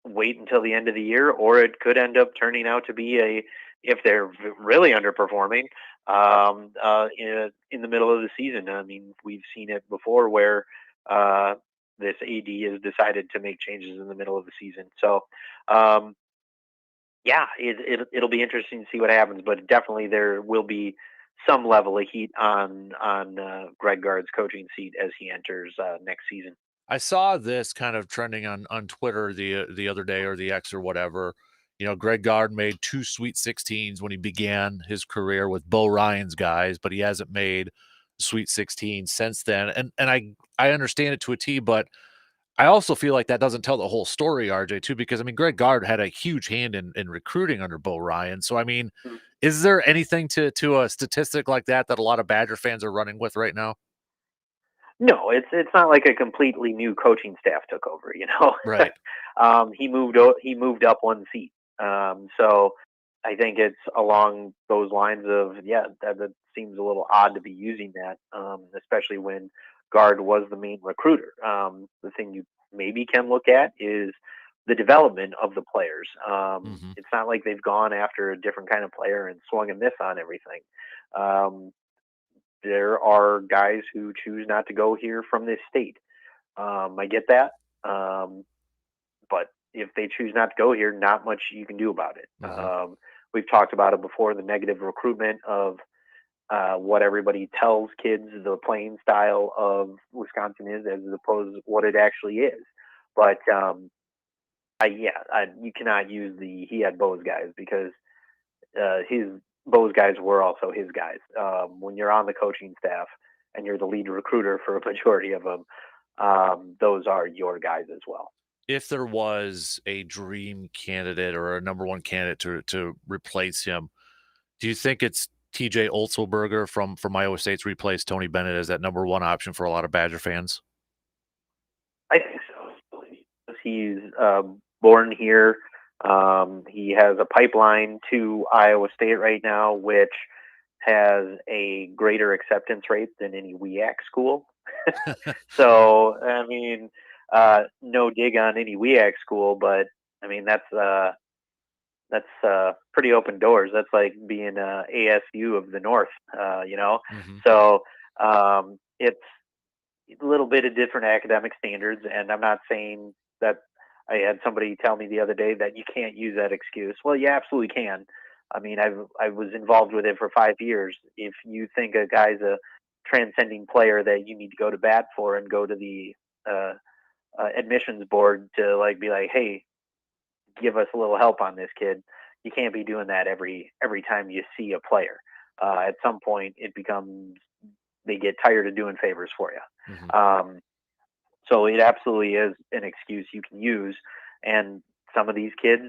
wait until the end of the year, or it could end up turning out to be if they're really underperforming in the middle of the season. I mean, we've seen it before where this AD has decided to make changes in the middle of the season. So, it'll be interesting to see what happens, but definitely there will be some level of heat on Greg Gard's coaching seat as he enters next season. I saw this kind of trending on Twitter the other day, or the X or whatever. Greg Gard made 2 Sweet 16s when he began his career with Bo Ryan's guys, but he hasn't made Sweet 16 since then. And I understand it to a T, but I also feel like that doesn't tell the whole story, RJ, too, because I mean, Greg Gard had a huge hand in recruiting under Bo Ryan. So I mean, is there anything to a statistic like that a lot of Badger fans are running with right now? No, it's not like a completely new coaching staff took over. Right. He moved up one seat. So I think it's along those lines of, that seems a little odd to be using that, especially when Gard was the main recruiter. The thing you maybe can look at is the development of the players. It's not like they've gone after a different kind of player and swung and miss on everything. There are guys who choose not to go here from this state. I get that. But if they choose not to go here, not much you can do about it. We've talked about it before, the negative recruitment of what everybody tells kids the playing style of Wisconsin is, as opposed to what it actually is. But you cannot use he had Bo's guys, because Bo's guys were also his guys. When you're on the coaching staff and you're the lead recruiter for a majority of them, those are your guys as well. If there was a dream candidate or a number one candidate to replace him, do you think it's TJ Otzelberger from Iowa State to replace Tony Bennett as that number one option for a lot of Badger fans? I think so. He's born here. He has a pipeline to Iowa State right now, which has a greater acceptance rate than any WEAC school. So, I mean, no dig on any WEAC school, but I mean, that's pretty open doors. That's like being ASU of the North, So it's a little bit of different academic standards, and I'm not saying that. I had somebody tell me the other day that you can't use that excuse. Well, you absolutely can. I mean, I was involved with it for 5 years. If you think a guy's a transcending player that you need to go to bat for and go to the admissions board to be like, hey, give us a little help on this kid, you can't be doing that every time you see a player. At some point, it becomes they get tired of doing favors for you. So it absolutely is an excuse you can use. And some of these kids,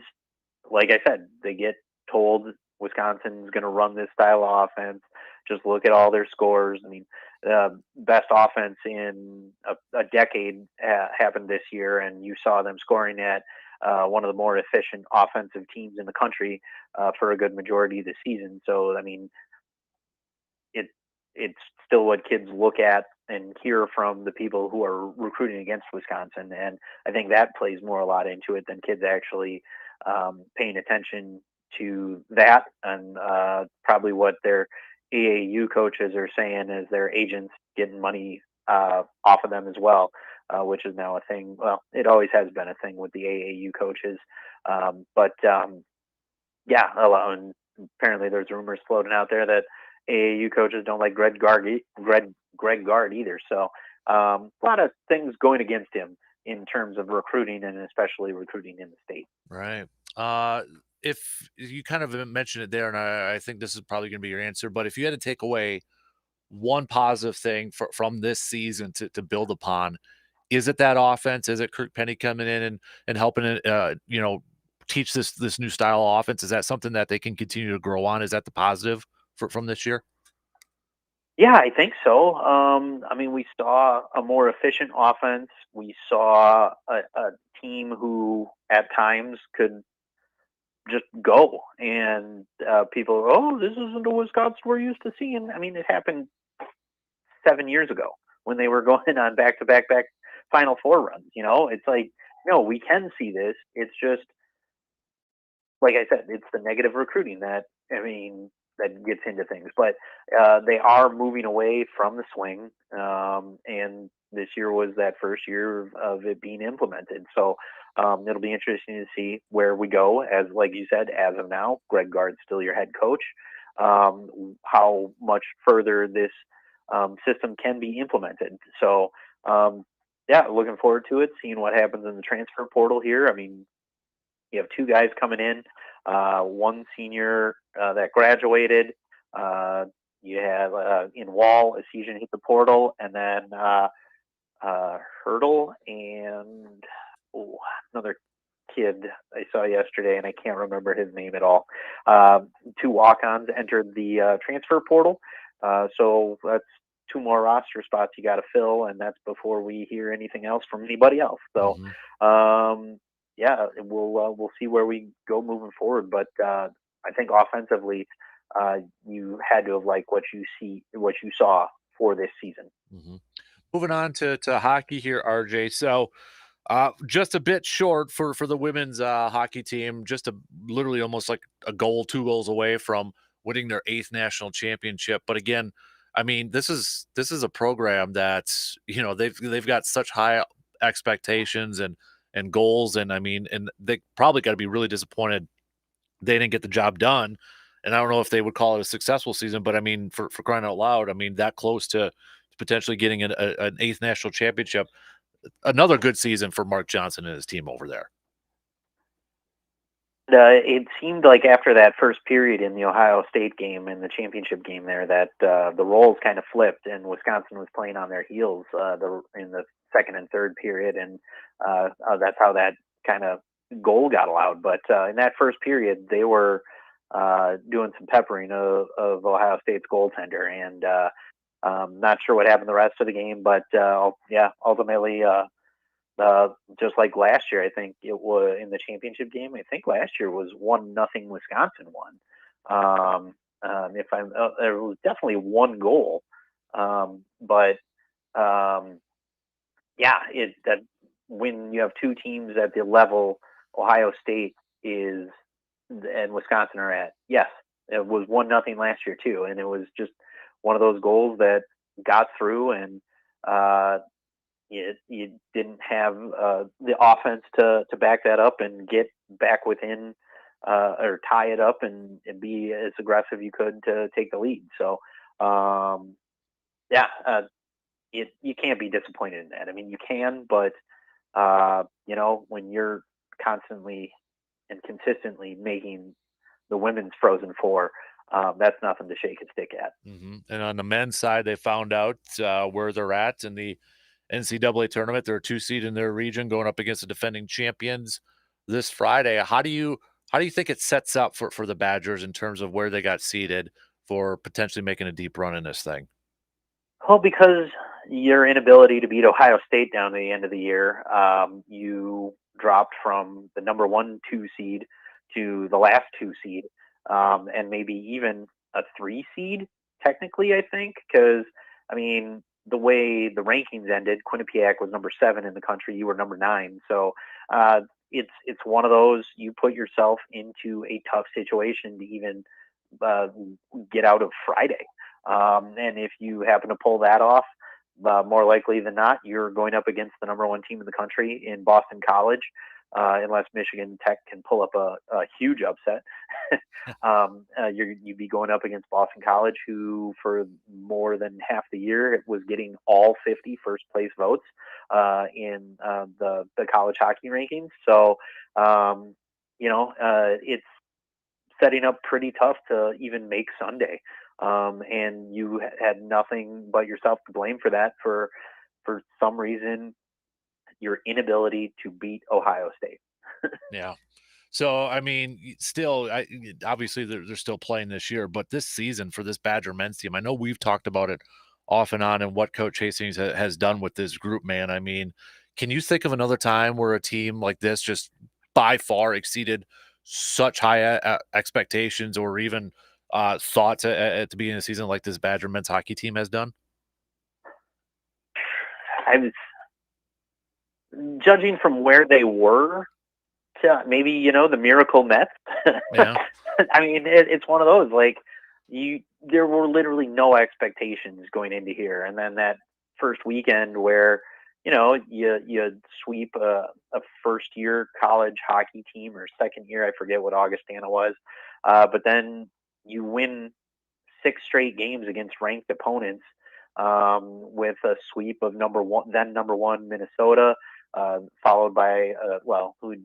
like I said, they get told Wisconsin's going to run this style of offense. Just look at all their scores. I mean, best offense in a decade happened this year, and you saw them scoring at one of the more efficient offensive teams in the country for a good majority of the season. So, I mean, it's still what kids look at and hear from the people who are recruiting against Wisconsin. And I think that plays a lot into it than kids actually paying attention to that. And probably what their AAU coaches are saying is their agents getting money off of them as well, which is now a thing. Well, it always has been a thing with the AAU coaches. Yeah, and apparently there's rumors floating out there that AAU coaches don't like Greg Gard either. So a lot of things going against him in terms of recruiting, and especially recruiting in the state. Right. If you kind of mentioned it there, and I think this is probably going to be your answer, but if you had to take away one positive thing from this season to build upon, is it that offense? Is it Kirk Penny coming in and helping it, teach this new style of offense? Is that something that they can continue to grow on? Is that the positive from this year? Yeah, I think so. I mean, we saw a more efficient offense. We saw a team who at times could just go, and people, oh, this isn't a Wisconsin we're used to seeing. I mean, it happened 7 years ago when they were going on back Final Four runs. It's like, no, we can see this. It's just, like I said, it's the negative recruiting that gets into things. But they are moving away from the swing, and this year was that first year of it being implemented. So it'll be interesting to see where we go. As like you said, as of now, Greg Gard's still your head coach. How much further this system can be implemented. So yeah, looking forward to it, seeing what happens in the transfer portal here. I mean, you have two guys coming in, one senior that graduated. You have in Wall, a season hit the portal, and then Hurdle and another kid I saw yesterday, and I can't remember his name at all. Two walk-ons entered the transfer portal. So that's two more roster spots you got to fill, and that's before we hear anything else from anybody else. So, yeah, we'll see where we go moving forward. But I think offensively, you had to have liked what you saw for this season. Moving on to hockey here, RJ. So just a bit short for the women's hockey team, literally almost like a goal, 2 goals away from winning their 8th national championship. But again, I mean, this is a program that's, they've got such high expectations and goals. And I mean, and they probably got to be really disappointed they didn't get the job done. And I don't know if they would call it a successful season, but I mean, for crying out loud, I mean, that close to potentially getting an 8th national championship. Another good season for Mark Johnson and his team over there. It seemed like after that first period in the Ohio State game, in the championship game there, that the roles kind of flipped, and Wisconsin was playing on their heels in the second and third period, and that's how that kind of goal got allowed. But in that first period, they were doing some peppering of Ohio State's goaltender, and not sure what happened the rest of the game, but yeah, ultimately, just like last year, I think it was in the championship game. I think last year was 1-0 Wisconsin won. There was definitely one goal, but yeah, that when you have two teams at the level Ohio State is and Wisconsin are at, yes, it was 1-0 last year too, and it was just one of those goals that got through, and you didn't have the offense to back that up and get back within or tie it up and be as aggressive you could to take the lead. So, yeah, you can't be disappointed in that. I mean, you can, but when you're constantly and consistently making the women's Frozen Four, that's nothing to shake a stick at. And on the men's side, they found out where they're at in the NCAA tournament. They're a 2 seed in their region, going up against the defending champions this Friday. How do you think it sets up for the Badgers in terms of where they got seeded for potentially making a deep run in this thing? Well, because your inability to beat Ohio State down to the end of the year, you dropped from the number 1-2 seed to the last 2 seed, and maybe even a 3 seed technically, I think, because I mean, the way the rankings ended, Quinnipiac was number 7 in the country. You were number 9. So it's one of those, you put yourself into a tough situation to even get out of Friday. And if you happen to pull that off, more likely than not, you're going up against the number 1 team in the country in Boston College, unless Michigan Tech can pull up a huge upset. You'd be going up against Boston College, who for more than half the year was getting all 50 first place votes in the college hockey rankings. So, it's setting up pretty tough to even make Sunday. And you had nothing but yourself to blame for that, for some reason, your inability to beat Ohio State. Yeah. So, I mean, still, obviously they're still playing this year, but this season for this Badger men's team, I know we've talked about it off and on and what Coach Hastings has done with this group, man. I mean, can you think of another time where a team like this just by far exceeded such high expectations or even thoughts at the beginning of the season like this Badger men's hockey team has done? I was judging from where they were to maybe, the Miracle Mets. Yeah. I mean, it's one of those, like, there were literally no expectations going into here. And then that first weekend where, you sweep a first-year college hockey team, or second year, I forget what Augustana was. But then you win 6 straight games against ranked opponents, with a sweep of number 1 Minnesota, followed by who'd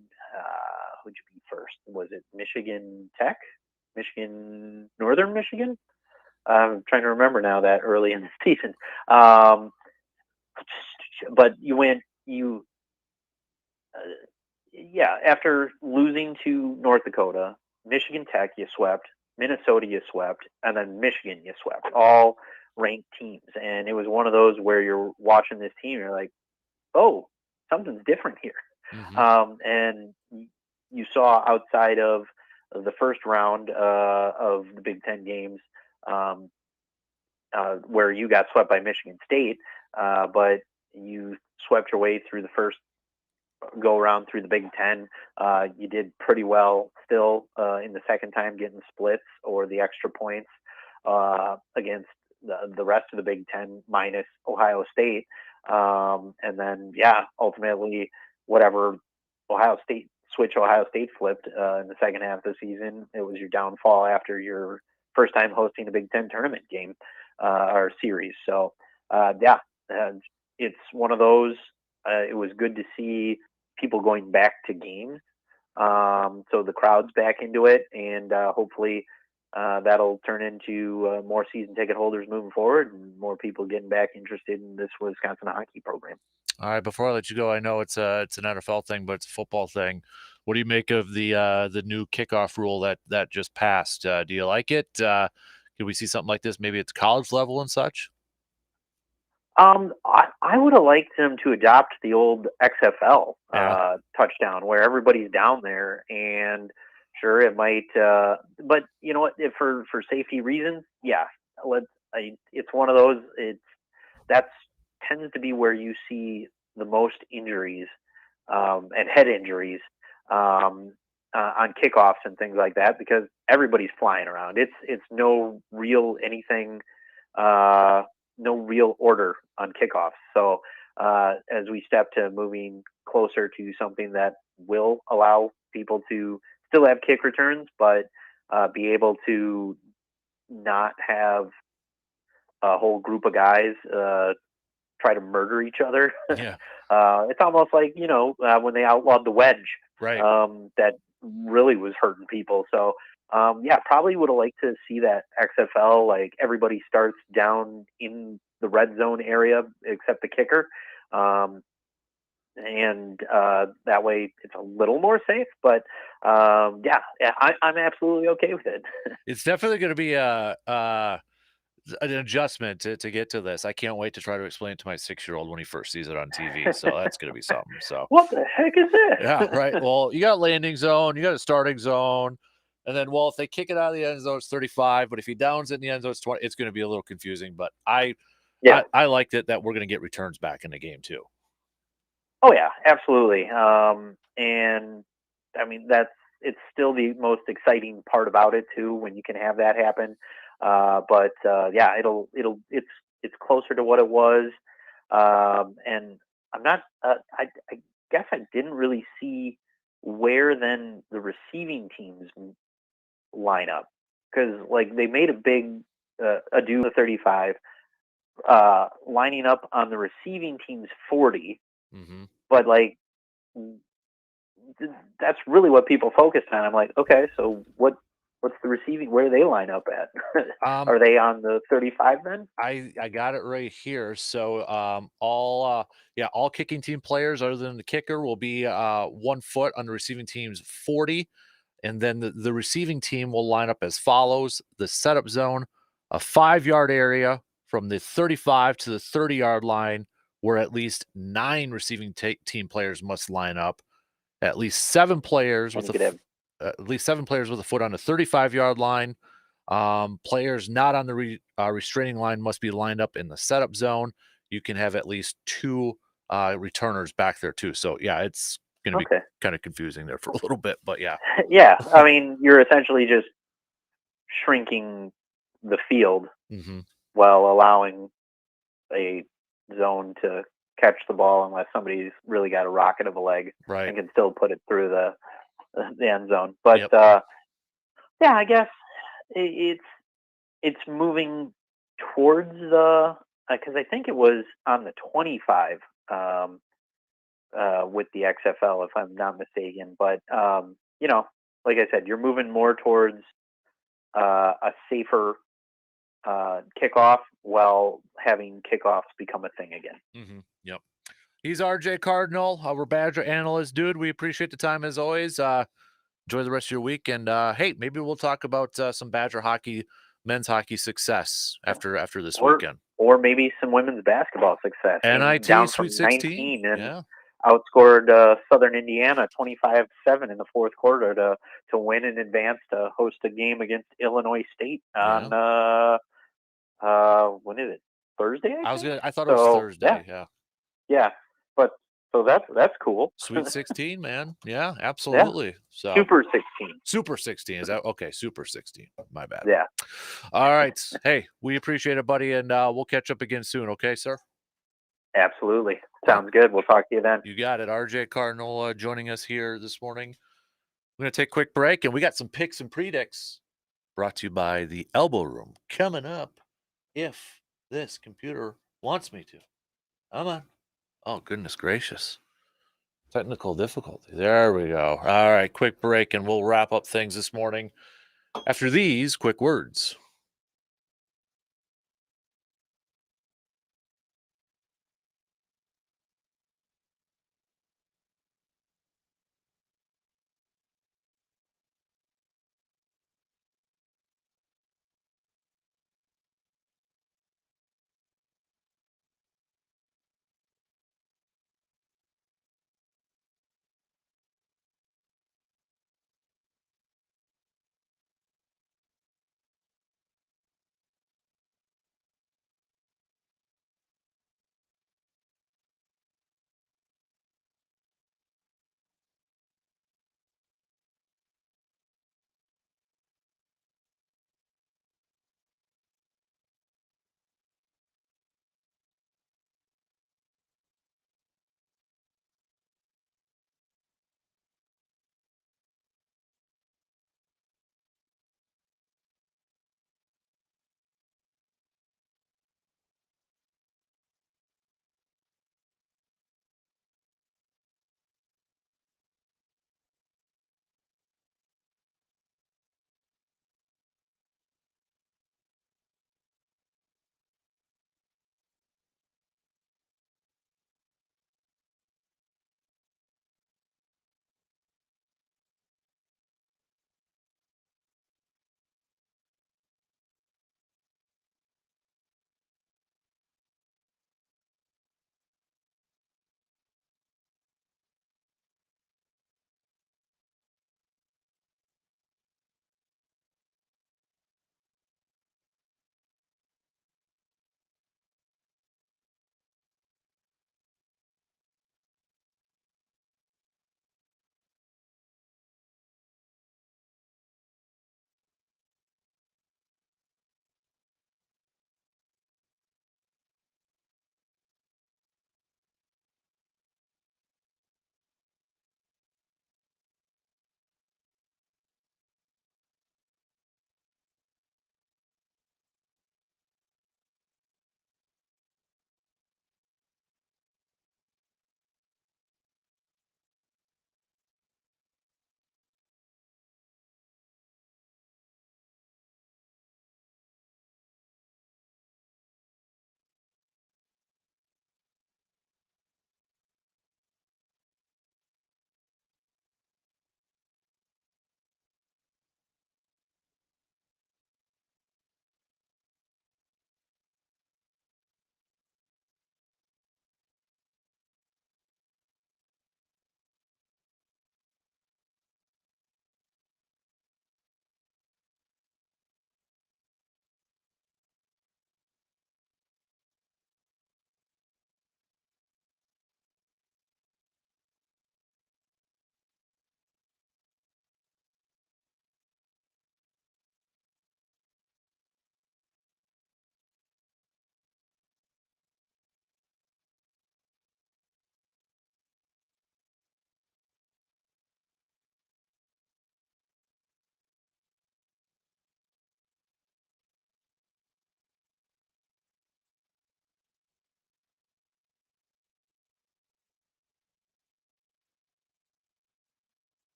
you be first? Was it Michigan Tech? Northern Michigan? I'm trying to remember now, that early in the season. But after losing to North Dakota, Michigan Tech you swept, Minnesota you swept, and then Michigan you swept, all ranked teams. And it was one of those where you're watching this team, you're like, oh, something's different here. Mm-hmm. And you saw outside of the first round of the Big Ten games, where you got swept by Michigan State, but you swept your way through the first go around through the Big Ten. You did pretty well still in the second time, getting splits or the extra points against the rest of the Big Ten minus Ohio State. And then, ultimately, whatever Ohio State flipped in the second half of the season, it was your downfall after your first time hosting a Big Ten tournament game or series. So, it's one of those. It was good to see people going back to games. So the crowd's back into it, and hopefully that'll turn into more season ticket holders moving forward and more people getting back interested in this Wisconsin hockey program. All right, before I let you go, I know it's an NFL thing, but it's a football thing. What do you make of the new kickoff rule that just passed? Do you like it? Can we see something like this maybe at the college level and such? I would have liked them to adopt the old XFL touchdown, where everybody's down there, and sure, it might. But you know what? If for safety reasons, it's one of those. That tends to be where you see the most injuries and head injuries on kickoffs and things like that, because everybody's flying around. It's no real anything. No real order on kickoffs. So as we step to moving closer to something that will allow people to still have kick returns, but be able to not have a whole group of guys try to murder each other. Yeah. It's almost like, when they outlawed the wedge, right? That really was hurting people. So probably would have liked to see that XFL, like everybody starts down in the red zone area except the kicker. And that way it's a little more safe, but I'm absolutely okay with it. It's definitely going to be an adjustment to get to this. I can't wait to try to explain it to my 6-year-old when he first sees it on TV. So that's going to be something. So what the heck is this? Yeah, right. Well, you got landing zone, you got a starting zone. And then, if they kick it out of the end zone, it's 35. But if he downs it in the end zone, it's 20. It's going to be a little confusing. But I Yeah. I liked it that we're going to get returns back in the game too. Oh yeah, absolutely. And I mean it's still the most exciting part about it too when you can have that happen. But yeah, it's closer to what it was. And I'm not. I guess I didn't really see where then the receiving teams line up because like they made a big ado the 35, lining up on the receiving team's 40, but like that's really what people focused on. I'm like, okay, so what's the receiving? Where do they line up at? Are they on the 35 then? I got it right here. So all kicking team players other than the kicker will be 1 foot on the receiving team's 40. And then the receiving team will line up as follows: the setup zone, a 5-yard area from the 35 to the 30-yard line, where at least 9 receiving team players must line up. At least 7 players with at least 7 players with a foot on the 35-yard line. Players not on the restraining line must be lined up in the setup zone. You can have at least 2 returners back there too. So yeah, it's going to be kind of confusing there for a little bit, but yeah. Yeah, I mean, you're essentially just shrinking the field while allowing a zone to catch the ball unless somebody's really got a rocket of a leg and can still put it through the end zone. But yeah, I guess it's moving towards the because I think it was on the 25 with the XFL if I'm not mistaken. But you know, like I said, you're moving more towards a safer kickoff while having kickoffs become a thing again. Yep. He's RJ Cardinal, our Badger analyst, dude. We appreciate the time as always. Enjoy the rest of your week, and hey, maybe we'll talk about some Badger hockey, men's hockey success after this weekend, or maybe some women's basketball success. NIT down Sweet from 16, 19 and outscored Southern Indiana 25-7 in the fourth quarter to win and advance to host a game against Illinois State on when is it? Thursday? I thought it was Thursday. Yeah, but so that's cool. Sweet 16, man. Yeah, absolutely. Yeah. So Super 16 is that okay? Super 16. My bad. Yeah. All right. Hey, we appreciate it, buddy, and we'll catch up again soon. Okay, sir. Absolutely. Sounds good. We'll talk to you then. You got it. RJ Cardinal joining us here this morning. We're going to take a quick break, and we got some picks and predicts brought to you by the Elbow Room coming up if this computer wants me to. Come on. Oh, goodness gracious. Technical difficulty. There we go. All right, quick break, and we'll wrap up things this morning after these quick words.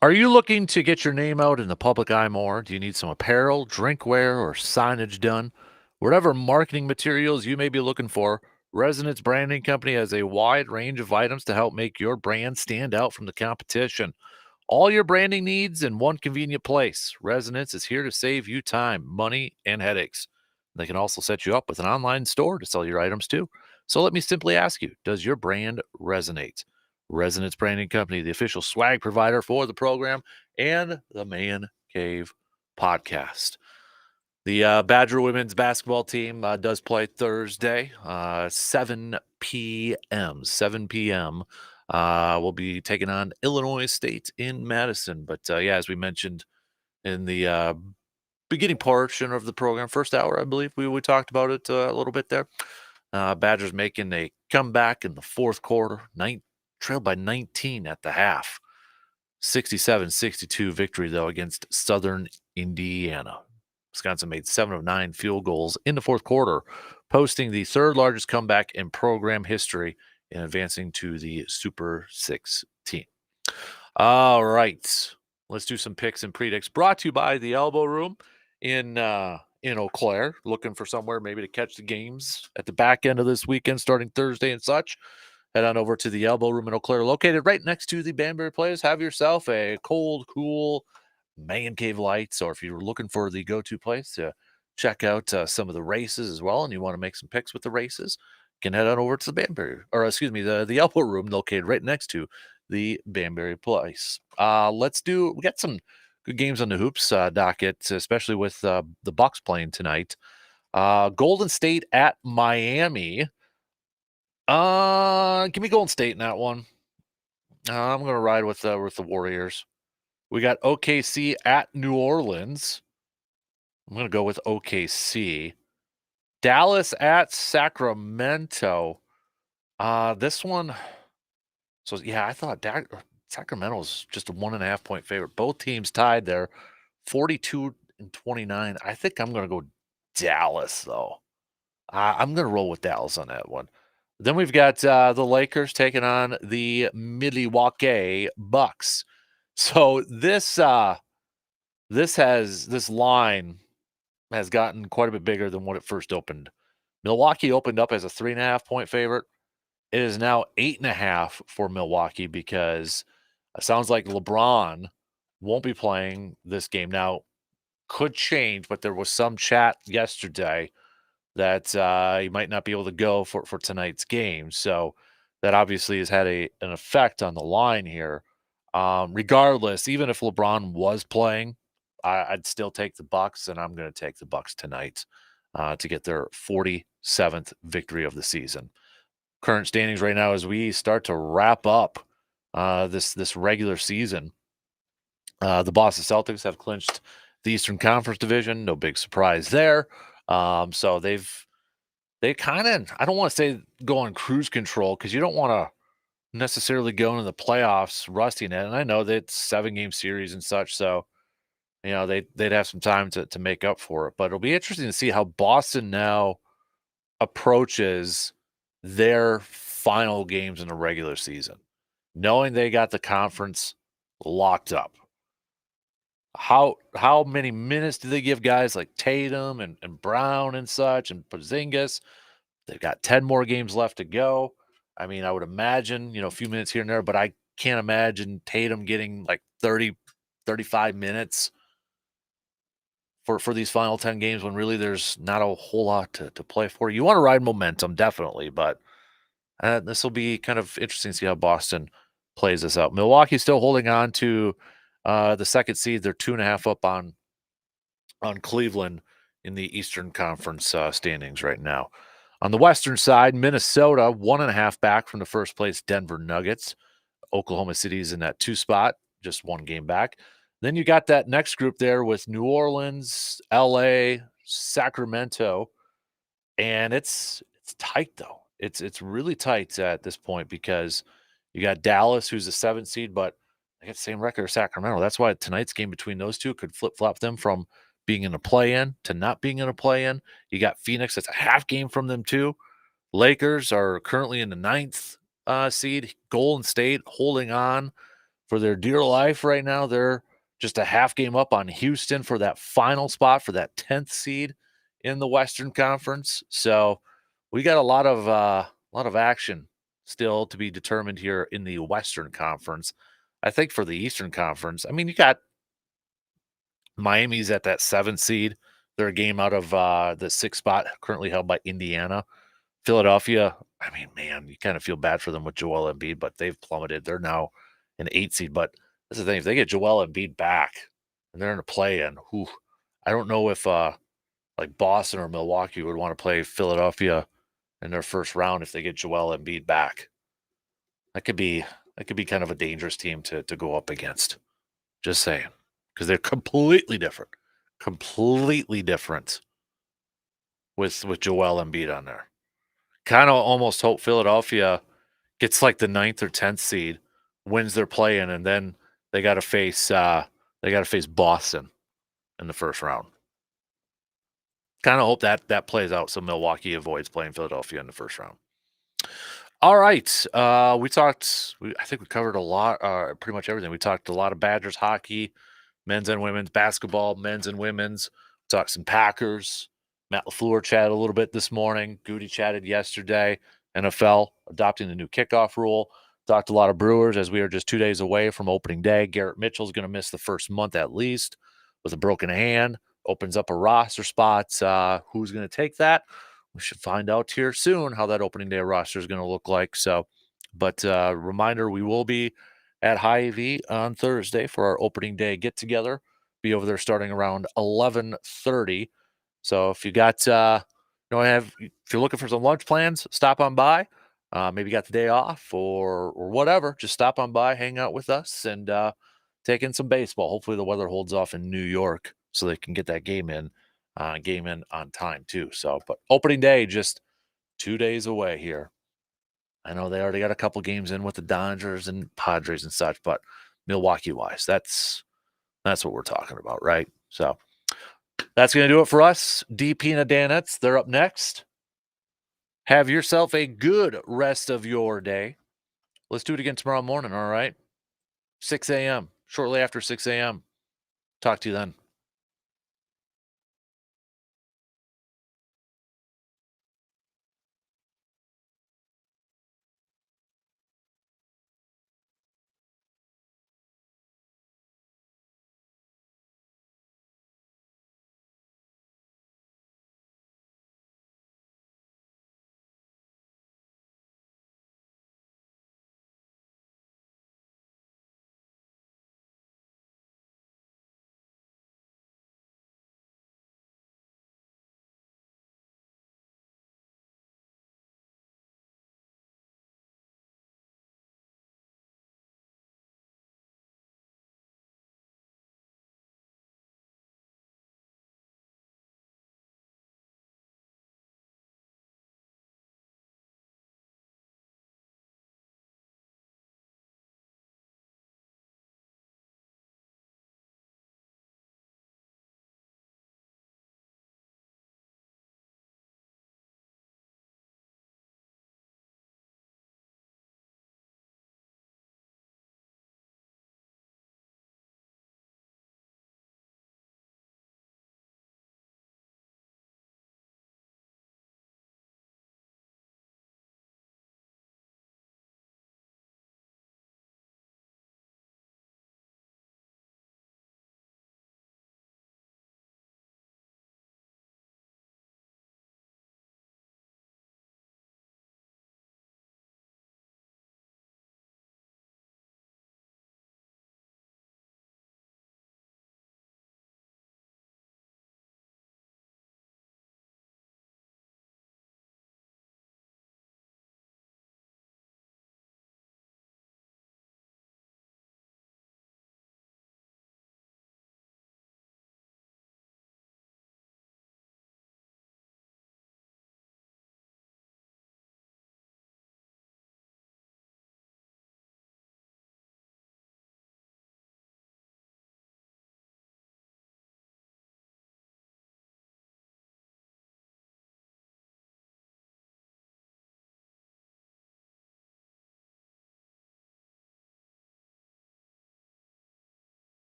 Are you looking to get your name out in the public eye more? Do you need some apparel, drinkware, or signage done? Whatever marketing materials you may be looking for, Resonance Branding Company has a wide range of items to help make your brand stand out from the competition. All your branding needs in one convenient place. Resonance is here to save you time, money, and headaches. They can also set you up with an online store to sell your items too. So let me simply ask you, does your brand resonate? Resonance Branding Company, the official swag provider for the program and the Man Cave podcast. The Badger women's basketball team does play Thursday, 7 p.m. 7 p.m. We'll be taking on Illinois State in Madison. But yeah, as we mentioned in the beginning portion of the program, first hour, I believe we talked about it a little bit there. Badgers making a comeback in the fourth quarter, trailed by 19 at the half. 67-62 victory, though, against Southern Indiana. Wisconsin made 7 of 9 field goals in the fourth quarter, posting the third largest comeback in program history and advancing to the Super 16. All right, let's do some picks and predicts. Brought to you by the Elbow Room in Eau Claire. Looking for somewhere maybe to catch the games at the back end of this weekend, starting Thursday and such. Head on over to the Elbow Room in Eau Claire, located right next to the Banbury Players. Have yourself a cold, cool Man Cave Lights, or if you're looking for the go-to place to check out some of the races as well, and you want to make some picks with the races, you can head on over to the Banbury, or excuse me, the Elbow Room, located right next to the Banbury Place. We got some good games on the hoops docket, especially with the Bucks playing tonight. Golden State at Miami. Give me Golden State in that one. I'm going to ride with the Warriors. We got OKC at New Orleans. I'm going to go with OKC. Dallas at Sacramento. This one. So yeah, I thought Sacramento was just a 1.5 point favorite. Both teams tied there, 42-29. I think I'm going to go Dallas though. I'm going to roll with Dallas on that one. Then we've got the Lakers taking on the Milwaukee Bucks. So this line has gotten quite a bit bigger than what it first opened. Milwaukee opened up as a 3.5 point favorite. It is now 8.5 for Milwaukee because it sounds like LeBron won't be playing this game. Now, could change, but there was some chat yesterday that he might not be able to go for tonight's game. So that obviously has had an effect on the line here. Regardless, even if LeBron was playing, I'd still take the Bucks, and I'm going to take the Bucks tonight to get their 47th victory of the season. Current standings right now as we start to wrap up this regular season. The Boston Celtics have clinched the Eastern Conference division. No big surprise there. So they kind of, I don't want to say go on cruise control because you don't want to necessarily go into the playoffs rusting it. And I know that it's 7-game series and such. So, you know, they'd have some time to make up for it. But it'll be interesting to see how Boston now approaches their final games in the regular season, knowing they got the conference locked up. How many minutes do they give guys like Tatum and Brown and such and Porzingis? They've got 10 more games left to go. I mean, I would imagine, a few minutes here and there, but I can't imagine Tatum getting like 30, 35 minutes for these final 10 games when really there's not a whole lot to play for. You want to ride momentum, definitely, but this will be kind of interesting to see how Boston plays this out. Milwaukee's still holding on to the second seed. They're 2.5 up on Cleveland in the Eastern Conference standings right now. On the Western side, Minnesota 1.5 back from the first place Denver Nuggets. Oklahoma City's in that 2 spot, just 1 game back. Then you got that next group there with New Orleans, LA, Sacramento, and it's tight though. It's really tight at this point because you got Dallas, who's a 7th seed, but they got the same record as Sacramento. That's why tonight's game between those two could flip-flop them from being in a play-in to not being in a play-in. You got Phoenix, that's a half game from them too. Lakers are currently in the 9th seed. Golden State holding on for their dear life right now. They're just a half game up on Houston for that final spot for that 10th seed in the Western Conference. So we got a lot of action still to be determined here in the Western Conference. I think for the Eastern Conference, I mean, you got Miami's at that 7th seed. They're a game out of the 6th spot currently held by Indiana. Philadelphia, I mean, man, you kind of feel bad for them with Joel Embiid, but they've plummeted. They're now an 8 seed. But that's the thing. If they get Joel Embiid back and they're in a play-in, I don't know if like Boston or Milwaukee would want to play Philadelphia in their first round if they get Joel Embiid back. That could be kind of a dangerous team to go up against. Just saying. Because they're completely different with Joel Embiid on there. Kind of almost hope Philadelphia gets like the 9th or 10th seed, wins their play-in, and then they got to face Boston in the first round. Kind of hope that plays out so Milwaukee avoids playing Philadelphia in the first round. All right, I think we covered a lot, pretty much everything. We talked a lot of Badgers hockey, men's and women's basketball, men's and women's. We talked some Packers. Matt LaFleur chatted a little bit this morning. Goody chatted yesterday. NFL adopting the new kickoff rule. Talked a lot of Brewers as we are just 2 days away from opening day. Garrett Mitchell's going to miss the first month at least with a broken hand. Opens up a roster spot. Who's going to take that? We should find out here soon how that opening day roster is going to look like. So, but reminder, we will be at Hy-Vee on Thursday for our opening day get-together. Be over there starting around 11:30. So if you got, if you're looking for some lunch plans, stop on by. Maybe you got the day off or whatever. Just stop on by, hang out with us, and take in some baseball. Hopefully the weather holds off in New York so they can get that game in on time too. So, but opening day just 2 days away here. I know they already got a couple games in with the Dodgers and Padres and such, but Milwaukee-wise, that's what we're talking about, right? So that's going to do it for us. DP and the Danettes, they're up next. Have yourself a good rest of your day. Let's do it again tomorrow morning, all right? 6 a.m., shortly after 6 a.m. Talk to you then.